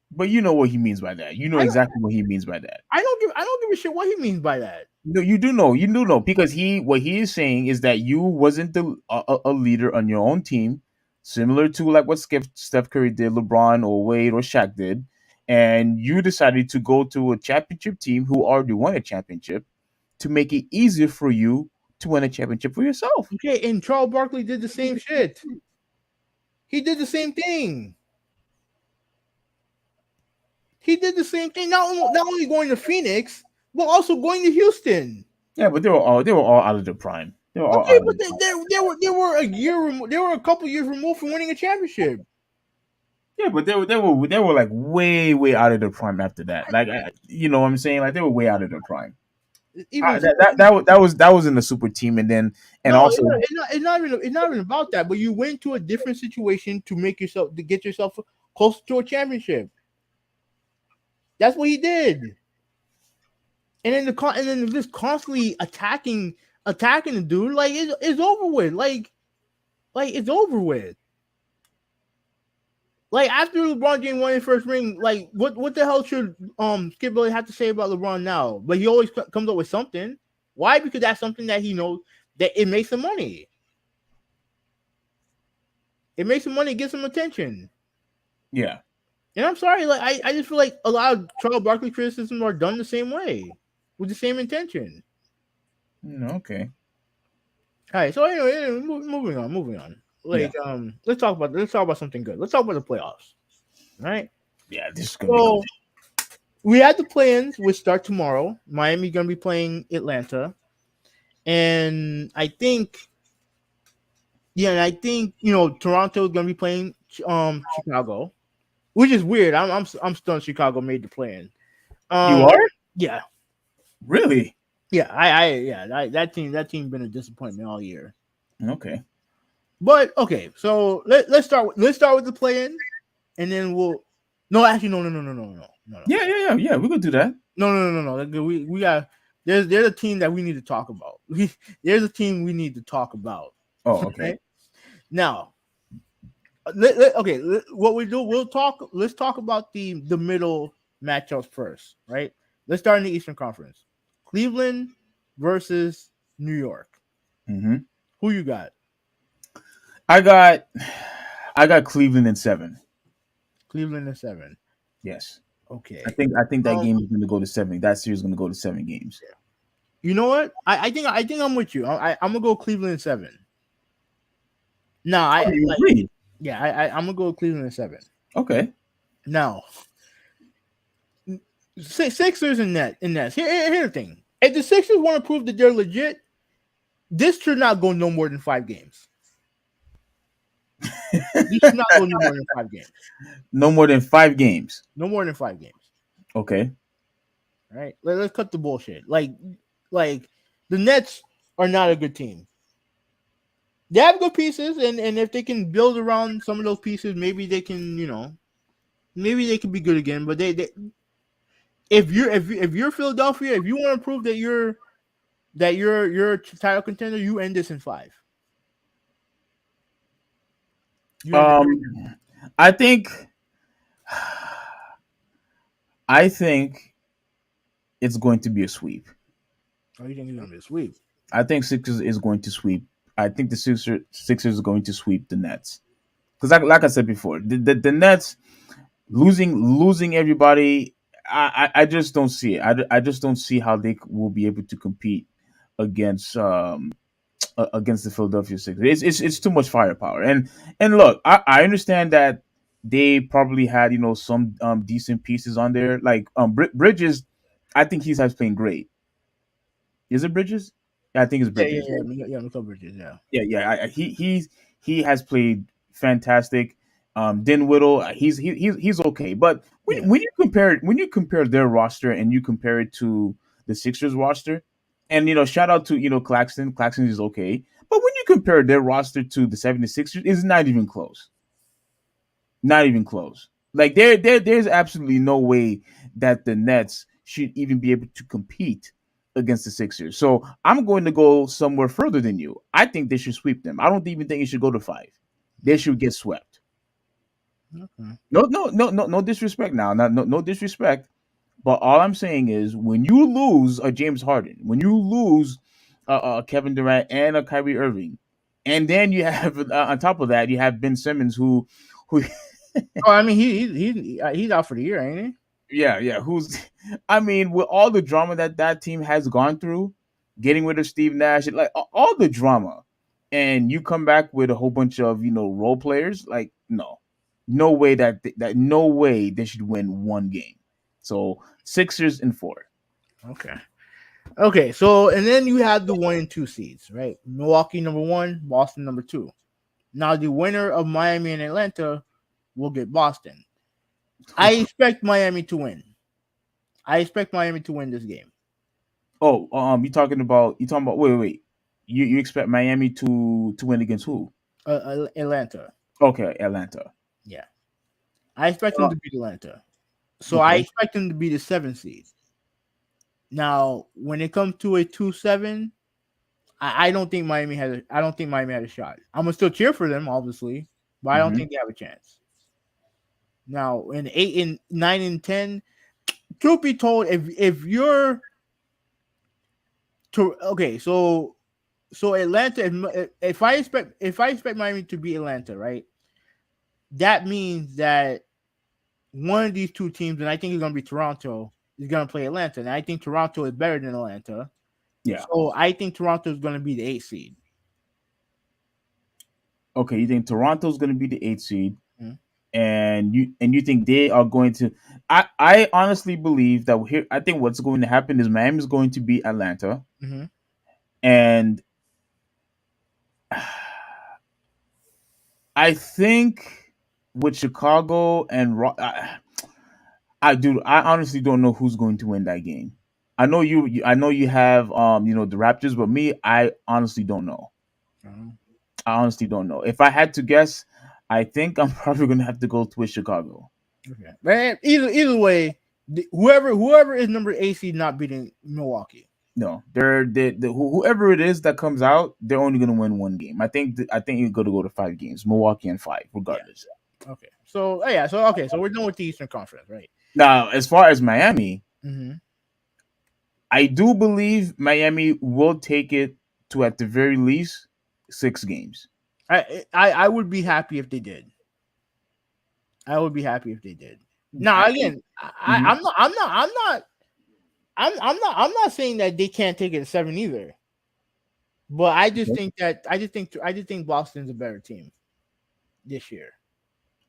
But you know what he means by that. You know I don't exactly what he means by that. I don't give a shit what he means by that. No, you do know, because what he is saying is that you wasn't a leader on your own team, similar to like what Steph Curry did, LeBron or Wade or Shaq did, and you decided to go to a championship team who already won a championship to make it easier for you to win a championship for yourself. Okay, and Charles Barkley did the same shit. He did the same thing. He did the same thing. Not only going to Phoenix, but also going to Houston. Yeah, but they were all out of their prime. They were all Okay, out of but their they, prime. they were they were a couple years removed from winning a championship. Yeah, but they were like way out of their prime after that. Like, you know what I'm saying? Like, they were way out of their prime. Even That was in the super team, and no, also. it's not even about that. But you went to a different situation to get yourself closer to a championship. That's what he did. And then just constantly attacking the dude, like it's over with. Like it's over with. Like after LeBron James won his first ring, like what the hell should Skip Bayless have to say about LeBron now? But he always comes up with something. Why? Because that's something that he knows that it makes him money. It makes him money, gets him attention. Yeah. And I'm sorry, like I just feel like a lot of Charles Barkley criticisms are done the same way, with the same intention. Okay. All right, so anyway, moving on. Yeah. Like let's talk about something good. Let's talk about the playoffs. All right. Yeah, this is gonna be So good. we had the play-ins, which start tomorrow. Miami gonna be playing Atlanta, and I think Toronto is gonna be playing Chicago, which is weird. I'm stunned Chicago made the play-in. You Um, are yeah, really yeah. That team been a disappointment all year. okay. But okay, so let's start with the play-in, and then we'll. No, actually, no. Yeah. We could do that. No. We got there's a team that we need to talk about. There's a team we need to talk about. Oh, okay. Right now, what we do, we'll talk. Let's talk about the middle matchups first, right? Let's start in the Eastern Conference. Cleveland versus New York. hmm Who you got? I got I got Cleveland in 7. Cleveland and 7. Yes. Okay. I think that Um, game is going to go to 7. That series is going to go to 7 games. you know what? I think I'm with you. I'm gonna go Cleveland and 7. No, Oh, I you like agree? yeah. I'm gonna go Cleveland and 7. Okay. Now, Sixers and Nets. Here's the thing: if the Sixers want to prove that they're legit, this should not go no more than 5 games. This should not go no more than 5 games. No more than 5 games. No more than 5 games. Okay. Right? Let's cut the bullshit. Like the Nets are not a good team. They have good pieces, and if they can build around some of those pieces, maybe they can, maybe they can be good again. But they if you're Philadelphia, if you want to prove that you're a title contender, you end this in 5. You end Um I think I think it's going to be a sweep. Oh, you think it's gonna be a sweep? I think Sixers is going to sweep. I think the Sixers are going to sweep the Nets. Because like I said before, the Nets losing everybody, I just don't see it. I just don't see how they will be able to compete against against the Philadelphia Sixers. It's too much firepower. And look, I understand that they probably had some decent pieces on there. Like Bridges, I think he's has playing great. Is it Bridges? Yeah, I think it's Yeah, Bridges. Mikal Bridges, yeah. Yeah. He has played fantastic. Dinwiddie, he's okay. But Yeah. when you compare their roster and you compare it to the Sixers roster, and shout out to Claxton. Claxton is okay. But when you compare their roster to the 76ers, it's not even close. Not even close. Like there's absolutely no way that the Nets should even be able to compete against the Sixers. So I'm going to go somewhere further than you. I think they should sweep them. I don't even think it should go to 5. They should get swept. Okay. No disrespect now. No disrespect. But all I'm saying is when you lose a James Harden, when you lose Kevin Durant and a Kyrie Irving, and then you have on top of that you have Ben Simmons who Oh, I mean he's out for the year, ain't yeah, who's I mean, with all the drama that team has gone through, getting rid of Steve Nash, like all the drama, and you come back with a whole bunch of role players, like no way no way they should win 1 game. So Sixers in 4. he? Okay. Okay, so and then you have the 1 and 2 seeds, right? Milwaukee number 1, Boston number 2. Now the winner of Miami and Atlanta will get Boston. I expect Miami to win. I expect Miami to win this game. Oh, you talking about wait. You expect Miami to win against who? Atlanta. Okay, Atlanta. Yeah. I expect them Uh, to beat Atlanta. So I okay. expect them to be the 7th seed. Now, when it comes to a 2-7, I don't think Miami has. I don't think Miami had a shot. I'm gonna still cheer for them, obviously, but I don't hmm think they have a chance. Now, in 8 and 9 and 10, truth be told, if you're to okay, so Atlanta, if I expect Miami to beat Atlanta, right? That means that one of these two teams, and I think it's gonna be Toronto, is gonna play Atlanta, and I think Toronto is better than Atlanta. Yeah. So I think Toronto is gonna be the 8th seed. Okay, you think Toronto's going to be the 8th seed, Mhm. and you think they are going to? I honestly believe that here. I think what's going to happen is Miami's going to beat Atlanta, Mm-hmm. and I think with Chicago and I honestly don't know who's going to win that game. I know I know you have the Raptors, but me, I honestly don't know. Uh-huh. I honestly don't know. If I had to guess, I think I'm probably gonna have to go with Chicago. Okay, man. Either way, whoever is number AC not beating Milwaukee. No, whoever it is that comes out, they're only gonna win one game. I think you're gonna go to 5 games, Milwaukee and 5, Yeah. regardless. Okay. So yeah. So okay. So we're done with the Eastern Conference, right? Now, as far as Miami, Mm-hmm. I do believe Miami will take it to at the very least 6 games. I would be happy if they did. I would be happy if they did. Now I think. again, Mhm. I'm not saying that they can't take it to 7 either. But Okay. I just think Boston's a better team this year.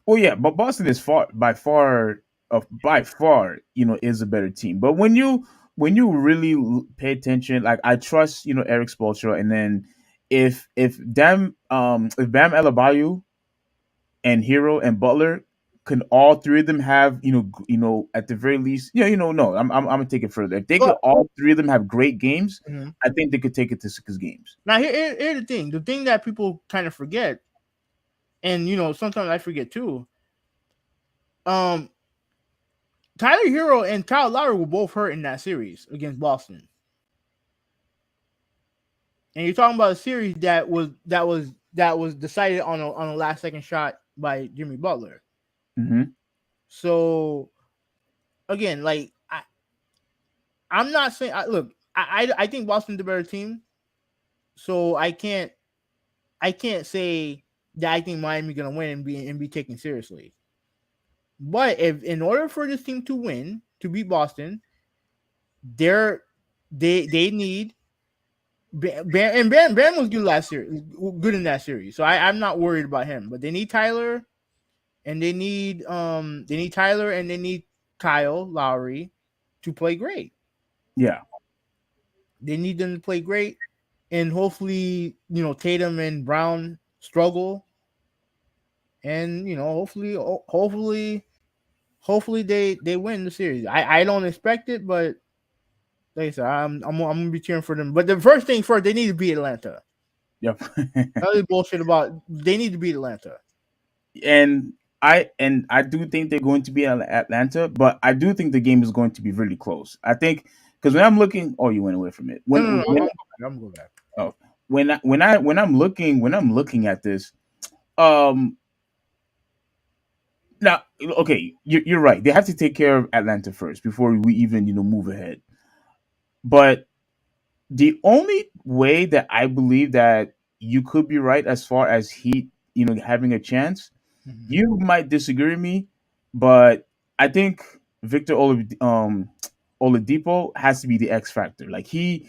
Well, yeah, but Boston is by far, is a better team. But when you really pay attention, like I trust, Eric Spoelstra, and then if Bam Adebayo and Hero and Butler can all three of them have, at the very least, no, I'm gonna take it further. If they could But all three of them have great games, mhm. I think they could take it to 6 games. Now here's the thing that people kind of forget, and sometimes I forget too. Um, Tyler Hero and Kyle Lowry were both hurt in that series against Boston, and you're talking about a series that was decided on a last second shot by Jimmy Butler. Hmm. So again, like I'm not saying look, I think Boston's the better team, so I can't say that I think Miami gonna win and be taken seriously. But if in order for this team to win, to beat Boston, they're they need Bam was good last year, good in that series. So I'm not worried about him. But they need Tyler, and they need Tyler and they need Kyle Lowry to play great. Yeah. They need them to play great, and hopefully Tatum and Brown struggle, and hopefully they win the series. I don't expect it, but like I said, I'm gonna be cheering for them. But the first thing first, they need to beat Atlanta. Yep. That is bullshit about they need to beat Atlanta. and I do think they're going to be at Atlanta, but I do think the game is going to be really close. I think because when I'm looking, oh, you went away from it. No. I'm going back. Oh, when I'm looking at this, um, now okay, you're right. They have to take care of Atlanta first before we even move ahead. But the only way that I believe that you could be right as far as Heat, having a chance. Mhm. You might disagree with me, but I think Victor Oladipo has to be the X factor. Like he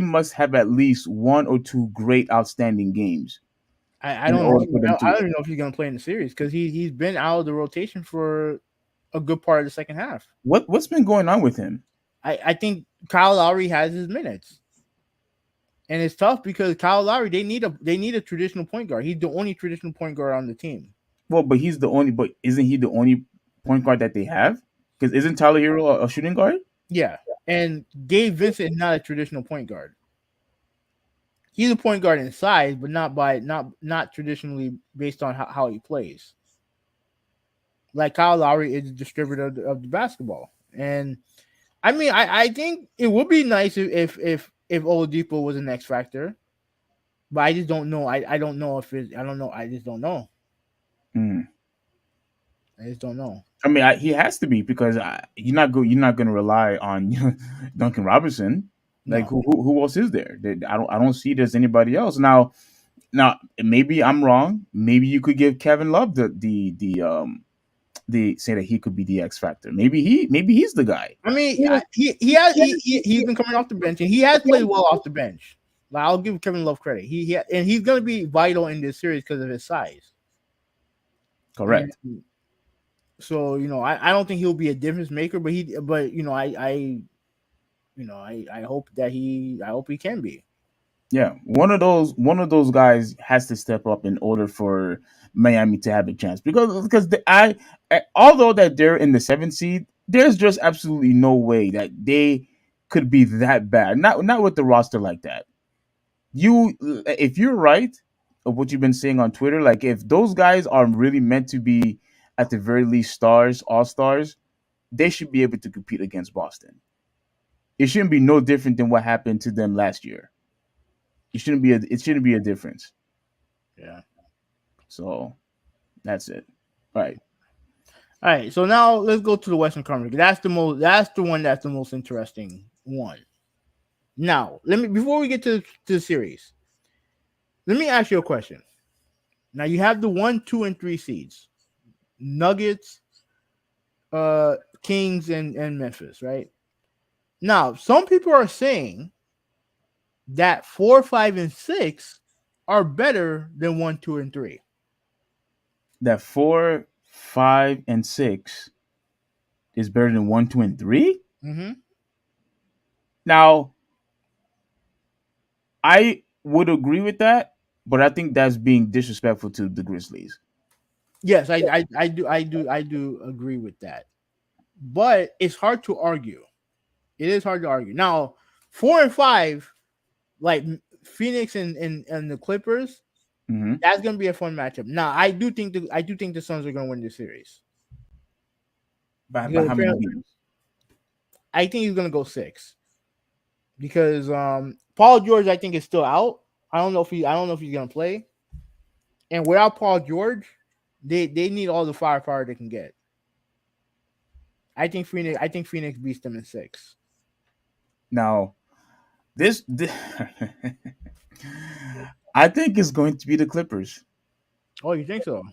must have at least one or two great outstanding games I in don't know. order for them I to. don't even know if he's gonna play in the series because he's been out of the rotation for a good part of the second half. What's been going on with him? I think Kyle Lowry has his minutes, and it's tough because Kyle Lowry they need a traditional point guard. He's the only traditional point guard on the team. Well, but isn't he the only point guard that they have? Because isn't Tyler Hero a shooting guard? Yeah, and Gabe Vincent is not a traditional point guard. He's a point guard in size, but not traditionally based on how he plays. Like Kyle Lowry is a distributor of the basketball, and I mean I think it would be nice if Oladipo was an X factor, but I just don't know. I don't know if it. I don't know. I just don't know. Mm. I just don't know. I mean, he has to be because you're not going to rely on Duncan Robinson. Like No, who else is there? I don't see there's anybody else now. Maybe I'm wrong. Maybe you could give Kevin Love the say that he could be the X factor. Maybe he's the guy. I mean he's been coming off the bench and he has played well off the bench. Like I'll give Kevin Love credit. And he's going to be vital in this series because of his size. And Correct. so I don't think he'll be a difference maker, but I hope that I hope he can be. Yeah, one of those guys has to step up in order for Miami to have a chance because although that they're in the seventh seed, there's just absolutely no way that they could be that bad. Not with the roster like that. You if you're right of what you've been saying on Twitter, like if those guys are really meant to be at the very least stars, all stars, they should be able to compete against Boston. It shouldn't be no different than what happened to them last year. It shouldn't be a difference. Yeah. So that's it. Right. All right. So now let's go to the Western Conference. That's the most. That's the one. That's the most interesting one. Now, let me before we get to the series, let me ask you a question. Now you have the 1, 2, and 3 seeds: Nuggets, Kings, and Memphis. Right now, some people are saying that 4, 5, and 6 are better than 1, 2, and 3. That 4, 5, and 6 is better than 1, 2, and 3. Mm-hmm. Now, I would agree with that, but I think that's being disrespectful to the Grizzlies. Yes, I do agree with that. But it's hard to argue. It is hard to argue. Now, 4 and 5, like Phoenix and the Clippers, Mm-hmm. that's gonna be a fun matchup. Now, I do think the Suns are gonna win this series. By Because how many games? I think he's gonna go 6. Because Paul George, I think, is still out. I don't know if he's gonna play. And without Paul George, they need all the firepower they can get. I think Phoenix beats them in 6. Now, this I think it's going to be the Clippers. Oh, you think so?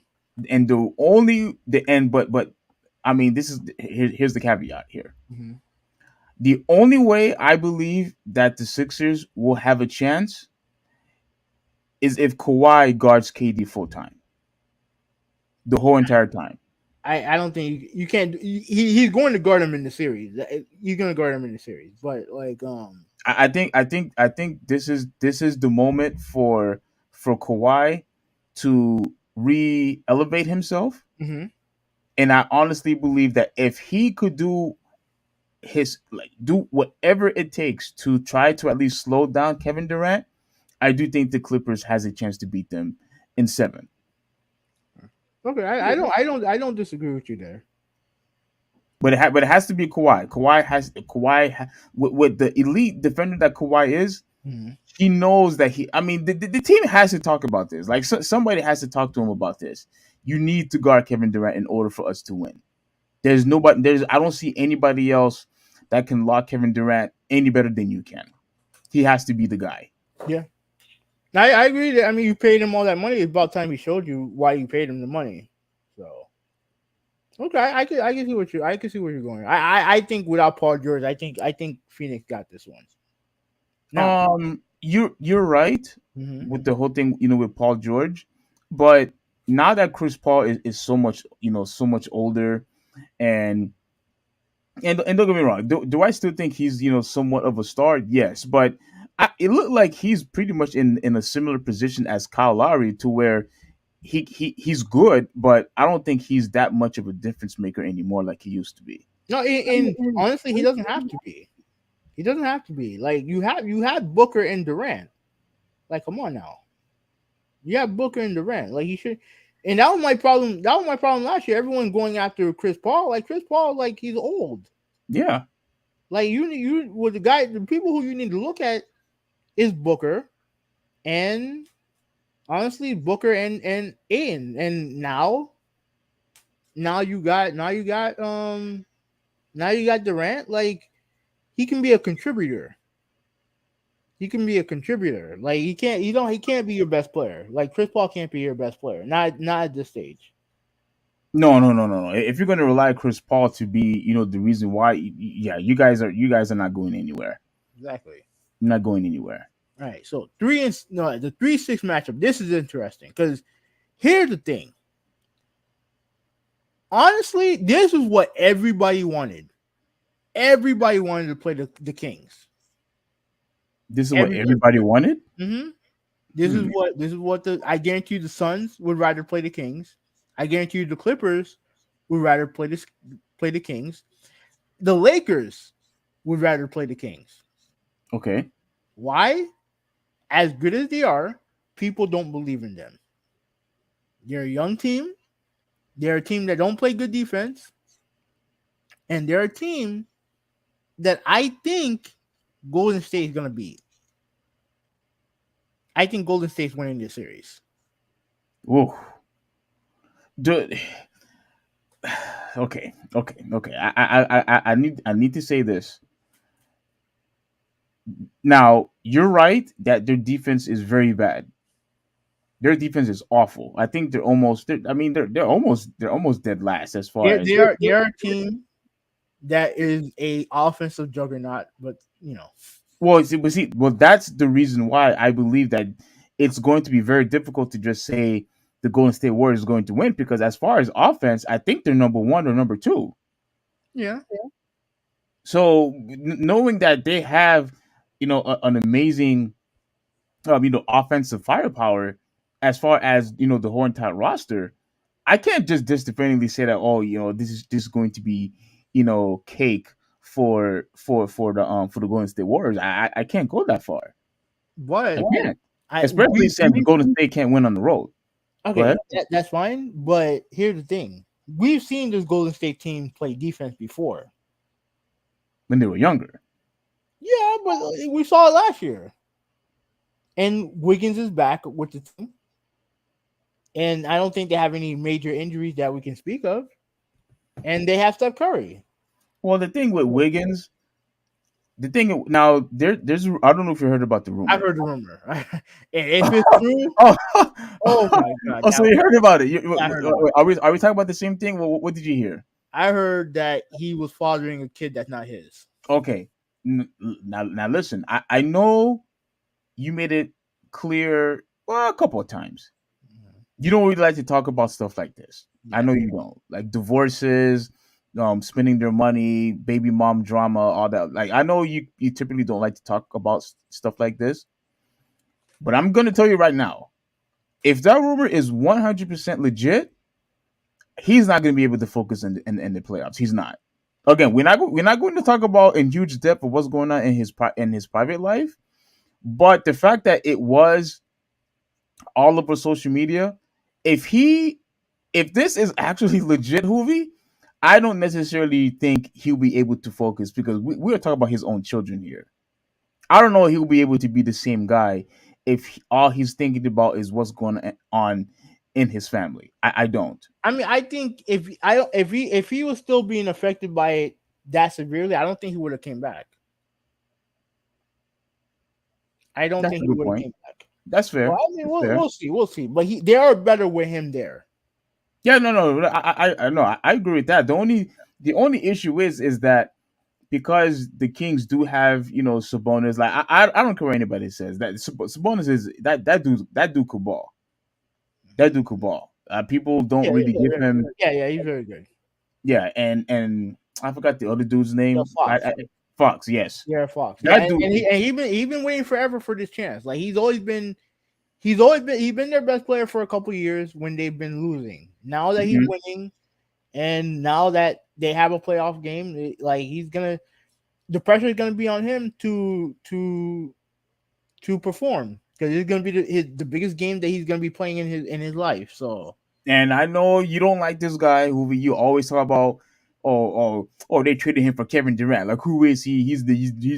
And the only the end but I mean this is here's the caveat here. Mm-hmm. The only way I believe that the Sixers will have a chance is if Kawhi guards KD full time, the whole entire time. I don't think you can't. He's going to guard him in the series. You're going to guard him in the series, but like I think this is the moment for Kawhi to re-elevate himself. mhm. And I honestly believe that if he could do whatever it takes to try to at least slow down Kevin Durant, I do think the Clippers has a chance to beat them in 7. Okay, I don't disagree with you there. But it has to be Kawhi. With the elite defender that Kawhi is, Mhm. he knows that I mean, the team has to talk about this. Like somebody has to talk to him about this. You need to guard Kevin Durant in order for us to win. There's nobody. I don't see anybody else that can lock Kevin Durant any better than you can. He has to be the guy. Yeah, I agree that. I mean, you paid him all that money. It's about time he showed you why you paid him the money. So okay, I can see where you're going. I think without Paul George, I think Phoenix got this one. Now, You're right mhm. with the whole thing, with Paul George, but now that Chris Paul is so much, so much older, and and don't get me wrong, do I still think he's somewhat of a star? Yes, but it looked like he's pretty much in a similar position as Kyle Lowry, to where he's good, but I don't think he's that much of a difference maker anymore like he used to be. No, and honestly, he doesn't have to be. He doesn't have to be. Like you have Booker and Durant. Like, come on now. You have Booker and Durant. Like he should. And that was my problem. That was my problem last year. Everyone going after Chris Paul. Like Chris Paul, like he's old. Yeah. Like you with the people who you need to look at is Booker and honestly Booker and Aiden. And now you got Durant. Like he can be a contributor. He can be a contributor. Like he can't be your best player. Like Chris Paul can't be your best player. Not at this stage. No, no, no, no, no. If you're going to rely Chris Paul to be, the reason why, yeah, you guys are not going anywhere. Exactly. You're not going anywhere. All right. So the 3-6 matchup. This is interesting because here's the thing. Honestly, this is what everybody wanted. Everybody wanted to play the Kings. This is what Every year. everybody wanted. Mm-hmm. This is what I guarantee you the Suns would rather play the Kings. I guarantee you the Clippers would rather play the Kings. The Lakers would rather play the Kings. Okay. Why? As good as they are, people don't believe in them. They're a young team. They're a team that don't play good defense. And they're a team that I think Golden State is gonna beat. I think Golden State's winning this series. Whoa. Dude. Okay. I need to say this. Now, you're right that their defense is very bad. Their defense is awful. I think they're almost. I mean, they're almost dead last as far They're as. they're they're a team that is a offensive juggernaut, but Well, well, that's the reason why I believe that it's going to be very difficult to just say the Golden State Warriors is going to win because as far as offense, I think they're number one or number two. yeah. So knowing that they have, an amazing, offensive firepower as far as the whole entire roster, I can't just definitively say that. Oh, this is going to be, cake for the Golden State Warriors. I can't go that far. I But can't, especially since the Golden State can't win on the road. Go okay, ahead. that's fine. But here's the thing: we've seen this Golden State team play defense before. When they were younger. Yeah, but we saw it last year. And Wiggins is back with the team. And I don't think they have any major injuries that we can speak of. And they have Steph Curry. Well, the thing with Wiggins, now there's I don't know if you heard about the rumor. I've heard the rumor. And if it's true, oh, oh my god! Oh, so you heard about it? I heard about Are we talking about the same thing? What did you hear? I heard that he was fathering a kid that's not his. Okay, now listen. I know you made it clear a couple of times. You don't really like to talk about stuff like this. I know you don't like divorces, spending their money, baby mom drama, all that. Like I know you typically don't like to talk about stuff like this, but I'm gonna tell you right now, if that rumor is 100% legit, he's not gonna be able to focus in the playoffs. He's not. Again, we're not going to talk about in huge depth of what's going on in his private life, but the fact that it was all over social media, if this is actually legit, Hoovy, I don't necessarily think he'll be able to focus because we're talking about his own children here. I don't know if he'll be able to be the same guy if all he's thinking about is what's going on in his family. I don't. I mean, I think if he was still being affected by it that severely, I don't think he would have came back. I don't think he would have came back. That's fair. Well, I mean, we'll see. But they are better with him there. Yeah, no. I know. I agree with that. The only issue is that because the Kings do have Sabonis. Like I don't care what anybody says. That Sabonis is that dude could ball. That dude could ball. People don't really give him. Yeah, he's very good. Yeah, and I forgot the other dude's name. Fox. Fox, yes. Yeah, Fox. Yeah, and he been waiting forever for this chance. Like he's been their best player for a couple of years when they've been losing. Now that he's winning, and now that they have a playoff game, like the pressure is gonna be on him to perform because it's gonna be the biggest game that he's gonna be playing in his life. So, and I know you don't like this guy who you always talk about. Oh, they traded him for Kevin Durant. Like, who is he? He's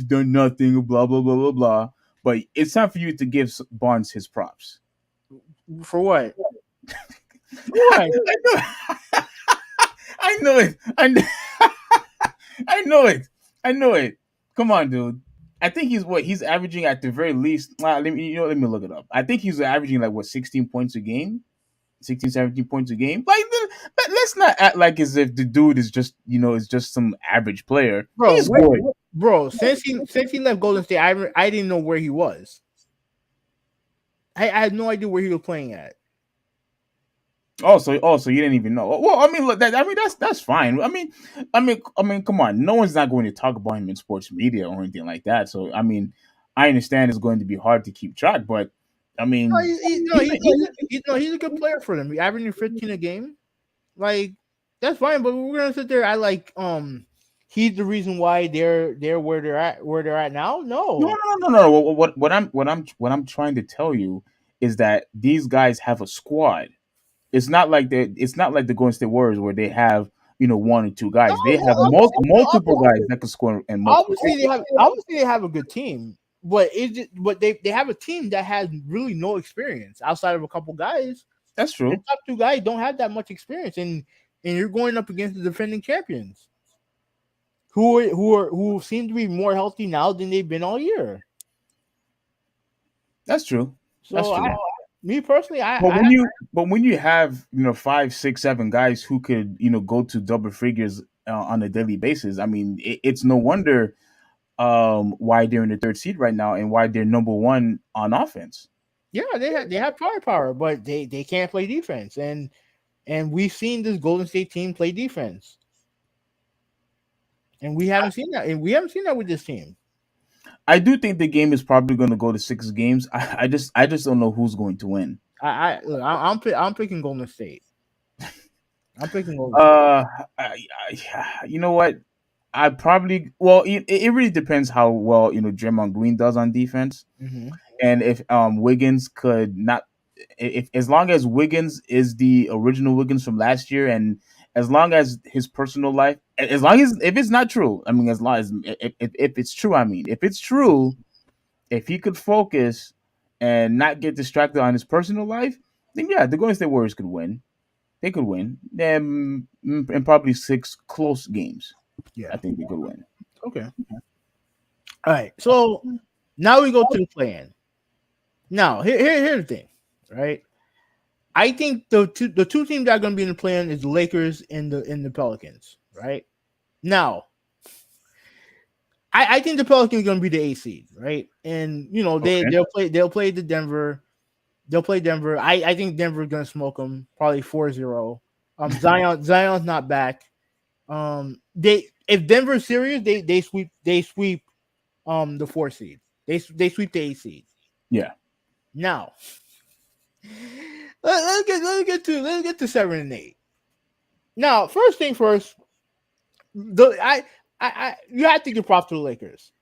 done nothing. Blah blah blah blah blah. But it's time for you to give Barnes his props. For what? I know it. I know it. Come on, dude. I think he's averaging at the very least. Let me look it up. I think he's averaging 16 points a game. 16, 17 points a game. Like, let's not act like as if the dude is just some average player. Bro, he's good. Bro, since he left Golden State, I didn't know where he was. I had no idea where he was playing at. Also, you didn't even know. Well, I mean, look, that's fine. I mean, come on. No one's not going to talk about him in sports media or anything like that. So, I mean, I understand it's going to be hard to keep track, but I No, mean, he's a good player for them. He averaging 15 a game. Like that's fine, but we're gonna sit there. I like he's the reason why they're where they're at now. no, No, no, no, no. What I'm trying to tell you is that these guys have a squad. It's not like the Golden State Warriors where they have one or two no, guys. They have multiple guys that can score in multiple spots. obviously they have a good team, but they have a team that has really no experience outside of a couple guys. That's The true. top two guys don't have that much experience, and you're going up against the defending champions who seem to be more healthy now than they've been all year. That's true. That's So true. me personally, But when you have 5, 6, 7 guys who could go to double figures on a daily basis, I mean it's no wonder why they're in the third seed right now and why they're number one on offense. yeah, they have firepower, but they can't play defense, and we've seen this Golden State team play defense, and we haven't seen that, with this team. I do think the game is probably going to go to 6 games. I just don't know who's going to win. I'm picking Golden State. I'm picking Golden State. You know what? I probably well, it really depends how well Draymond Green does on defense, Mm-hmm. and if Wiggins could not, if as long as Wiggins is the original Wiggins from last year, and as long as his personal life, as long as if it's not true, I mean, as long as if it's true, I mean, if it's true, if he could focus and not get distracted on his personal life, then yeah, the Golden State Warriors could win. They could win in probably 6 close games. Yeah. I think they could win. Okay. All right. So now we go to the play-in. Now here's the thing, right? I think the two teams that are going to be in the play-in is the Lakers and the Pelicans, right? Now, I think the Pelicans are going to be the 8th seed, right? And they'll play the Denver. They'll play Denver. I think Denver's going to smoke them probably 4-0. Zion's not back. If Denver's serious, they sweep the 4th seed. They sweep the 8th seed. Yeah. Now, let's get to 7 and 8. Now, first thing first, you have to give props to the Lakers.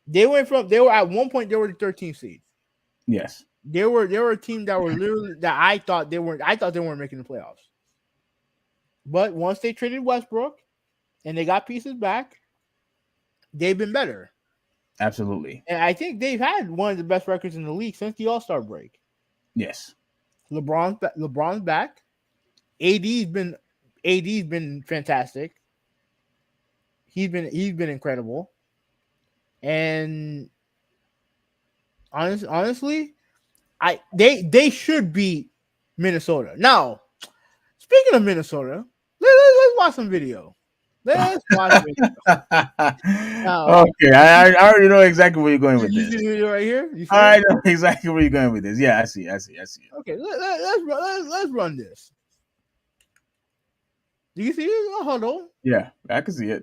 They were at one point they were the 13th seed. Yes. They were a team that were literally that I thought they weren't making the playoffs. But once they traded Westbrook and they got pieces back, they've been better. Absolutely. And I think they've had one of the best records in the league since the All-Star break. Yes. LeBron's back. AD's been fantastic. He's been incredible. And honestly, they should beat Minnesota. Now, speaking of Minnesota, let's watch some video. Let's watch video. Okay, I already know exactly where you're going with You this. see the video right here? You see I it? know exactly where you're going with this. Yeah, I see. Okay, let's run this. Do you see it? Oh, hold on. Yeah, I can see it.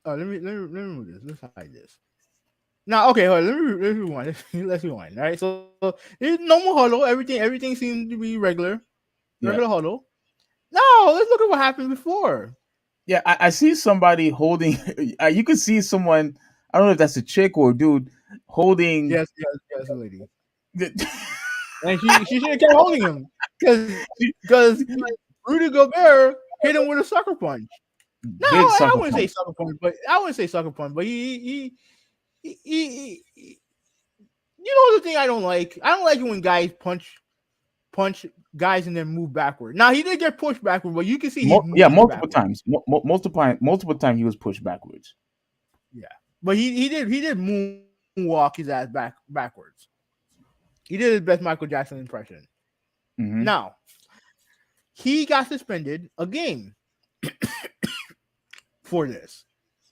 Oh, let me move this. Let's hide this. Now, okay, hold on. Let me rewind. Let's rewind. All right, so it's normal huddle. Everything seems to be regular huddle. Now, let's look at what happened before. Yeah, I see somebody holding. You can see someone. I don't know if that's a chick or a dude holding. Yes, lady. And she should have kept holding him because Rudy Gobert hit him with a sucker punch. No, I wouldn't say sucker punch, but he you know the thing I don't like? I don't like it when guys punch guys and then move backward. Now he did get pushed backward, but you can see multiple times. Multiple times he was pushed backwards. Yeah, but he did moonwalk his ass backwards. He did his best Michael Jackson impression. Mm-hmm. Now he got suspended a game for this.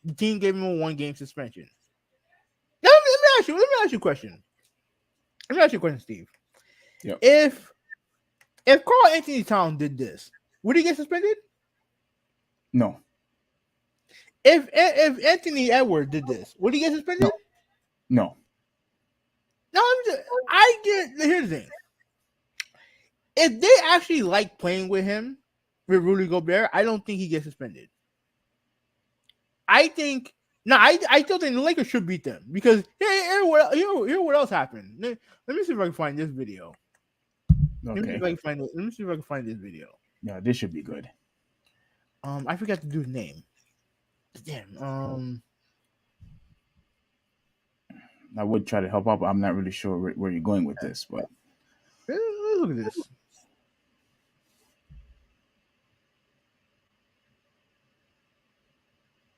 The team gave him a 1-game suspension. Now, let me ask you a question. Let me ask you a question, Steve. Yep. If Karl Anthony Towns did this, would he get suspended? No. If Anthony Edwards did this, would he get suspended? No. No, I get. Here's the thing: if they actually like playing with him, with Rudy Gobert, I don't think he gets suspended. I think no, I still think the Lakers should beat them because here what else happened. Let me see if I can find this video. Let me see Okay. if I can find it. Let me see if I can find this video. Yeah, this should be good. I forgot to do his name. Damn. I would try to help out, but I'm not really sure where you're going with this. But Look at this.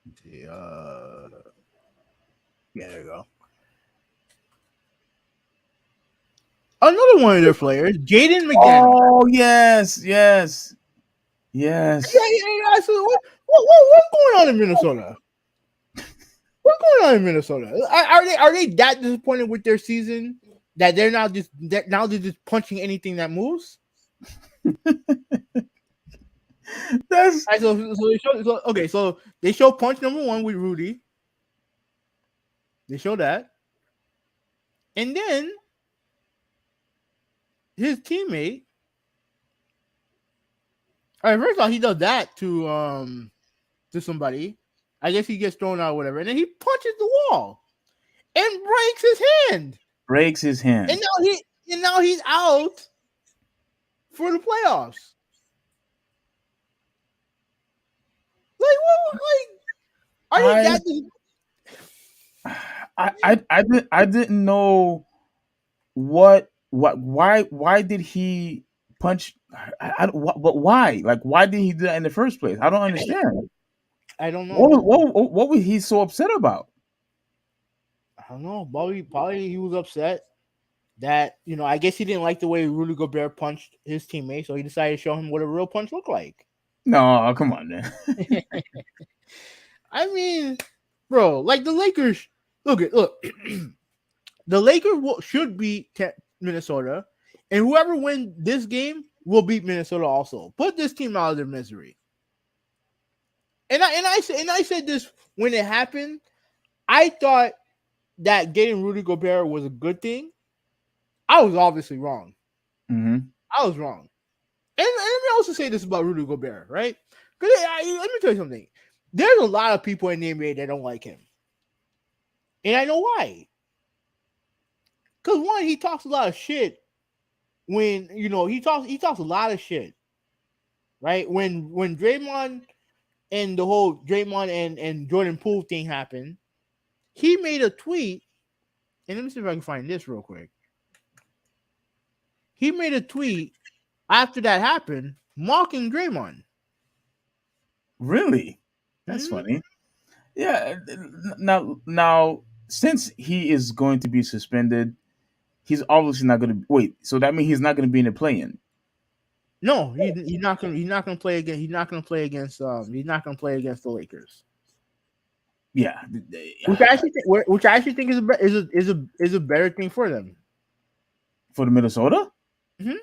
Let's see, yeah, there you go. Another one of their players, Jaden McDaniel. oh yes, yes, yes. Yeah. So what's going on in Minnesota? What's going on in Minnesota? Are they that disappointed with their season that they're just punching anything that moves? That's Right, so they show punch number 1 with Rudy. They show that, and then his teammate. All right, first of all, he does that to somebody. I guess he gets thrown out or whatever, and then he punches the wall and breaks his hand. breaks his hand. And now he's out for the playoffs. Like what? Like are you that? I didn't know why did he punch but why, like, why did he do that in the first place? I don't understand. I don't know. What was he so upset about? I don't know. Probably he was upset that I guess he didn't like the way Rudy Gobert punched his teammate, so he decided to show him what a real punch looked like. No, come on, man. I mean, bro, like the Lakers. Look. The Lakers should beat Minnesota, and whoever wins this game will beat Minnesota also. Put this team out of their misery. And I said this when it happened. I thought that getting Rudy Gobert was a good thing. I was obviously wrong. Mm-hmm. I was wrong. And let me also say this about Rudy Gobert, right? Because let me tell you something. There's a lot of people in the NBA that don't like him. And I know why. Because one, he talks a lot of shit when, he talks a lot of shit. Right? When Draymond and the whole Draymond and Jordan Poole thing happened, he made a tweet, and let me see if I can find this real quick. He made a tweet after that happened, mocking Draymond. Really? That's funny. Yeah. Now, since he is going to be suspended, he's obviously not going to wait. So that means he's not going to be in the play-in. No, he's not going to play again. He's not going to play against. He's not going to play against the Lakers. Yeah, which I actually think is a better thing for them. For the Minnesota. Mm-hmm.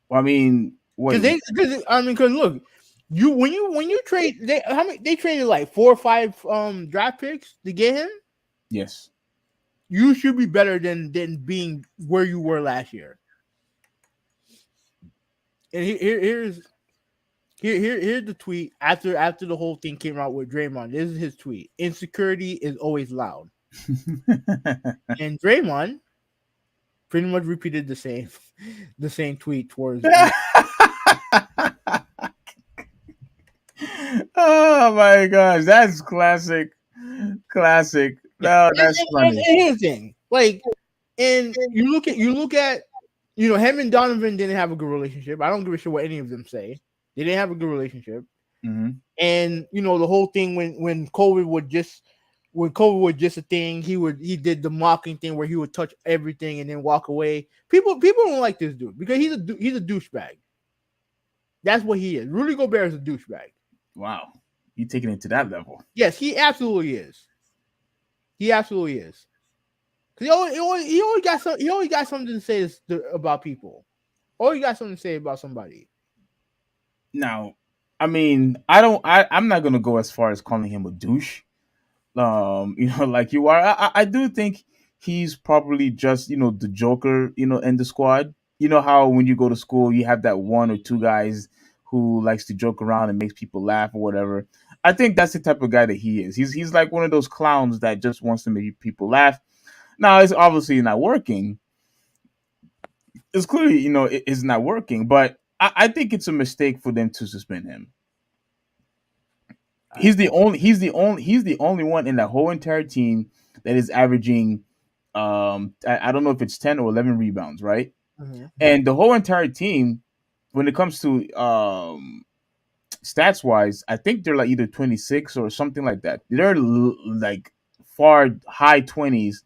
Well, I mean, because look, when you trade, they traded like 4 or 5 draft picks to get him. Yes, you should be better than being where you were last year. And here's the tweet after the whole thing came out with Draymond. This is his tweet: "Insecurity is always loud." And Draymond pretty much repeated the same tweet towards. Oh my gosh, that's classic. No, that's funny. And here's the thing, like, and you look at him and Donovan didn't have a good relationship. I don't give a shit what any of them say. They didn't have a good relationship. Mm-hmm. And the whole thing when COVID was just a thing, he did the mocking thing where he would touch everything and then walk away. People don't like this dude because he's a douchebag. That's what he is. Rudy Gobert is a douchebag. Wow, you taking it to that level? Yes, he absolutely is. He absolutely is. He always got something to say about people. Always got something to say about somebody. Now, I mean, I'm not gonna go as far as calling him a douche. Like you are. I do think he's probably just the Joker in the squad. You know how when you go to school you have that one or two guys who likes to joke around and makes people laugh or whatever. I think that's the type of guy that he is. He's like one of those clowns that just wants to make people laugh. Now it's obviously not working. It's clearly it's not working, but I think it's a mistake for them to suspend him. He's the only one in that whole entire team that is averaging I don't know if it's 10 or 11 rebounds, right? Mm-hmm. And the whole entire team, when it comes to stats wise, I think they're like either 26 or something like that. They're like far high 20s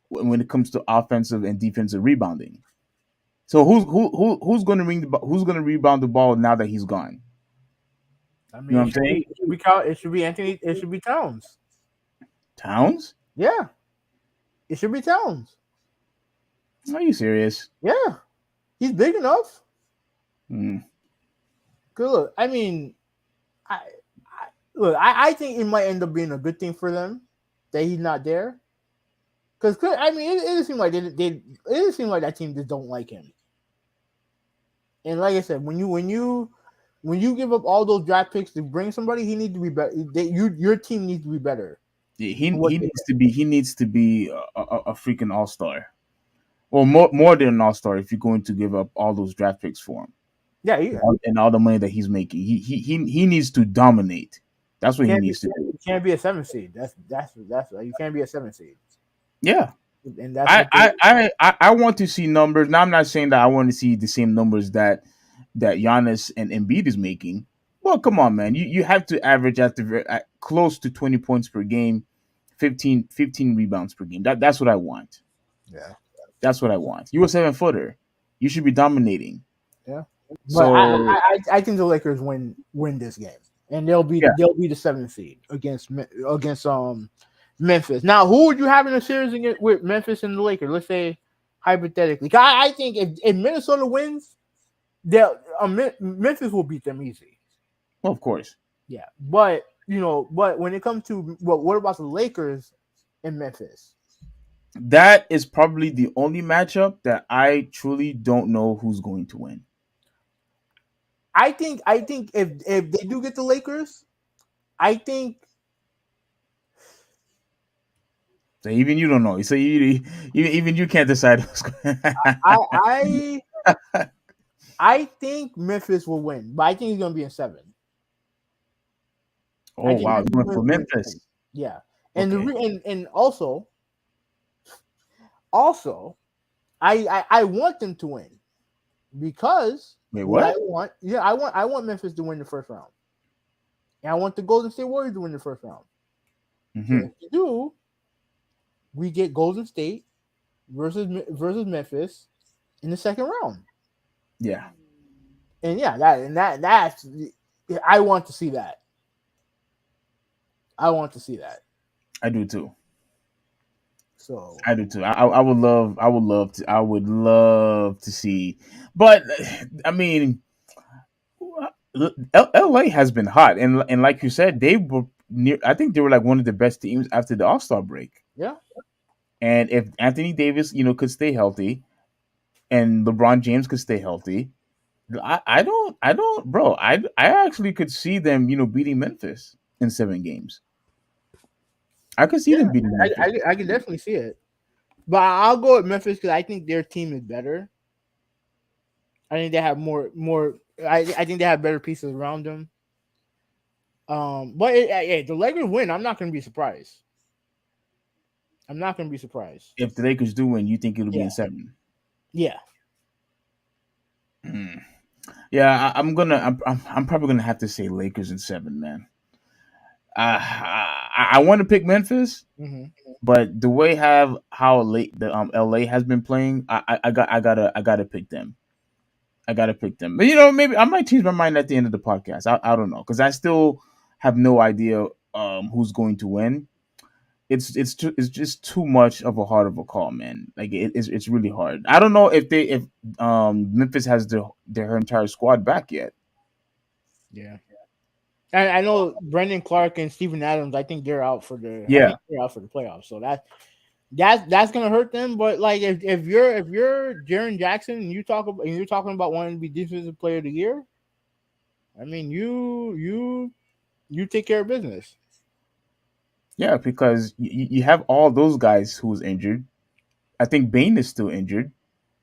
when it comes to offensive and defensive rebounding. So who's going to who's going to rebound the ball now that he's gone? I You know mean, what I'm saying? it should be Anthony. It should be Towns. Towns? Yeah, it should be Towns. Are you serious? Yeah, he's big enough. Hmm. Good look. I mean, I think it might end up being a good thing for them that he's not there. Because I mean, it doesn't seem like it doesn't seem like that team just don't like him. And like I said, when you give up all those draft picks to bring somebody, he needs to be better. Your team needs to be better. Yeah, he needs to be a freaking all-star. Or more than an all-star if you're going to give up all those draft picks for him. Yeah, And all the money that he's making. He needs to dominate. That's what he needs to do. you can't be a 7 seed. That's you can't be a 7 seed. Yeah. And that's I want to see numbers. Now I'm not saying that I want to see the same numbers that Giannis and Embiid is making. Well, come on, man. You have to average at close to 20 points per game, 15 rebounds per game. That's what I want. yeah. That's what I want. You're a 7-footer. You should be dominating. Yeah. But So I think the Lakers win this game. And they'll be the 7th seed against Memphis. Now, who would you have in a series with Memphis and the Lakers? Let's say hypothetically. I think if Minnesota wins, Memphis will beat them easy. well, of course. Yeah, but when it comes to what about the Lakers and Memphis? That is probably the only matchup that I truly don't know who's going to win. I think if they do get the Lakers, I think. So even you don't know. So even you can't decide who's going. I think Memphis will win, but I think he's going to be in 7. Oh wow, going for Memphis. Yeah, and okay. and also, I want them to win because wait, what? I want Memphis to win the first round, and I want the Golden State Warriors to win the first round. Mm-hmm. So if you do, we get Golden State versus Memphis in the second round. Yeah, and that's I want to see that. I want to see that. I do too. So I do too. I would love to see, but I mean, LA has been hot, and like you said, they were near. I think they were like one of the best teams after the All-Star break. Yeah. And if Anthony Davis, could stay healthy, and LeBron James could stay healthy, I don't, bro. I actually could see them, beating Memphis in 7 games. I could see them beating Memphis. I can definitely see it, but I'll go with Memphis because I think their team is better. I think they have more. I think they have better pieces around them. But the Lakers win. I'm not going to be surprised. If the Lakers do win, you think it'll be in 7? Yeah. Yeah, I'm probably gonna have to say Lakers in 7, man. I want to pick Memphis, but the way how late the LA has been playing, I gotta pick them. I gotta pick them. But maybe I might change my mind at the end of the podcast. I don't know because I still have no idea who's going to win. It's just too much of a hard of a call, man. Like it's really hard. I don't know if Memphis has their entire squad back yet. Yeah. And I know Brendan Clark and Steven Adams. I think they're out for the. Yeah. I think they're out for the playoffs. So that's gonna hurt them. But like if you're Jaren Jackson and you're talking about wanting to be defensive player of the year, I mean you take care of business. Yeah, because you have all those guys who's injured. I think Bane is still injured.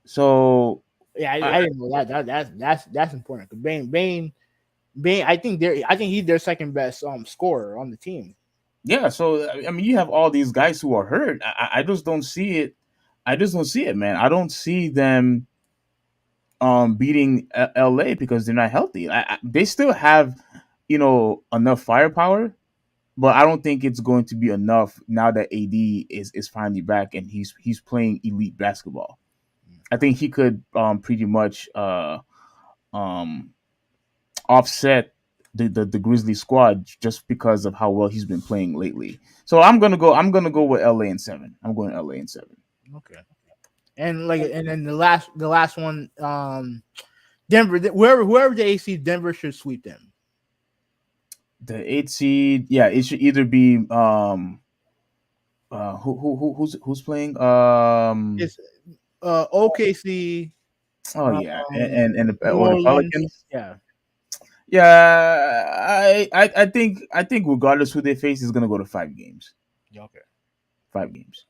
So Yeah, I, I didn't know that. That's important. 'Cause Bane. I think he's their second best scorer on the team. yeah, so I mean, you have all these guys who are hurt. I just don't see it. I just don't see it, man. I don't see them beating LA because they're not healthy. They still have, enough firepower, but I don't think it's going to be enough now that AD is finally back and he's playing elite basketball. I think he could pretty much um offset the Grizzly squad just because of how well he's been playing lately. So I'm gonna go with LA in 7. I'm going LA in 7. Okay. And then the last one, Denver. Whoever the AC, Denver should sweep them. The 8 seed, yeah, it should either be who's playing It's OKC, oh yeah, and New the Orleans. Pelicans. Yeah. Yeah, I think regardless who they face is gonna go to 5 games. Yeah, okay. 5 games.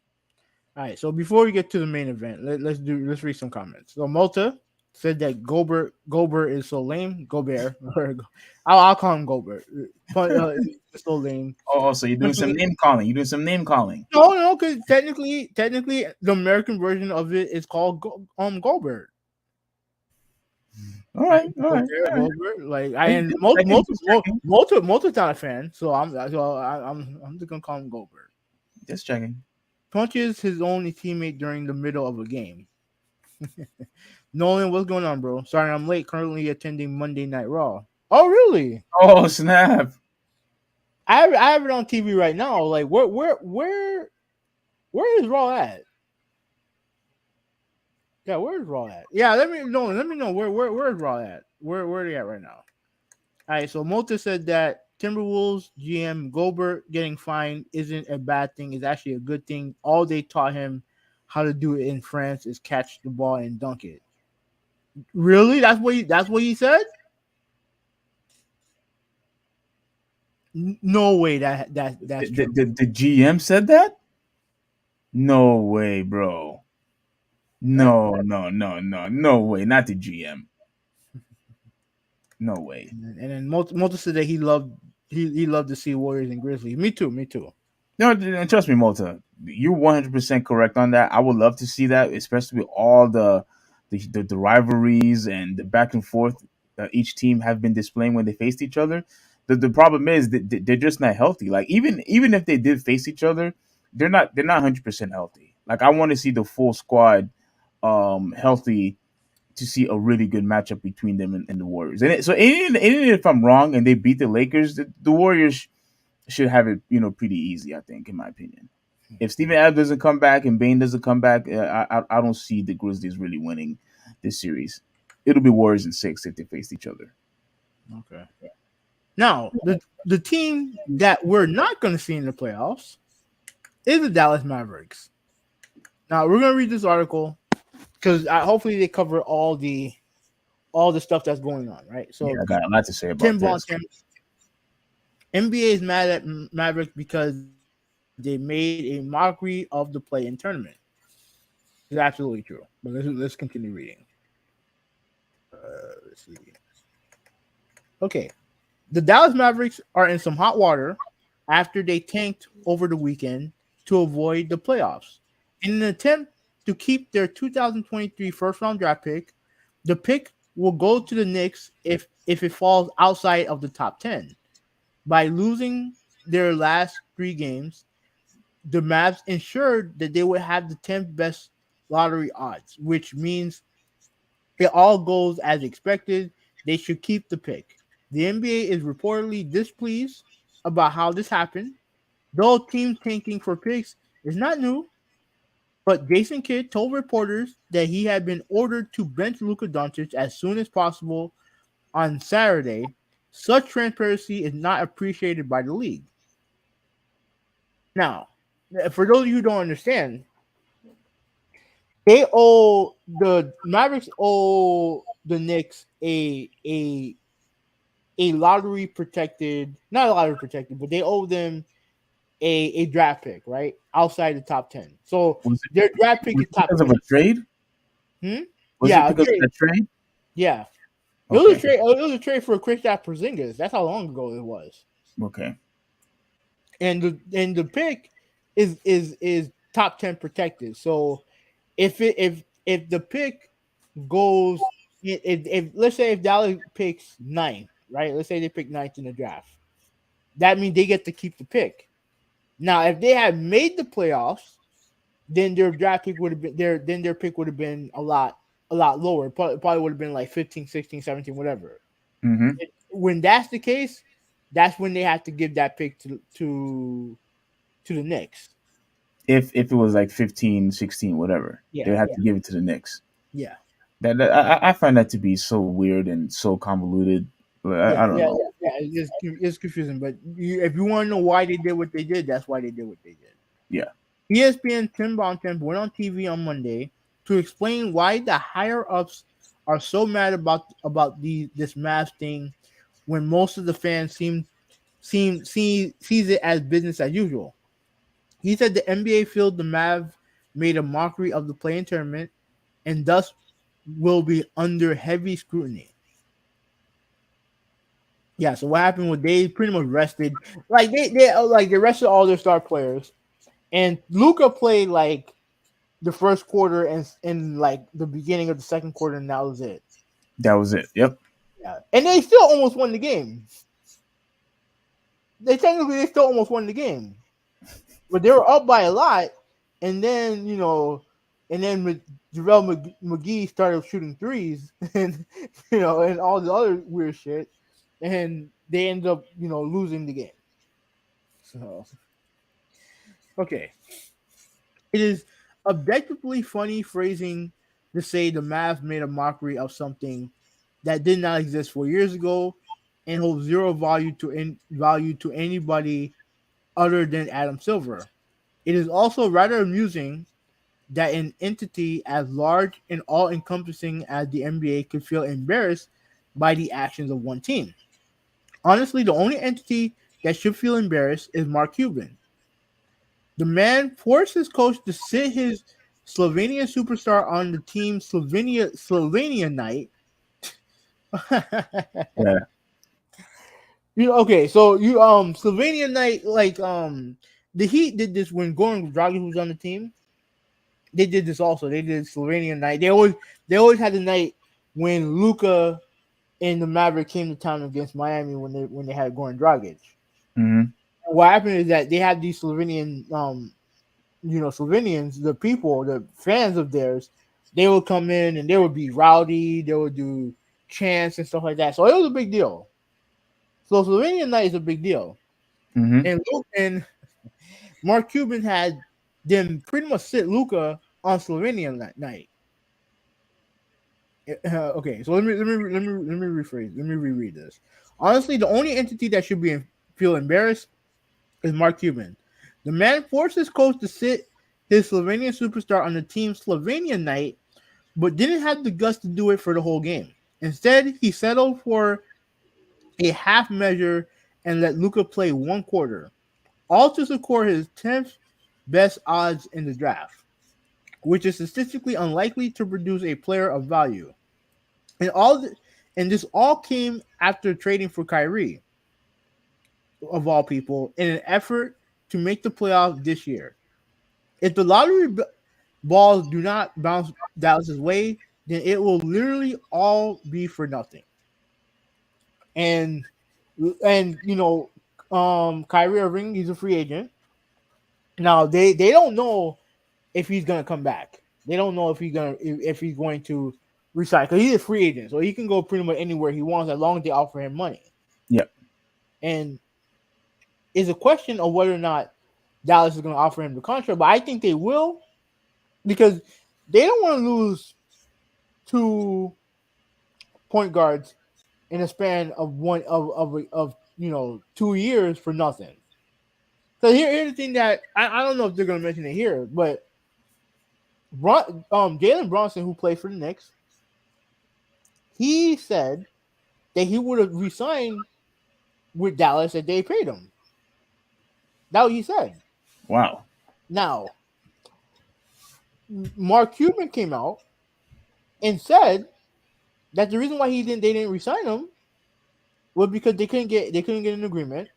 All right. So before we get to the main event, let's read some comments. So Malta said that Gobert is so lame. Gobert. I'll call him Gobert. It's so lame. Oh, so you're doing some name calling. You're doing some name calling. No, because technically, the American version of it is called Goldberg. All right, all right. Goldberg. Like Just checking, just checking. Multi's not a fan, so I'm just gonna call him Goldberg. Just checking. Punches his only teammate during the middle of a game. Nolan, what's going on, bro? Sorry, I'm late. Currently attending Monday Night Raw. Oh, really? Oh snap! I have it on TV right now. Like, where is Raw at? Yeah, where's Raw at? Yeah, let me know. Let me know where's Raw at? Where are they at right now? All right, so Mota said that Timberwolves GM Goldberg getting fined isn't a bad thing. It's actually a good thing. All they taught him how to do it in France is catch the ball and dunk it. Really? That's what he said? No way that's true. The GM said that? No way, bro. No way. Not the GM. No way. And then Mota said that he loved to see Warriors and Grizzlies. Me too. No, and trust me, Malta. You're 100% correct on that. I would love to see that, especially with all the rivalries and the back and forth that each team have been displaying when they faced each other. The problem is that they're just not healthy. Like even if they did face each other, they're not 100% healthy. Like I want to see the full squad healthy to see a really good matchup between them and the Warriors. So even if I'm wrong and they beat the Lakers, the Warriors should have it, pretty easy. I think, in my opinion. If Steven Adams doesn't come back and Bane doesn't come back, I don't see the Grizzlies really winning this series. It'll be Warriors in 6 if they face each other. Okay. Now the team that we're not going to see in the playoffs is the Dallas Mavericks. Now we're going to read this article because hopefully they cover all the stuff that's going on, right? So I got a lot to say about Tim this. NBA is mad at Mavericks because they made a mockery of the play-in tournament. It's absolutely true. But let's continue reading. Let's see. Okay. The Dallas Mavericks are in some hot water after they tanked over the weekend to avoid the playoffs. In an attempt to keep their 2023 first-round draft pick, the pick will go to the Knicks if it falls outside of the top 10. By losing their last 3 games, the Mavs ensured that they would have the 10th best lottery odds, which means it all goes as expected. They should keep the pick. The NBA is reportedly displeased about how this happened. Though team tanking for picks is not new, but Jason Kidd told reporters that he had been ordered to bench Luka Doncic as soon as possible on Saturday. Such transparency is not appreciated by the league. Now, For those of you who don't understand, the Mavericks owe the Knicks a lottery protected, not a lottery protected, but they owe them a draft pick, right? Outside the top 10. So Was it their draft pick was is it top because of 10. a trade? Hmm? Was it Yeah, a because of trade. the trade? Yeah. It was a Okay. trade. It was a trade for Kristaps Porzingis. That's how long ago it was. Okay. And the pick is top 10 protected. So if the pick goes if let's say if Dallas picks ninth, right? Let's say they pick ninth in the draft. That means they get to keep the pick. Now, if they had made the playoffs, then their draft pick would have been their pick would have been a lot lower. Probably would have been like 15, 16, 17, whatever. Mm-hmm. When that's the case, that's when they have to give that pick to the Knicks. If it was like 15, 16, whatever, they Yeah, would have yeah, to give it to the Knicks. yeah, I find that to be so weird and so convoluted. yeah, I don't yeah, know. yeah. It's confusing, but if you want to know why they did what they did, that's why they did what they did. Yeah. ESPN Tim Bontemp went on TV on Monday to explain why the higher ups are so mad about this Mavs thing when most of the fans sees it as business as usual. He said the NBA feel the Mavs made a mockery of the play-in tournament and thus will be under heavy scrutiny. Yeah, so what happened was they pretty much rested, like they rested all their star players, and Luca played like the first quarter and like the beginning of the second quarter, and that was it. That was it. Yep. Yeah, and they still almost won the game. They still almost won the game, but they were up by a lot, and then JaVale McGee started shooting threes, and and all the other weird shit, and they ended up losing the game. So okay, it is objectively funny phrasing to say the Mavs made a mockery of something that did not exist 4 years ago and holds zero value to anybody other than Adam Silver. It is also rather amusing that an entity as large and all-encompassing as the NBA could feel embarrassed by the actions of one team. Honestly, the only entity that should feel embarrassed is Mark Cuban. The man forced his coach to sit his Slovenian superstar on the team Slovenia night. Yeah. Okay, so Slovenia night, like the Heat did this when Goran Dragic was on the team. They did this also. They did Slovenia night. They always had the night when Luka and the Maverick came to town against Miami when they had Goran Dragic. Mm-hmm. What happened is that they had these Slovenian Slovenians, the people, the fans of theirs, they would come in and they would be rowdy, they would do chants and stuff like that. So it was a big deal. So Slovenian night is a big deal. Mm-hmm. And Mark Cuban had them pretty much sit Luca on Slovenian night. Okay, so let me rephrase. Let me reread this. Honestly, the only entity that should feel embarrassed is Mark Cuban. The man forced his coach to sit his Slovenian superstar on the team's Slovenia night, but didn't have the guts to do it for the whole game. Instead, he settled for a half measure and let Luka play one quarter, all to score his 10th best odds in the draft, which is statistically unlikely to produce a player of value. And this all came after trading for Kyrie, of all people, in an effort to make the playoffs this year. If the balls do not bounce Dallas's way, then it will literally all be for nothing. And Kyrie Irving, he's a free agent. Now they don't know if he's gonna come back. They don't know if he's going to resign because he's a free agent, so he can go pretty much anywhere he wants as long as they offer him money. Yep. And it's a question of whether or not Dallas is going to offer him the contract, but I think they will because they don't want to lose two point guards in a span of 2 years for nothing. So here's the thing that I don't know if they're gonna mention it here, but Jalen Bronson, who played for the Knicks, he said that he would have resigned with Dallas if they paid him. That's what he said. Wow. Now, Mark Cuban came out and said that the reason why they didn't resign him was because they couldn't get an agreement,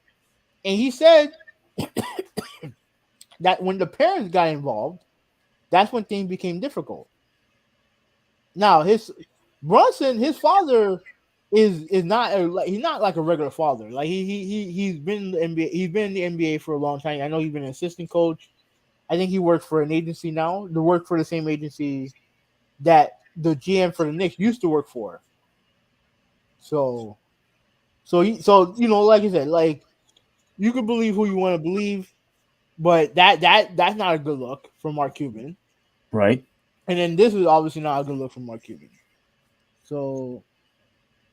and he said that when the parents got involved, that's when things became difficult. Now, his father is not he's not like a regular father. Like he's been in the NBA. He's been in the NBA for a long time. I know he's been an assistant coach. I think he works for an agency now. To work for the same agency that the GM for the Knicks used to work for. So like I said, like you can believe who you want to believe, but that's not a good look for Mark Cuban. Right. And then this is obviously not a good look for Mark Cuban. So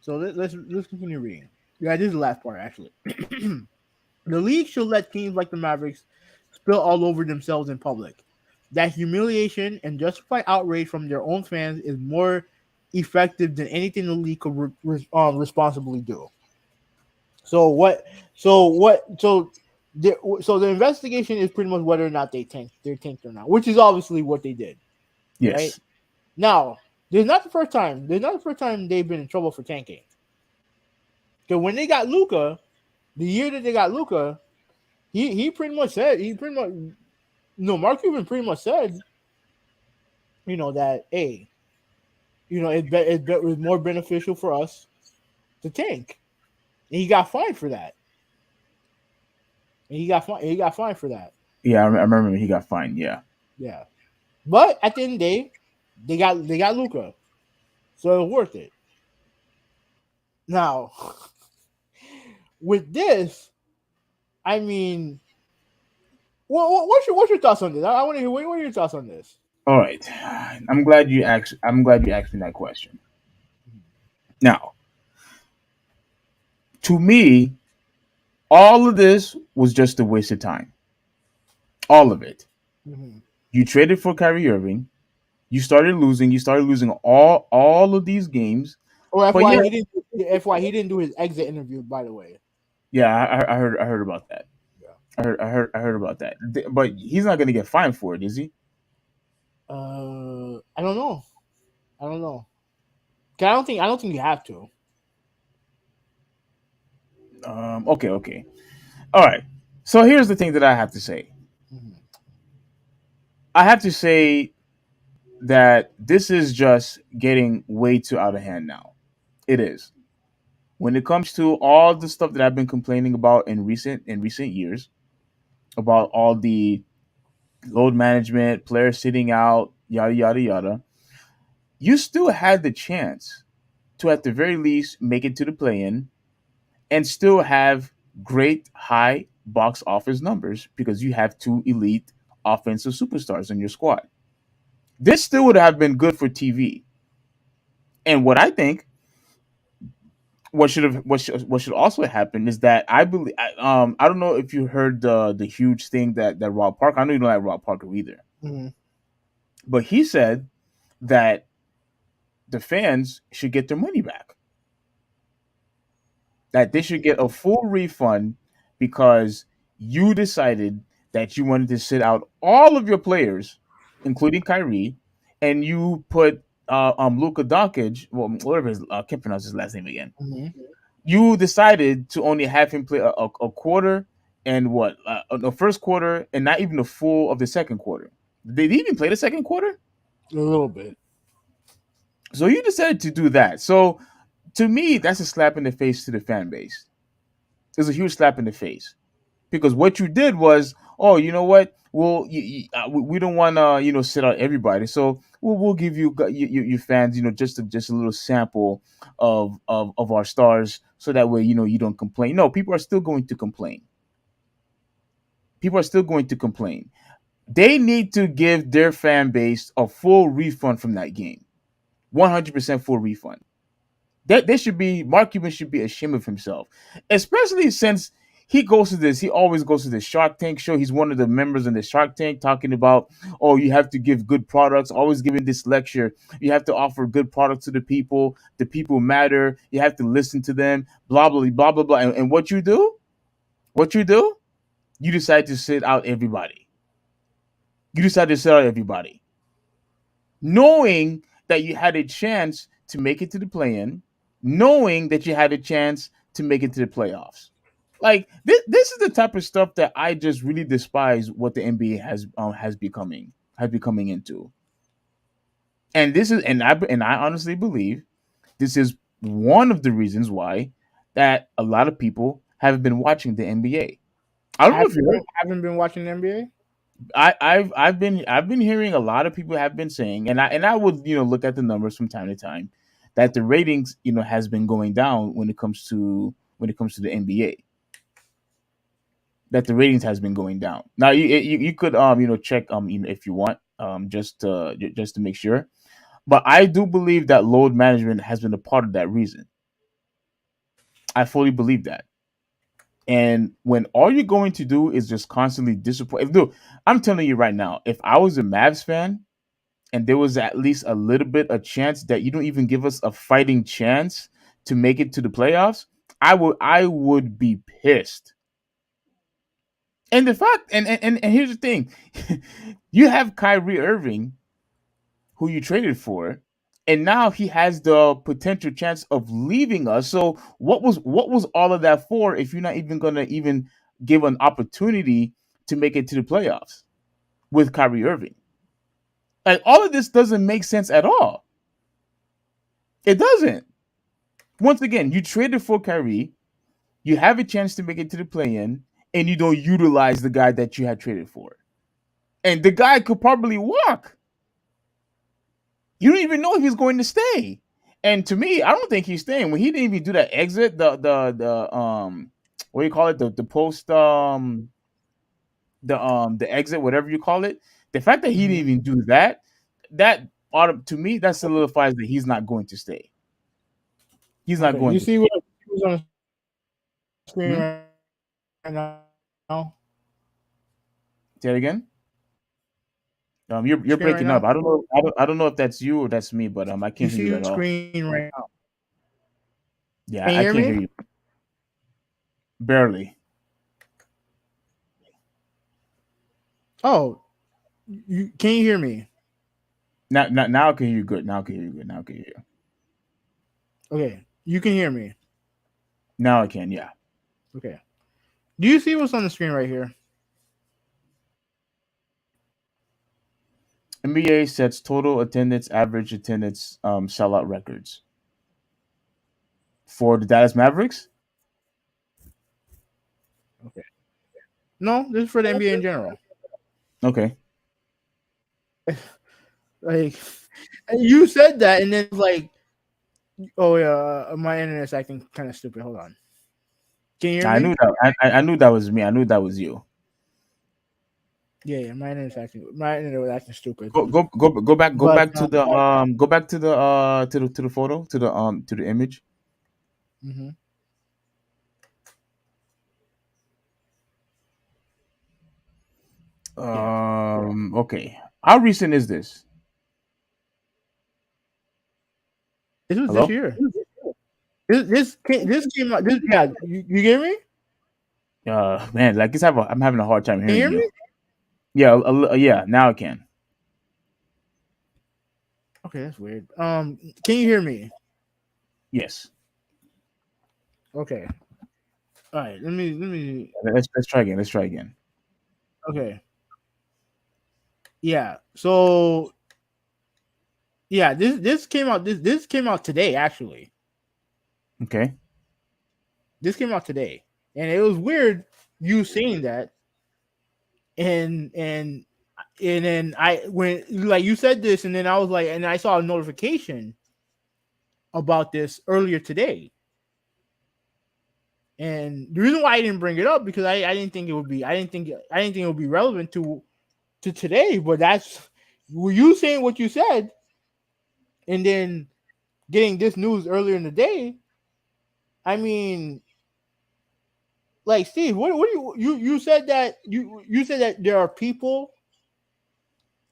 let's continue reading. Yeah, this is the last part actually. The league should let teams like the Mavericks spill all over themselves in public. That humiliation and justified outrage from their own fans is more effective than anything the league could responsibly do. So what? So what? So the investigation is pretty much whether or not they're tanked or not, which is obviously what they did, right? Yes. Now, there's not the first time. There's not the first time they've been in trouble for tanking. Because when they got Luka, the year that they got Luka, he pretty much said Mark Cuban pretty much said, that hey, it was more beneficial for us to tank, and he got fined for that. And he got fined for that. Yeah, I remember he got fined. Yeah. Yeah, but at the end of the day, they got Luka, so it was worth it. Now, with this, I mean, what's your thoughts on this? I want to hear what are your thoughts on this. All right. I'm glad you asked. I'm glad you asked me that question. Now, to me, all of this was just a waste of time. All of it. Mm-hmm. You traded for Kyrie Irving. You started losing. You started losing all of these games. Or But yeah, That's why he didn't do his exit interview. By the way, yeah, I heard about that. yeah. I heard about that. But he's not going to get fined for it, is he? I don't know. I don't know. 'Cause I don't think you have to. Okay. All right. So here's the thing that I have to say. Mm-hmm. I have to say that this is just getting way too out of hand now. It is. When it comes to all the stuff that I've been complaining about in recent years, about all the load management, players sitting out, yada yada yada, you still had the chance to at the very least make it to the play-in and still have great high box office numbers because you have two elite offensive superstars in your squad. This still would have been good for TV. And what I think what should also happen is that I believe I don't know if you heard the huge thing that Rob Parker. I know you don't like Rob Parker either, Mm-hmm. but he said that the fans should get their money back. That they should get a full refund because you decided that you wanted to sit out all of your players, including Kyrie, and you put Luka Doncic, well, whatever his, I can't pronounce his last name again. Mm-hmm. You decided to only have him play a quarter and what the first quarter and not even the full of the second quarter. Did he even play the second quarter? A little bit. So you decided to do that. So to me, that's a slap in the face to the fan base. It's a huge slap in the face because what you did was, oh, you know what? Well, we don't want to, sit out everybody. So we'll give you fans, just a little sample of our stars, so that way, you don't complain. No, people are still going to complain. People are still going to complain. They need to give their fan base a full refund from that game, 100% full refund. That they should be Mark Cuban should be ashamed of himself, especially since he goes to this. He always goes to the Shark Tank show. He's one of the members in the Shark Tank talking about, oh, you have to give good products. Always giving this lecture. You have to offer good products to the people. The people matter. You have to listen to them. Blah blah blah blah blah. And what you do? What you do? You decide to sit out everybody. You decide to sit out everybody, knowing that you had a chance to make it to the play-in, knowing that you had a chance to make it to the playoffs. Like this is the type of stuff that I just really despise what the NBA has becoming into. And this is and I honestly believe this is one of the reasons why that a lot of people haven't been watching the NBA. I don't know if you heard. Haven't been watching the NBA. I've been hearing a lot of people have been saying, and I would look at the numbers from time to time, that the ratings has been going down when it comes to the NBA. That the ratings has been going down. Now you could check if you want just to make sure, but I do believe that load management has been a part of that reason. I fully believe that. And when all you're going to do is just constantly disappoint, dude, I'm telling you right now, if I was a Mavs fan and there was at least a little bit a chance that you don't even give us a fighting chance to make it to the playoffs, I would be pissed. And the fact, and here's the thing, you have Kyrie Irving, who you traded for, and now he has the potential chance of leaving us. So what was all of that for if you're not even gonna even give an opportunity to make it to the playoffs with Kyrie Irving? Like all of this doesn't make sense at all. It doesn't. Once again, you traded for Kyrie, you have a chance to make it to the play-in, and you don't utilize the guy that you had traded for. And the guy could probably walk. You don't even know if he's going to stay. And to me, I don't think he's staying. When he didn't even do that exit, the what do you call it? The post the exit, whatever you call it. The fact that he didn't even do that to me, that solidifies that he's not going to stay. He's not Okay, going you to see stay. what was on the screen Hmm? right now? Say it again. You're Screen right breaking up. now. I don't know if that's you or that's me, but I You can't hear see you the at all. screen right now. Yeah, Can you I hear can't hear me? you. Barely. Oh, can you hear me? Now I can hear you good. Now I can hear you good. Now I can hear you. Okay, you can hear me. Now I can. Yeah. Okay. Do you see what's on the screen right here? NBA sets total attendance, average attendance, sellout records for the Dallas Mavericks. Okay. No, this is for the NBA in general. Okay. Like you said that, and then it's like, oh yeah, my internet's acting kind of stupid. Hold on. Can you hear I me? knew that. I knew that was me. I knew that was you. Yeah, my internet was acting stupid. Go back But to the to the photo to the image. mhm. Yeah, Okay. How recent is this? this was this Hello. year. This came out. This yeah, you get me? Man, like I'm having a hard time Can you hearing hear you. me? Yeah, yeah. Now I can. Okay, that's weird. Can you hear me? Yes. Okay. All right. Let me. Let's try again. Let's try again. Okay. Yeah. So yeah, this came out. This came out today. Actually, Okay. this came out today, and it was weird you saying that, and and and then I when like you said this, and then I was like, and I saw a notification about this earlier today. And the reason why I didn't bring it up because I didn't think it would be I didn't think it would be relevant to today, but that's were you saying what you said and then getting this news earlier in the day. I mean, like Steve, what do you said that you said that there are people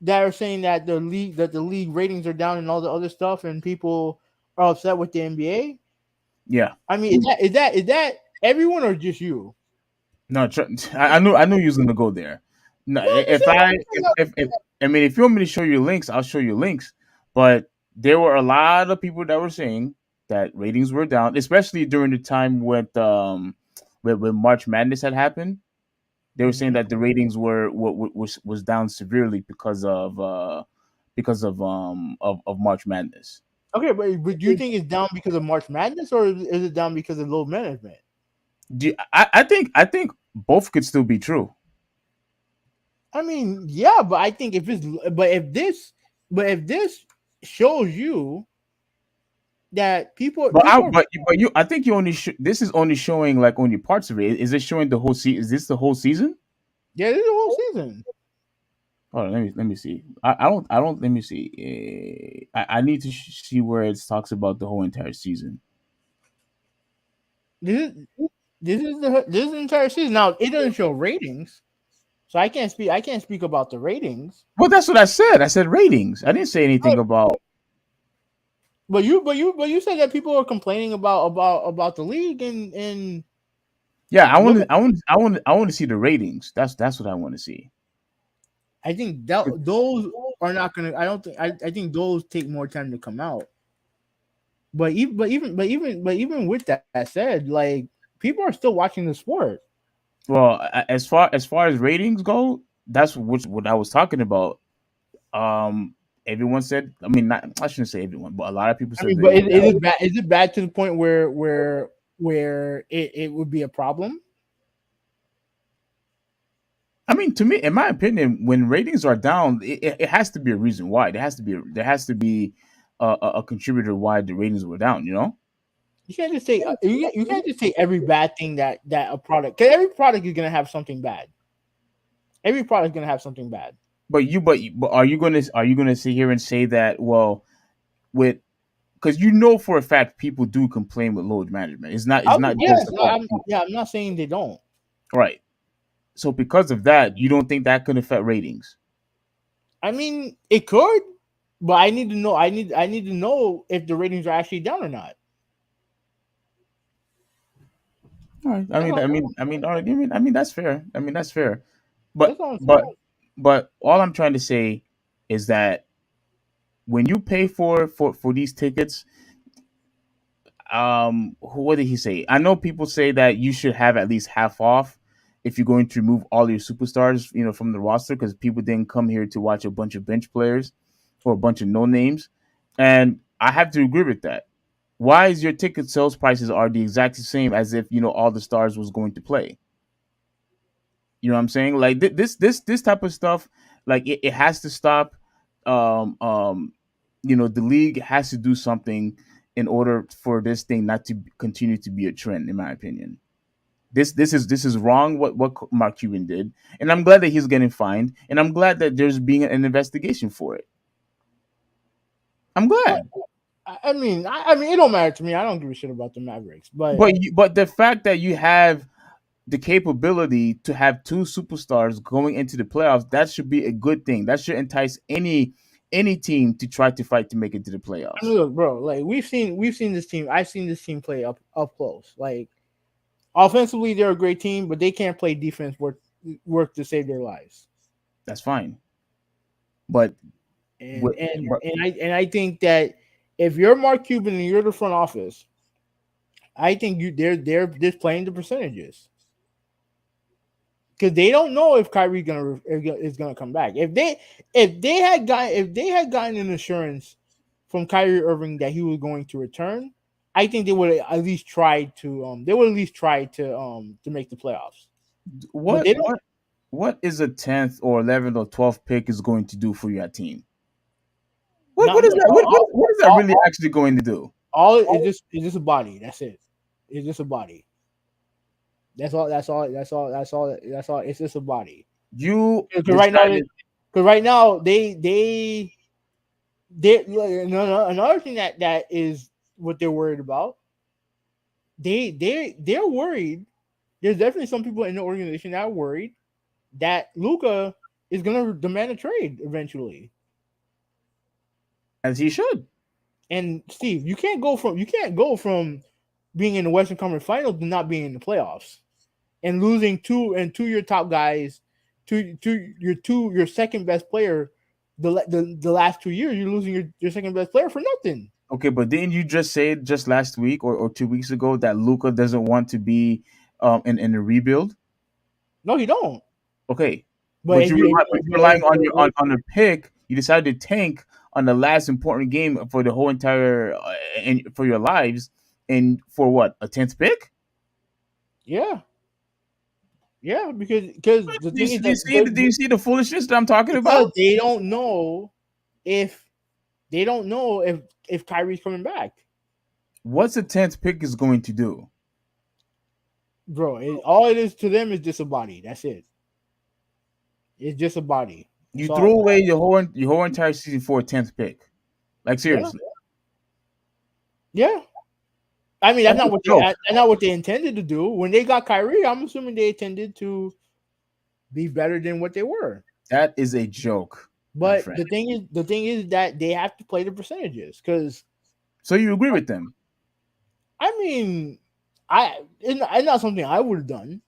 that are saying that the league ratings are down and all the other stuff, and people are upset with the NBA. Yeah. I mean, is that everyone or just you? No, I knew you was gonna go there. No, No, I'm just saying. I'm just saying, if I mean, if you want me to show you links, I'll show you links. But there were a lot of people that were saying that ratings were down, especially during the time when March Madness had happened. They were saying Mhm. that the ratings was down severely because of March Madness. Okay, but do you think it's down because of March Madness or is it down because of low management? I think both could still be true. I mean, yeah, but I think if this shows you that But people are I think you only this is only showing like only parts of it. Is it showing the whole season? Is this the whole season? yeah, this is the whole season. Hold on, let me see. I don't let me see. I need to see where it talks about the whole entire season. This is this is the entire season. Now it doesn't show ratings, so I can't speak about the ratings. Well, that's what I said. I said ratings. I didn't say anything But about. but you said that people are complaining about the league and Yeah, I want look. to. I want to see the ratings. That's what I want to see. I think that those are not gonna. I don't think. I think those take more time to come out. But even with that said, like people are still watching the sport. Well, as far as ratings go, that's what I was talking about. Um, everyone said. I mean, not I shouldn't say everyone, but a lot of people I said mean, that but it was is down. it bad? Is it bad to the point where it would be a problem? I mean, to me, in my opinion, when ratings are down, it has to be a reason why. There has to be a contributor why the ratings were down. You know. You can't just say every bad thing that a product, because every product is gonna have something bad. Every product is gonna have something bad. But are you gonna sit here and say that, well, with because you know for a fact people do complain with load management. It's not just Yes, about I'm not saying they don't. right. So because of that, you don't think that could affect ratings? I mean, it could, but I need to know. I need to know if the ratings are actually down or not. All right. I That's mean, all. all right. I mean, that's fair. I mean, that's fair. But That's all I'm but saying. but all I'm trying to say is that when you pay for these tickets, what did he say? I know people say that you should have at least half off if you're going to remove all your superstars, from the roster, because people didn't come here to watch a bunch of bench players or a bunch of no names. And I have to agree with that. Why is your ticket sales prices are the exact same as if all the stars was going to play? You know what I'm saying? Like this type of stuff, like it has to stop. Um, um, the league has to do something in order for this thing not to continue to be a trend, in my opinion. This is wrong what Mark Cuban did, and I'm glad that he's getting fined, and I'm glad that there's being an investigation for it. I'm But glad. I mean, it don't matter to me. I don't give a shit about the Mavericks. But But the fact that you have the capability to have two superstars going into the playoffs, that should be a good thing. That should entice any team to try to fight to make it to the I mean, playoffs. look, bro. Like we've seen this team. I've seen this team play up close. Like offensively, they're a great team, but they can't play defense work to save their lives. That's fine. But And what and but and I think that if you're Mark Cuban and you're the front office, I think they're just playing the percentages because they don't know if Kyrie is gonna come back. If they had gotten an assurance from Kyrie Irving that he was going to return, I think they would at least try to make the playoffs. But what they don't. what what is a 10th or 11th or 12th pick is going to do for your team? What Not what is that? What is that all, really actually going to do? all it's just a body. That's it. It's just a body. That's all. That's all. That's all. That's all. That's all. It's just a body. You Because decided. right now they no, another thing that is what they're worried about. They're worried. there's definitely some people in the organization that are worried that Luka is gonna demand a trade eventually. As he should. And Steve, you can't go from being in the Western Conference Finals to not being in the playoffs and losing two your top guys, your second best player. The last 2 years, you're losing your second best player for nothing. Okay, but didn't you just say just last week or 2 weeks ago that Luca doesn't want to be in a rebuild? No, you don't. Okay, But if you but you're relying on on the pick. You decided to tank on the last important game for the whole entire and for your lives, and for what, a 10th pick? yeah, yeah, because the Do you, thing is do you that see do you see the foolishness that I'm talking because about? they don't know if if Kyrie's coming back, What's the 10th pick is going to do? bro. All it is to them is just a body. That's it. It's just a body. You That's all. threw away your whole entire season for a 10th pick. Like Yeah, seriously, yeah. I mean, that's a joke. that's not what they intended to do. When they got Kyrie, I'm assuming they intended to be better than what they were. That is a joke, my But friend. the thing is that they have to play the percentages because So you agree with them? I mean, it's not something I would have done.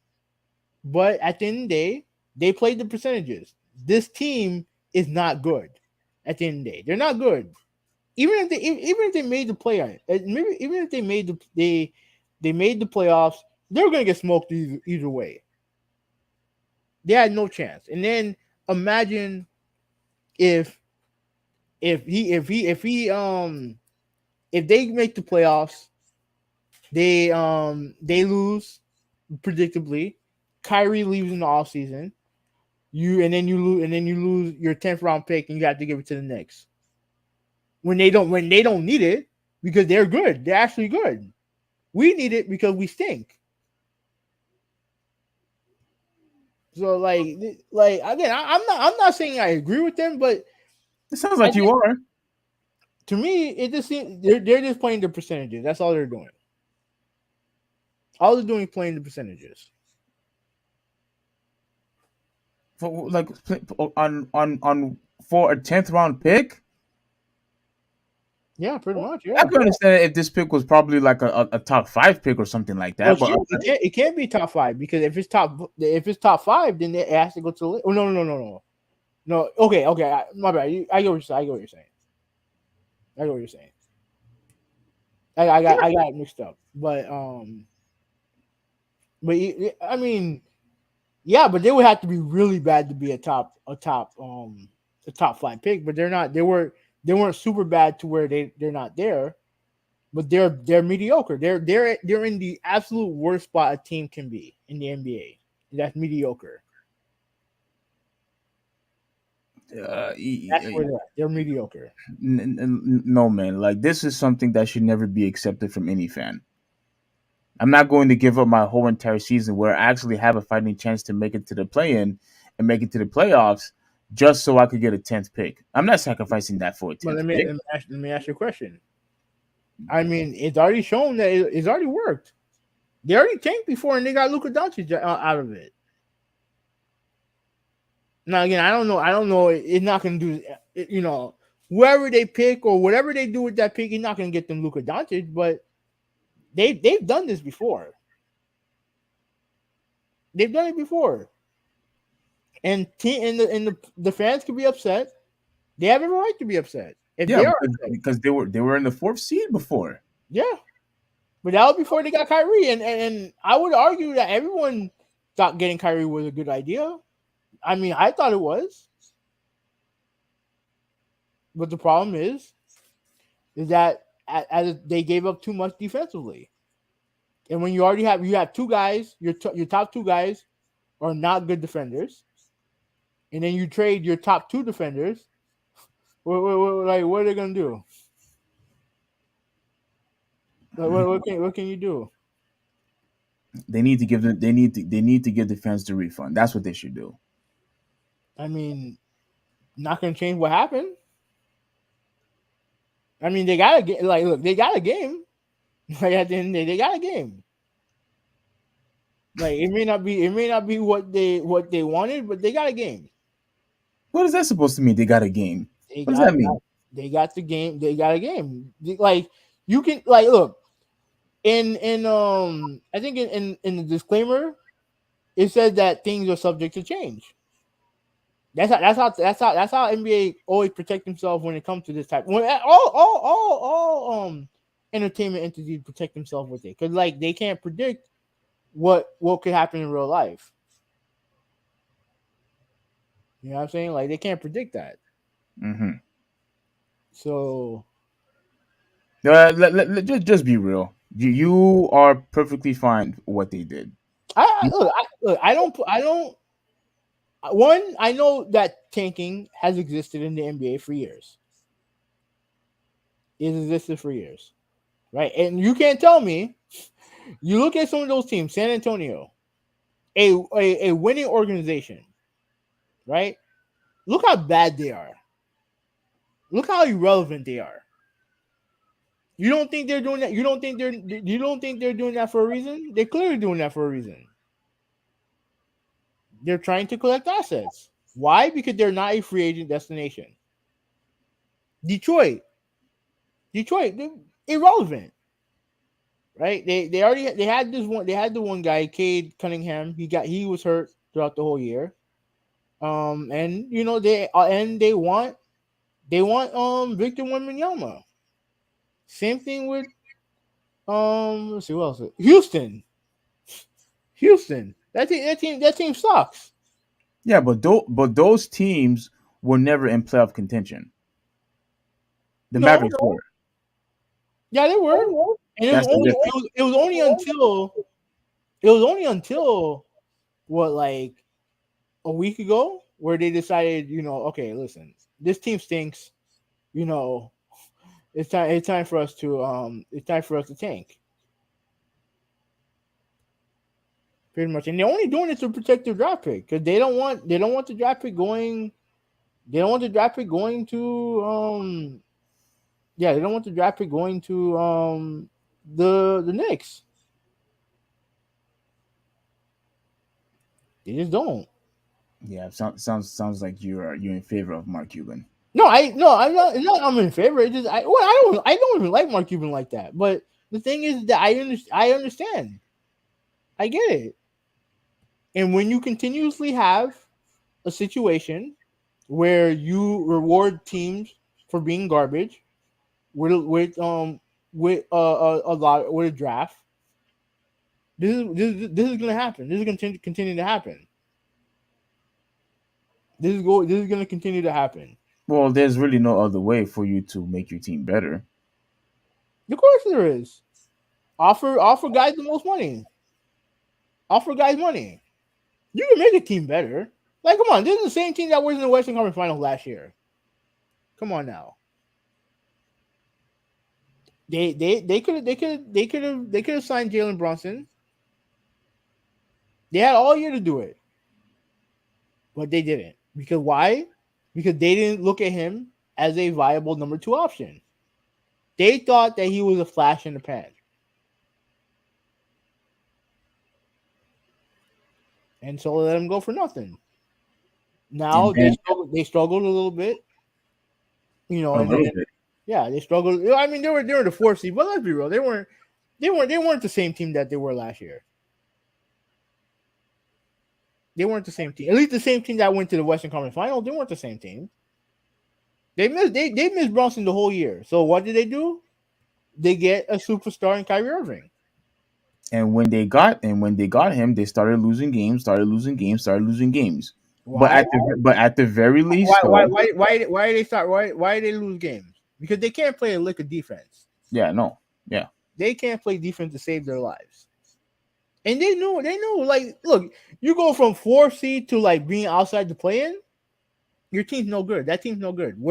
But at the end of the day, they played the percentages. This team is not good. At the end of the day, they're not good. Even if they made the play, maybe even if they made they made the playoffs, they're gonna get smoked either way. They had no chance. And then imagine if if they make the playoffs, they lose predictably. Kyrie leaves in the offseason. You lose your 10th round pick and you have to give it to the Knicks. When they don't need it because they're good. They're actually good. We need it because we stink. So like again, I'm not saying I agree with them, but It sounds like you are. to me, it just seems they're just playing the percentages. That's all they're doing. All they're doing is playing the percentages. For, like on for a 10th round pick. Yeah, pretty much. I Yeah. can understand if this pick was probably like a top 5 pick or something like Well, that. But it can't be top five because if it's top five, then it has to go to the. Oh no. Okay. My bad. I get what you're saying. I get what you're saying. I get what you're saying. I got it mixed up, I mean, yeah, but they would have to be really bad to be a top five pick. But they're not. They weren't super bad to where they're not there, but they're mediocre. They're in the absolute worst spot a team can be in the NBA. That's mediocre. That's where they're at. They're mediocre. No, man. Like, this is something that should never be accepted from any fan. I'm not going to give up my whole entire season where I actually have a fighting chance to make it to the play-in and make it to the playoffs just so I could get a 10th pick. I'm not sacrificing that for a 10th But pick. let me ask you a question. I mean, it's already shown that it's already worked. They already tanked before, and they got Luka Doncic out of it. Now, again, I don't know. It's not going to do. Whoever they pick or whatever they do with that pick, it's not going to get them Luka Doncic. But they've done this before. They've done it before, and the fans could be upset. They have every right to be upset if Yeah, they are because they were in the 4th seed before. Yeah, but that was before they got Kyrie, and I would argue that everyone thought getting Kyrie was a good idea. I mean, I thought it was, but the problem is that as they gave up too much defensively, and when you already have two guys, your top two guys are not good defenders, and then you trade your top two defenders. What are they gonna do? What can you do? They need to give them. They need to give the fans the refund. That's what they should do. I mean, not gonna change what happened. I mean, they got a game. Look, they got a game. Like at the end of the day, they got a game. Like it may not be what they wanted, but they got a game. What is that supposed to mean? They got a game. They What does got that mean? they got the game. They got a game. Like you can like look in I think in the disclaimer it says that things are subject to change. That's how NBA always protect themselves when it comes to this type. When all entertainment entities protect themselves with it because like they can't predict what could happen in real life. You know what I'm saying? Like they can't predict that. Mm-hmm. So Just be real. You are perfectly fine with what they did. I look, I don't. One, I know that tanking has existed in the NBA for years. It's existed for years, right? And you can't tell me. You look at some of those teams, San Antonio, a winning organization, right? Look how bad they are. Look how irrelevant they are. You don't think they're doing that? You don't think they're doing that for a reason? They're clearly doing that for a reason. They're trying to collect assets. Why? Because they're not a free agent destination. Detroit, they're irrelevant, right? They had this one. They had the one guy, Cade Cunningham. He was hurt throughout the whole year. And you know they want Victor Wembanyama. Same thing with let's see what else. Houston. That team sucks. Yeah, but those teams were never in playoff contention. The No, Mavericks were. yeah, they were. And That's the difference. it was only until it was only until what like a week ago where they decided, okay, listen, this team stinks. You know, it's time for us to tank. Pretty much. And they're only doing it to protect their draft pick because they don't want the draft pick going to they don't want the draft pick going to the Knicks. They just don't. Yeah, sounds like you're in favor of Mark Cuban. No, I'm not. I'm in favor. It just I don't even like Mark Cuban like that. But the thing is that I understand. I get it. And when you continuously have a situation where you reward teams for being garbage with a lot with a draft, this is gonna happen. This is gonna continue to happen. This is gonna continue to happen. Well, there's really no other way for you to make your team better. Of course there is. Offer guys the most money. Offer guys money. You can make a team better. Like, come on, this is the same team that was in the Western Conference Finals last year. Come on now. They could have signed Jalen Brunson. They had all year to do it, but they didn't. Because why? Because they didn't look at him as a viable number two option. They thought that he was a flash in the pan, and so let him go for nothing. Now And then they struggled a little bit, a and little then bit. yeah, they struggled. I mean, they were the fourth seed, but let's be real, they weren't the same team that they were last year. They weren't the same team. At least the same team that went to the Western Conference Finals. They weren't the same team. They missed Bronson the whole year. So what did they do? They get a superstar in Kyrie Irving. And when they got him, they started losing games, started losing games. But Why? at the very least, Why? Why? though, Why did they start? Why did they lose games? Because they can't play a lick of defense. yeah, no, yeah. They can't play defense to save their lives. And they knew. Like, look, you go from 4 seed to like being outside the play-in. Your team's no good. That team's no good.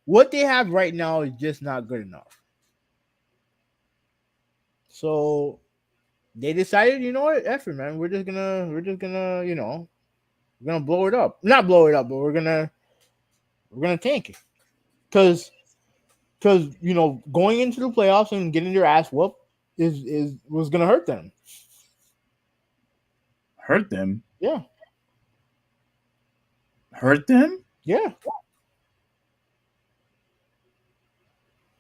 What they have right now is just not good enough. So they decided, you know what, F it, man. We're just gonna, we're gonna blow it up. Not blow it up, but we're gonna tank it. Because going into the playoffs and getting their ass whooped was gonna hurt them. Hurt them. Yeah, Hurt them. yeah,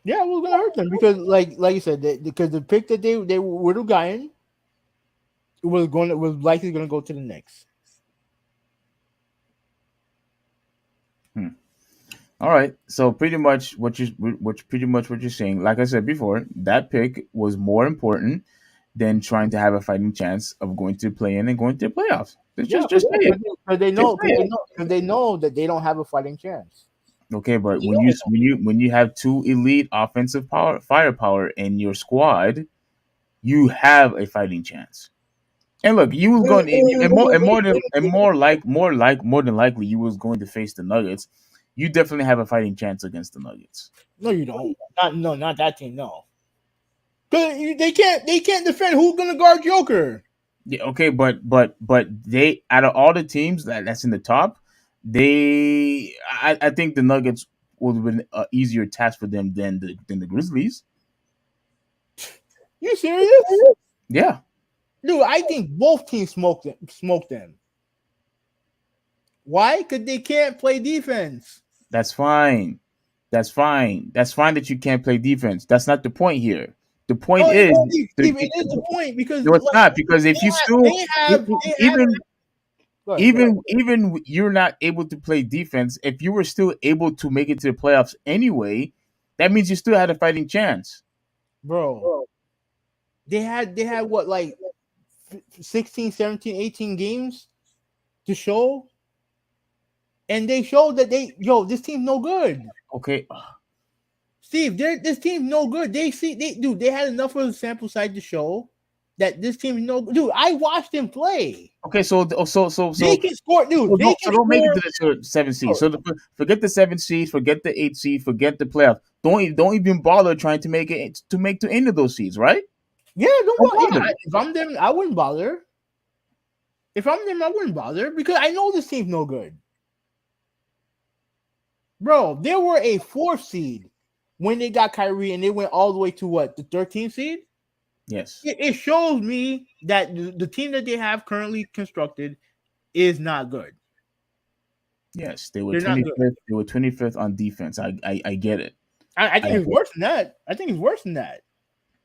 yeah. It was gonna hurt them because, like you said, because the pick that they would have gotten was likely gonna go to the Knicks. Hmm. All right. So pretty much what you're saying. Like I said before, that pick was more important than trying to have a fighting chance of going to the play-in and going to the playoffs. Yeah, Just say it. because they Just know, say it. because they know that they don't have a fighting chance. Okay, but You when know you they don't. when you have two elite offensive firepower in your squad, you have a fighting chance. And look, you was going more than likely you was going to face the Nuggets. You definitely have a fighting chance against the Nuggets. No, you don't. Not that team. No, because they can't defend. Who's gonna guard Joker? Yeah, okay, but they out of all the teams that's in the top, I think the Nuggets would have been an easier task for them than the Grizzlies. You serious? Yeah, Dude, I think both teams smoked them. Why? Because they can't play defense. that's fine. That's fine. That's fine that you can't play defense. That's not the point here. The point No, it is, is, Steve, it is the point because no, it's like, not because if you still they have. even Go ahead, go ahead. even you're not able to play defense, if you were still able to make it to the playoffs anyway, that means you still had a fighting chance. Bro. They had what, like 16, 17, 18 games to show, and they showed that this team's no good. Okay, Steve, this team's no good. They had enough of a sample size to show that this team is no. Dude, I watched them play. okay, They can score, dude. so They so can don't make it score. to the seventh seed. So forget the seventh seed, forget the eighth seed, forget the playoff. Don't even bother trying to make to any of those seeds, right? Yeah, don't Don't bother. bother. If I'm them, I wouldn't bother. If I'm them, I wouldn't bother because I know this team's no good. Bro, they were a 4th seed when they got Kyrie and they went all the way to what, the 13th seed? Yes. It shows me that the team that they have currently constructed is not good. Yes, they were They're not 25th. good. They were 25th on defense. I get it. I think it's worse than that. I think it's worse than that.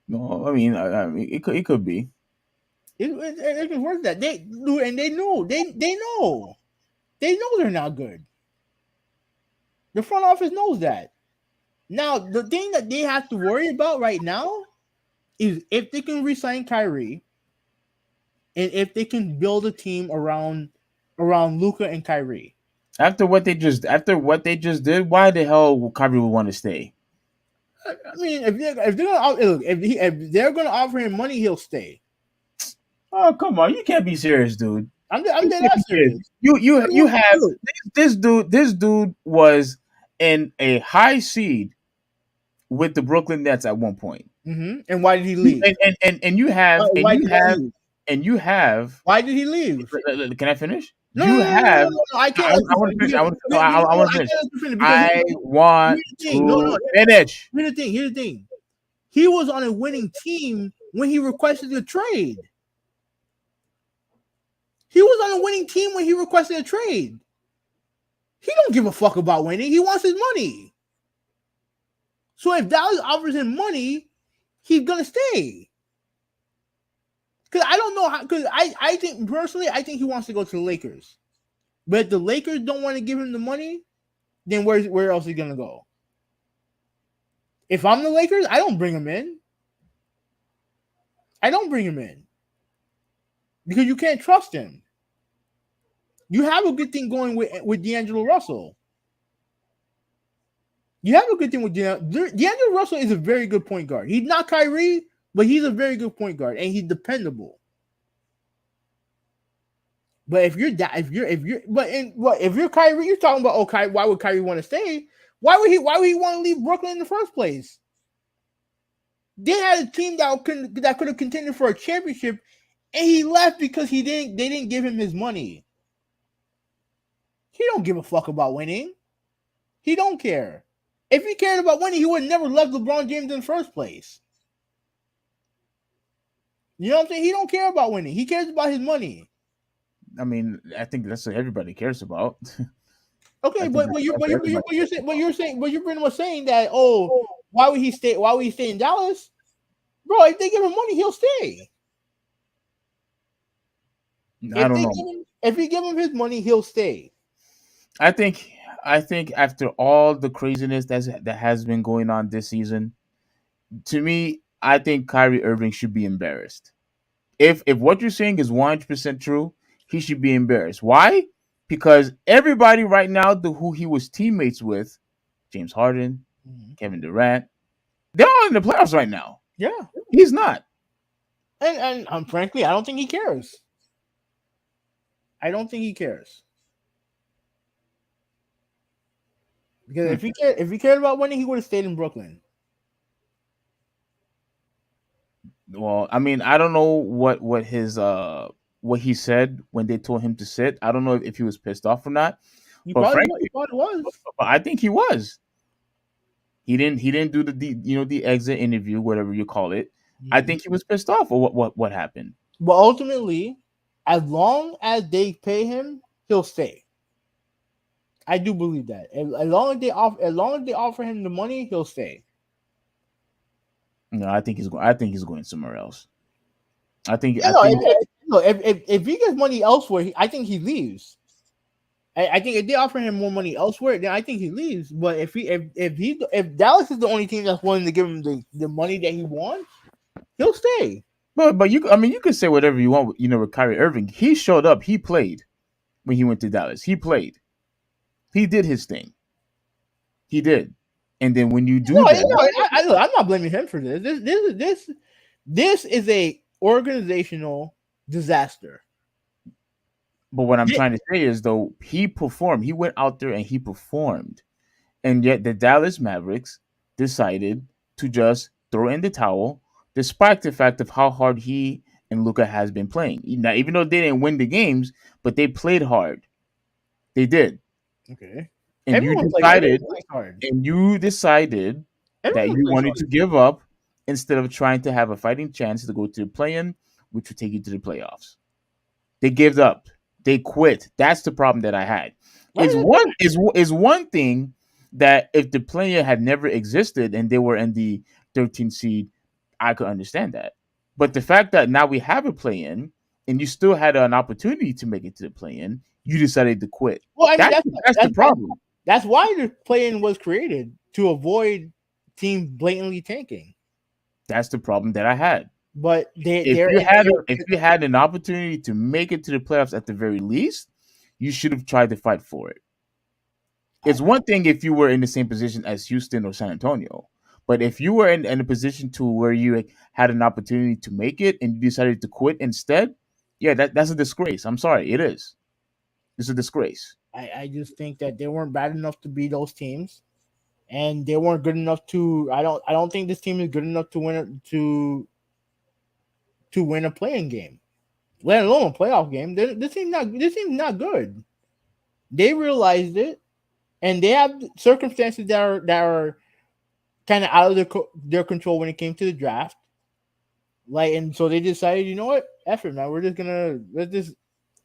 No, I mean it could be. It's worse than that. They know. They know they're not good. The front office knows that. Now, the thing that they have to worry about right now is if they can re-sign Kyrie and if they can build a team around Luka and Kyrie. After what they just did, why the hell Kyrie would want to stay? I mean, if they're gonna offer him money, he'll stay. Oh come on, you can't be serious, dude. I'm You dead can't be ass serious. serious. You have this dude. This dude was in a high seed with the Brooklyn Nets at one point. Mm-hmm. And why did he leave? And you have Why did he leave? and you have. Why did he leave? Can I finish? No, You no, have. no, I can't. I want to finish. I want to finish. I Because want here's the thing. No, finish. Here's the thing. He was on a winning team when he requested a trade. He was on a winning team when he requested a trade. He don't give a fuck about winning. He wants his money. So if Dallas offers him money, he's gonna stay. Because I don't know how. Because I think personally, I think he wants to go to the Lakers. But if the Lakers don't want to give him the money, then where else is he gonna go? If I'm the Lakers, I don't bring him in. I don't bring him in because you can't trust him. You have a good thing going with D'Angelo Russell. You have a good thing with D'Angelo Russell is a very good point guard. He's not Kyrie, but he's a very good point guard and he's dependable. But if you're Kyrie, you're talking about okay, why would Kyrie want to stay? Why would he want to leave Brooklyn in the first place? They had a team that could have contended for a championship, and he left because they didn't give him his money. He don't give a fuck about winning. He don't care. If he cared about winning, he would have never left LeBron James in the first place. You know what I'm saying? He don't care about winning. He cares about his money. I mean, I think that's what everybody cares about. I Okay, think but that's but you what but you but you everybody but you're cares saying but about. you're saying but you're pretty much saying that, oh, why would he stay? Why would he stay in Dallas, bro? If they give him money, he'll stay. I If don't they know. give him if we give him his money, he'll stay. I think I think after all the craziness that has been going on this season, to me, I think Kyrie Irving should be embarrassed. If what you're saying is 100% true, he should be embarrassed. Why? Because everybody right now, who he was teammates with, James Harden, Mhm. Kevin Durant, they're all in the playoffs right now. Yeah, He's not. and frankly, I don't think he cares. I don't think he cares because Hmm. if he cared about winning, he would have stayed in Brooklyn. Well, I mean, I don't know what he said when they told him to sit. I don't know if he was pissed off or not. But He frankly, probably was. I think he was. He didn't do the exit interview, whatever you call it. I Mhm. think he was pissed off. Or what happened? But ultimately, as long as they pay him, he'll stay. I do believe that. As long as they offer him the money, he'll stay. No, I think he's going. I think he's going somewhere else. I think. You I know, think. if he gets money elsewhere, I think he leaves. I think if they offer him more money elsewhere, then I think he leaves. But if Dallas is the only team that's willing to give him the money that he wants, he'll stay. But you. I mean, you could say whatever you want. With Kyrie Irving, he showed up. He played when he went to Dallas. He played. He did his thing. He did. And then when you do No, that, look, I'm not blaming him for this. This is a organizational disaster. but what I'm Thi- trying to say is though he performed. He went out there and he performed. And yet the Dallas Mavericks decided to just throw in the towel, despite the fact of how hard he and Luca has been playing. Now, even though they didn't win the games, but they played hard. They did. Okay. And Everyone plays hard. you decided that Everyone you plays wanted hard. to give up instead of trying to have a fighting chance to go to the play-in, which would take you to the playoffs. They gave up. They quit. That's the problem that I had. Right, Is one thing that if the player had never existed and they were in the 13th seed, I could understand that. But the fact that now we have a play-in and you still had an opportunity to make it to the play-in, you decided to quit. well, I mean That's the problem. that's why the play-in was created to avoid teams blatantly tanking. That's the problem that I had. But If they're you in had if you had an opportunity to make it to the playoffs at the very least, you should have tried to fight for it. It's one thing if you were in the same position as Houston or San Antonio, but if you were in a position to where you had an opportunity to make it and you decided to quit instead, yeah, that's a disgrace. I'm sorry, it is. It's a disgrace. I just think that they weren't bad enough to beat those teams, and they weren't good enough to. I don't think this team is good enough to win a playing game, let alone a playoff game. This team's not good. They realized it, and they have circumstances that are kind of out of their control when it came to the draft. Like, and so they decided, you know what, effort, man, let's just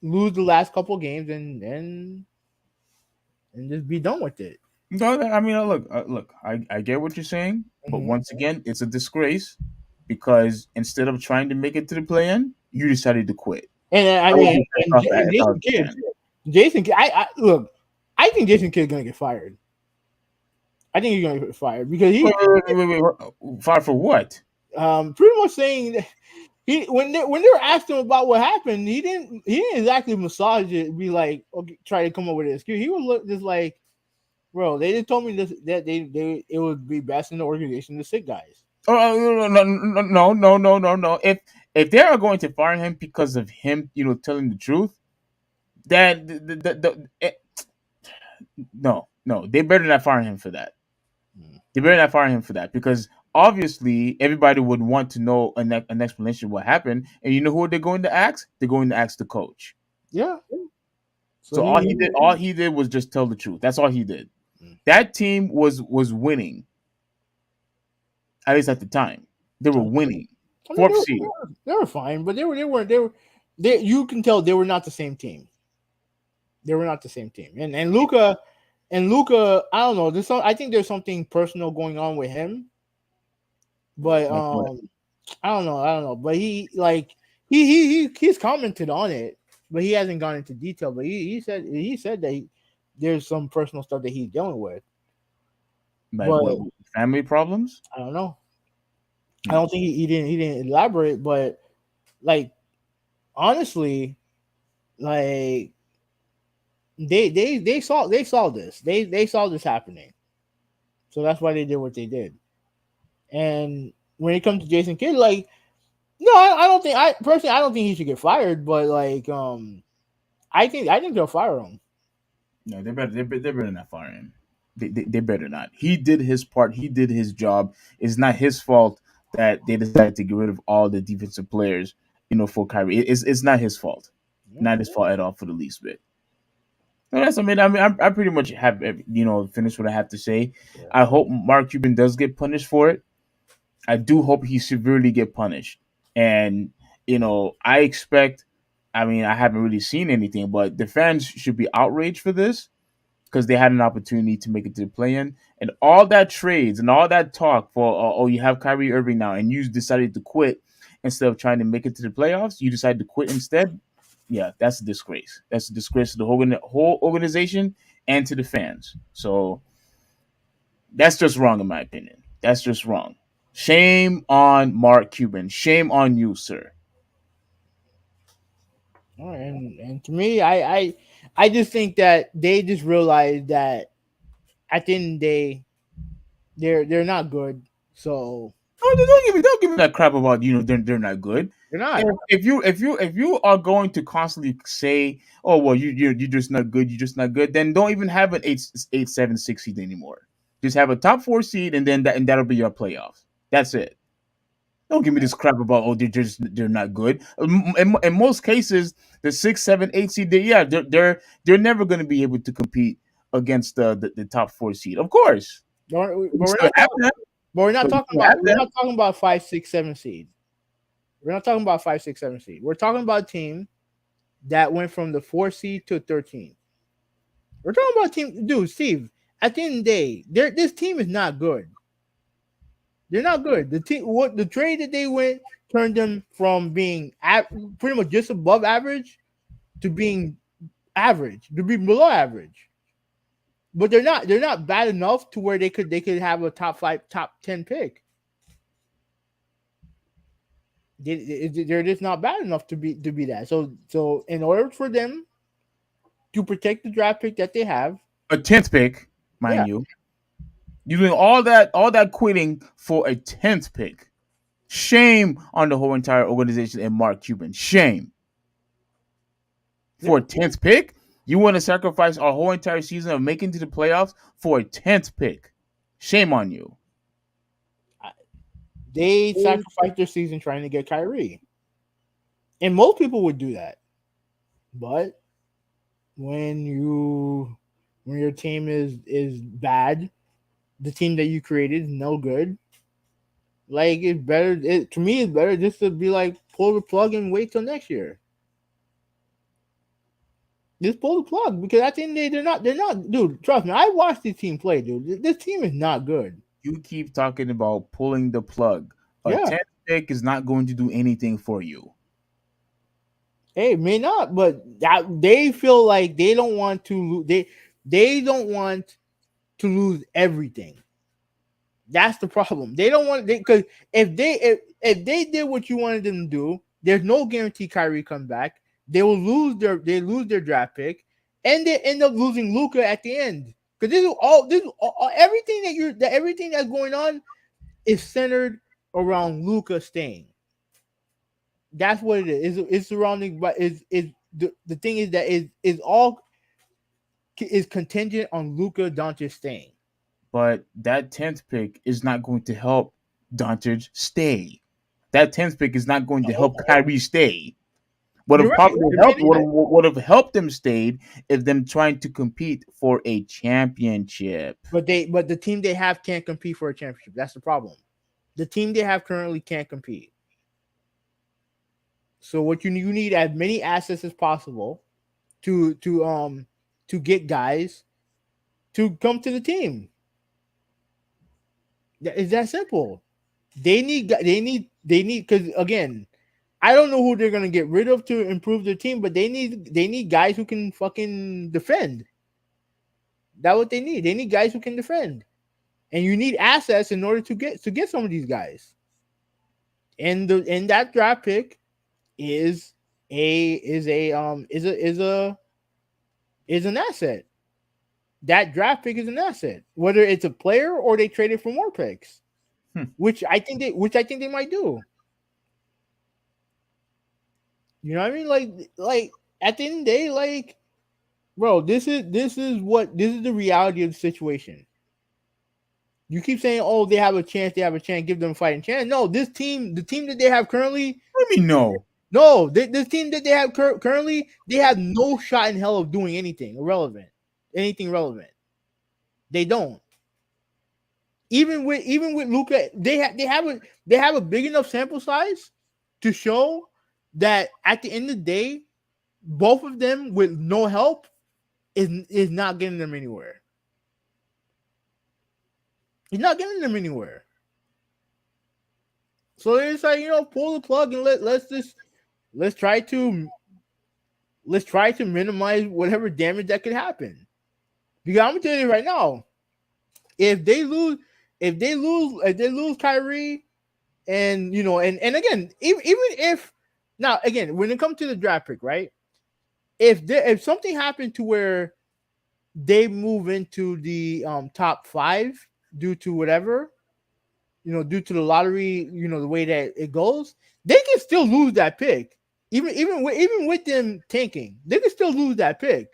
lose the last couple games and just be done with it. No, I mean, look. I get what you're saying, but Mhm. once again, it's a disgrace because instead of trying to make it to the play-in, you decided to quit. And I I would mean, be pissed off and if I was Jason a Kidd, fan. I look, I think Jason Kidd's gonna get fired. I think he's gonna get fired because Wait. Fire for what? pretty much saying that when they were asking him about what happened, he didn't exactly massage it, be like, okay, try to come up with an excuse. He would look just like, bro, they just told me this, that they it would be best in the organization to sit guys. Oh no. If they are going to fire him because of him, telling the truth, then no, they better not fire him for that. They better not fire him for that because obviously everybody would want to know an explanation of what happened, and you know who they're going to ask? They're going to ask the coach. Yeah. So So all he did was just tell the truth. That's all he did. That team was winning, at least at the time. They were winning. I mean, Fourth seed. they were fine, but they were. you can tell they were not the same team. They were not the same team. And Luca, I don't know. I think there's something personal going on with him. But Like what? I don't know. But he's commented on it, but he hasn't gone into detail. But he said that there's some personal stuff that he's dealing with. Like But what? Family problems? I don't know. I don't think he didn't elaborate. But like honestly, like they saw this. They saw this happening. So that's why they did what they did. And when it comes to Jason Kidd, like, no, I don't think I don't think he should get fired, but like I think they'll fire him. No, they better not fire him. They better not. He did his part. He did his job. It's not his fault that they decided to get rid of all the defensive players. For Kyrie, it's not his fault. Not his fault at all for the least bit. No, that's. I pretty much have finished what I have to say. Yeah. I hope Mark Cuban does get punished for it. I do hope he severely get punished. And I expect. I mean, I haven't really seen anything, but the fans should be outraged for this because they had an opportunity to make it to the play-in, and all that trades and all that talk for you have Kyrie Irving now, and you decided to quit instead of trying to make it to the playoffs. You decided to quit instead. Yeah, that's a disgrace. That's a disgrace to the whole organization and to the fans. So that's just wrong in my opinion. That's just wrong. Shame on Mark Cuban. Shame on you, sir. All right, and to me, I just think that they just realized that at the end of the day, they're not good. So Oh, don't give me that crap about they're not good. they're not. If you are going to constantly say, oh well, you're just not good, you're just not good, then don't even have an 8, 7, 6 seed anymore. Just have a top 4 seed, and then that'll be your playoffs. That's it. Don't give me this crap about they're not good. In most cases, the 6, 7, 8 seed, they're never going to be able to compete against the top 4 seed. Of course, But we we're still not have talking. them. But we're not But we talking still about. have We're them. not talking about 5, 6, 7 seed. We're not talking about 5, 6, 7 seed. We're talking about a team that went from the 4 seed to 13. We're talking about a team, dude. Steve, at the end of the day, this team is not good. They're not good. The trade that they went turned them from being pretty much just above average to being average, to be below average. But they're not bad enough to where they could have a top 5, top 10 pick. They're just not bad enough to be that. So in order for them to protect the draft pick that they have, A 10th pick, yeah, mind you. You're doing all that quitting for a 10th pick. Shame on the whole entire organization and Mark Cuban. Shame. For a 10th pick? You want to sacrifice our whole entire season of making to the playoffs for a 10th pick? Shame on you. they sacrificed their season trying to get Kyrie, and most people would do that. But when your team is bad, the team that you created is no good. Like it's better. To me, it's better just to be like pull the plug and wait till next year. Just pull the plug because at the end of the day, they're not. Dude, trust me, I watched this team play, dude. This team is not good. You keep talking about pulling the plug. A Yeah, 10th pick is not going to do anything for you. hey, may not, but they feel like they don't want to. They don't want to lose everything. That's the problem. They don't want because if they did what you wanted them to do, there's no guarantee Kyrie comes back. They will lose their draft pick, and they end up losing Luca at the end. Because this is all everything everything that's going on is centered around Luca staying. That's what it is. It's surrounding, but is the thing is that is all is contingent on Luca Doncic staying. But that 10th pick is not going to help Doncic stay. That 10th pick is not going to help Kyrie stay. What You're have right. probably helped would have helped them stayed is them trying to compete for a championship. But the team they have can't compete for a championship. That's the problem. The team they have currently can't compete. So what you need as many assets as possible to get guys to come to the team. It's that simple. They need because again, I don't know who they're gonna get rid of to improve their team, but they need guys who can fucking defend. That's what they need. They need guys who can defend, and you need assets in order to get some of these guys. And that draft pick is is an asset. That draft pick is an asset, whether it's a player or they trade it for more picks, Hmm. which I think they might do. You know what I mean? Like at the end of the day, like, bro, this is the reality of the situation. You keep saying, "Oh, they have a chance. They have a chance. Give them a fighting chance." No, the team that they have currently, What do you mean no? no, this team that they have currently, they have no shot in hell of doing anything relevant. They don't. Even with Luca, they have a big enough sample size to show that at the end of the day, both of them with no help is not getting them anywhere. He's not getting them anywhere. So it's like, pull the plug and let's try to minimize whatever damage that could happen. Because I'm gonna tell you right now, if they lose Kyrie, and and again, even if now again when it comes to the draft pick, right? If something happened to where they move into the top 5 due to whatever, due to the lottery, the way that it goes, they can still lose that pick. Even with them tanking, they can still lose that pick.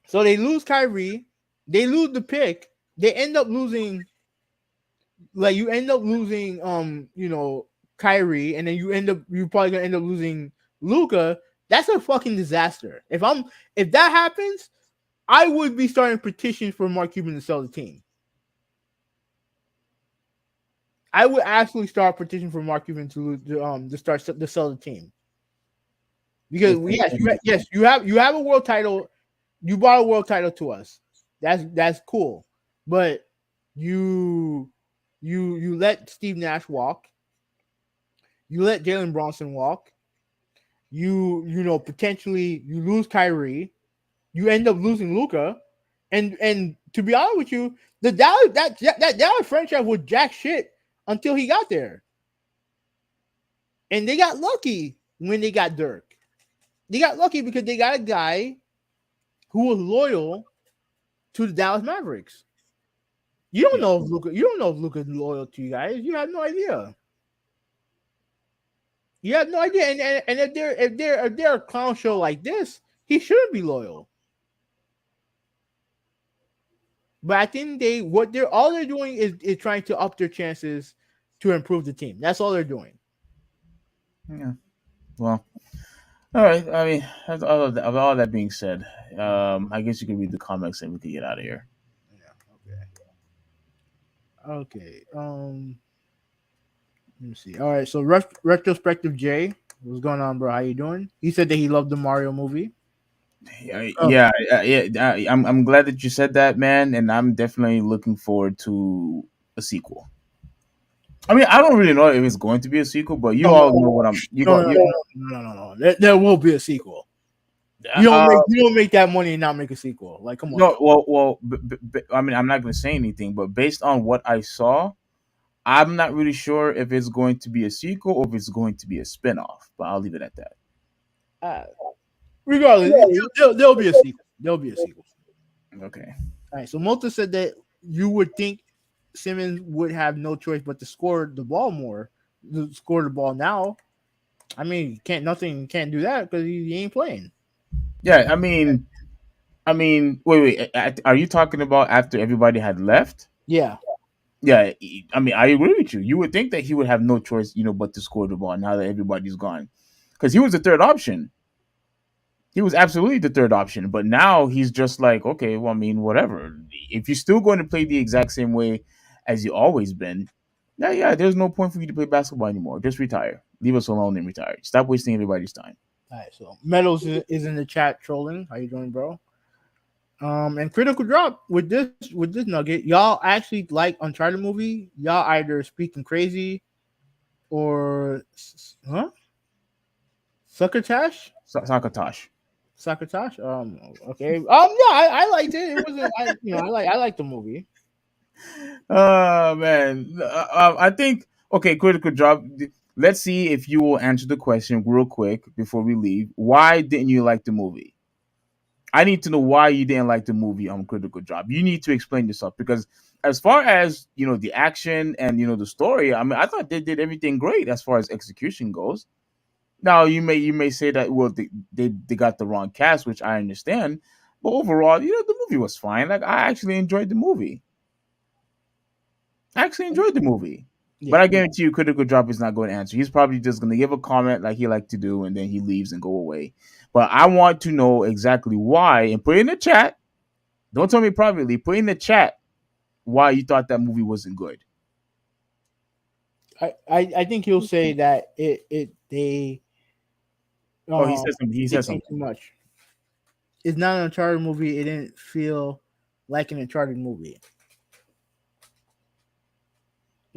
So they lose Kyrie, they lose the pick, they end up losing. Like you end up losing, Kyrie, and then you're probably gonna end up losing Luca. That's a fucking disaster. If that happens, I would be starting petitions for Mark Cuban to sell the team. I would actually start petition for Mark Cuban to sell the team. Because you have a world title. You brought a world title to us. That's cool. But you let Steve Nash walk. You let Jalen Bronson walk. Potentially you lose Kyrie. You end up losing Luca. And to be honest with you, the Dallas franchise was jack shit until he got there. And they got lucky when they got Dirk. They got lucky because they got a guy who was loyal to the Dallas Mavericks. You don't know if Luka's loyal to you guys. You have no idea. You have no idea. And if they're a clown show like this, he shouldn't be loyal. But at the end of the day, all they're doing is trying to up their chances to improve the team. That's all they're doing. Yeah. Well, all right. I mean, all that being said, I guess you can read the comics and we can get out of here. Yeah. Okay. Let me see. All right. So retrospective Jay, what's going on, bro? How you doing? He said that he loved the Mario movie. Yeah. I'm glad that you said that, man, and I'm definitely looking forward to a sequel. I mean, I don't really know if it's going to be a sequel, but you all know what I'm. No. There will be a sequel. You don't make that money and not make a sequel. Like, come on. No, I mean, I'm not going to say anything, but based on what I saw, I'm not really sure if it's going to be a sequel or if it's going to be a spinoff. But I'll leave it at that. Regardless, there'll be a sequel. There'll be a sequel. Okay. All right. So Mota said that you would think Simmons would have no choice but to score the ball more, to score the ball now. I mean, can't do that because he ain't playing. Yeah, I mean, wait. Are you talking about after everybody had left? Yeah. Yeah, I mean, I agree with you. You would think that he would have no choice, but to score the ball now that everybody's gone, because he was the third option. He was absolutely the third option, but now he's just like, okay, well, I mean, whatever. If you're still going to play the exact same way as you always been, yeah, there's no point for you to play basketball anymore. Just retire. Leave us alone and retire. Stop wasting everybody's time. All right, so Meadows is in the chat trolling. How you doing, bro? And critical drop with this nugget. Y'all actually like Uncharted movie. Y'all either speaking crazy or huh? Succotash? Sakatosh. Succotash? Okay. Yeah, I liked it. It wasn't. I like the movie. Oh man, I think okay. Critical drop. Let's see if you will answer the question real quick before we leave. Why didn't you like the movie? I need to know why you didn't like the movie on Critical Drop. You need to explain yourself because as far as the action and the story, I mean, I thought they did everything great as far as execution goes. Now you may say that well they got the wrong cast, which I understand, but overall, the movie was fine. Like I actually enjoyed the movie. I actually enjoyed the movie. But Yeah. I guarantee you, Critical Drop is not going to answer. He's probably just going to give a comment like he liked to do, and then he leaves and go away. But I want to know exactly why, and put it in the chat. Don't tell me privately. Put in the chat why you thought that movie wasn't good. I think he'll say that they Oh, he said something. He they said think too something. much. It's not an Uncharted movie. It didn't feel like an Uncharted movie.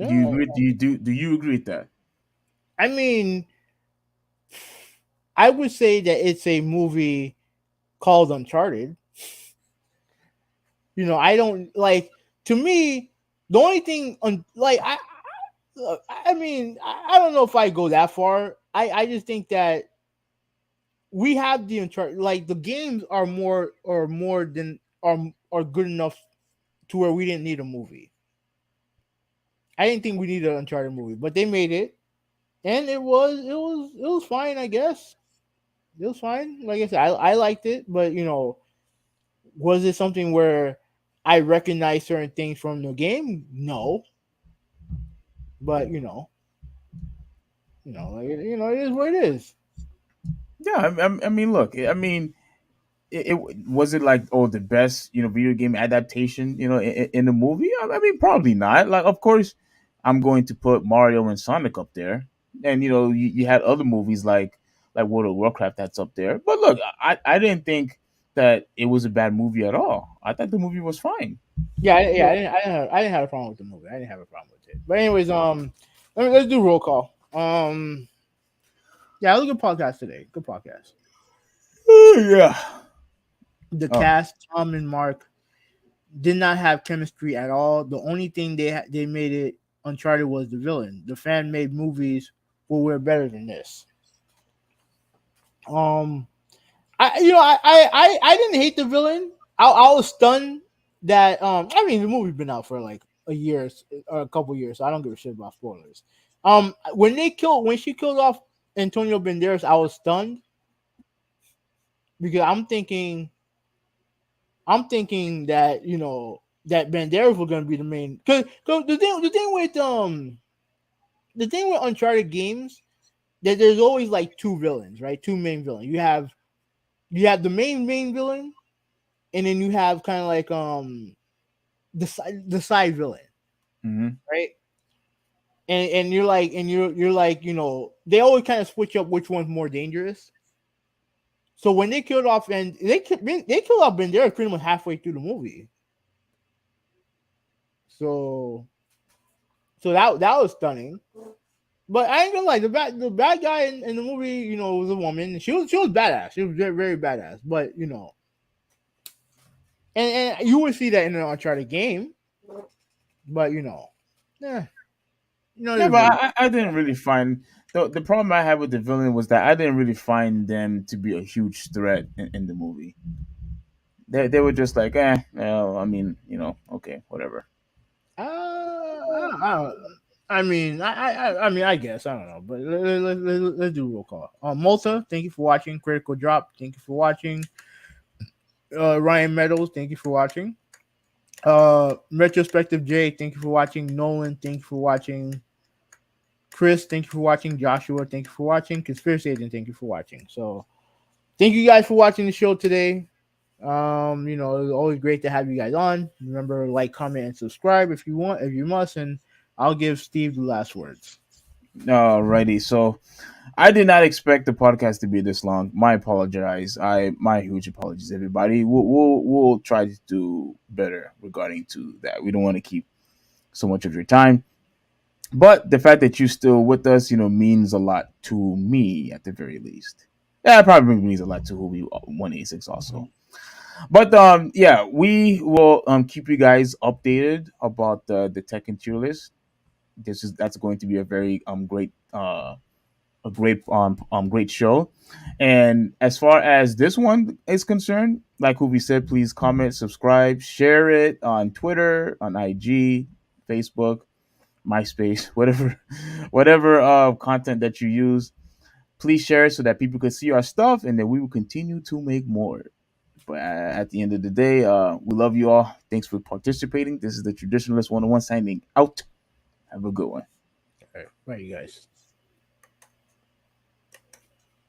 Do you Yeah. agree? Do you agree with that? I mean, I would say that it's a movie called Uncharted. I don't like. To me, the only thing like I mean, I don't know if I go that far. I just think that we have the Uncharted. Like the games are more than are good enough to where we didn't need a movie. I didn't think we needed an Uncharted movie, but they made it, and it was fine. I guess it was fine. Like I said, I liked it, but was it something where I recognize certain things from the game? No, but it is what it is. Yeah, I mean, look, I mean, it was it like the best video game adaptation in the movie. I mean, probably not. Like, of course, I'm going to put Mario and Sonic up there, and you had other movies like World of Warcraft that's up there. But look, I didn't think that it was a bad movie at all. I thought the movie was fine. Yeah. I didn't have a problem with the movie. I didn't have a problem with it. But anyways, let's do roll call. Yeah, it was a good podcast today. Good podcast. Yeah. The Oh, cast, Tom and Mark, did not have chemistry at all. The only thing they made it Uncharted was the villain. The fan made movies were better than this. Um, I didn't hate the villain. I was stunned that I mean the movie's been out for like a year or a couple years, so I don't give a shit about spoilers. When she killed off Antonio Banderas, I was stunned because I'm thinking that that Banderas was gonna be the main because the thing with Uncharted games that there's always like two villains, right? Two main villains. You have the main villain, and then you have kind of like the side villain, hmm right? And you're like they always kind of switch up which one's more dangerous. So when they killed off and they killed off Banderas pretty much halfway through the movie. So that was stunning. But I ain't gonna lie, the bad guy in the movie, was a woman. She was badass. She was very, very badass. But and you would see that in an Uncharted game. But yeah, it Yeah, is but what it I didn't really find the problem I had with the villain was that I didn't really find them to be a huge threat in the movie. They were just like, well, I mean, okay, whatever. I don't. I mean, I mean, I guess I don't know, but let's do a roll call. Malta, thank you for watching. Critical Drop, thank you for watching. Ryan Meadows, thank you for watching. Retrospective J, thank you for watching. Nolan, thank you for watching. Chris, thank you for watching. Joshua, thank you for watching. Conspiracy Agent, thank you for watching. So, thank you guys for watching the show today. It's always great to have you guys on. Remember, like, comment, and subscribe if you want, if you must, and I'll give Steve the last words. Alrighty, so I did not expect the podcast to be this long. My apologize. My huge apologies, everybody. We'll try to do better regarding to that. We don't want to keep so much of your time, but the fact that you're still with us, means a lot to me at the very least. Yeah, it probably means a lot to who we 186 also. But yeah, we will keep you guys updated about the tech and tier list. That's going to be a very great great show. And as far as this one is concerned, like who we said, please comment, subscribe, share it on Twitter, on IG, Facebook, MySpace, whatever content that you use. Please share it so that people can see our stuff, and then we will continue to make more. But at the end of the day, we love you all. Thanks for participating. This is the Traditionalist 101 signing out. Have a good one. All right, bye, you guys.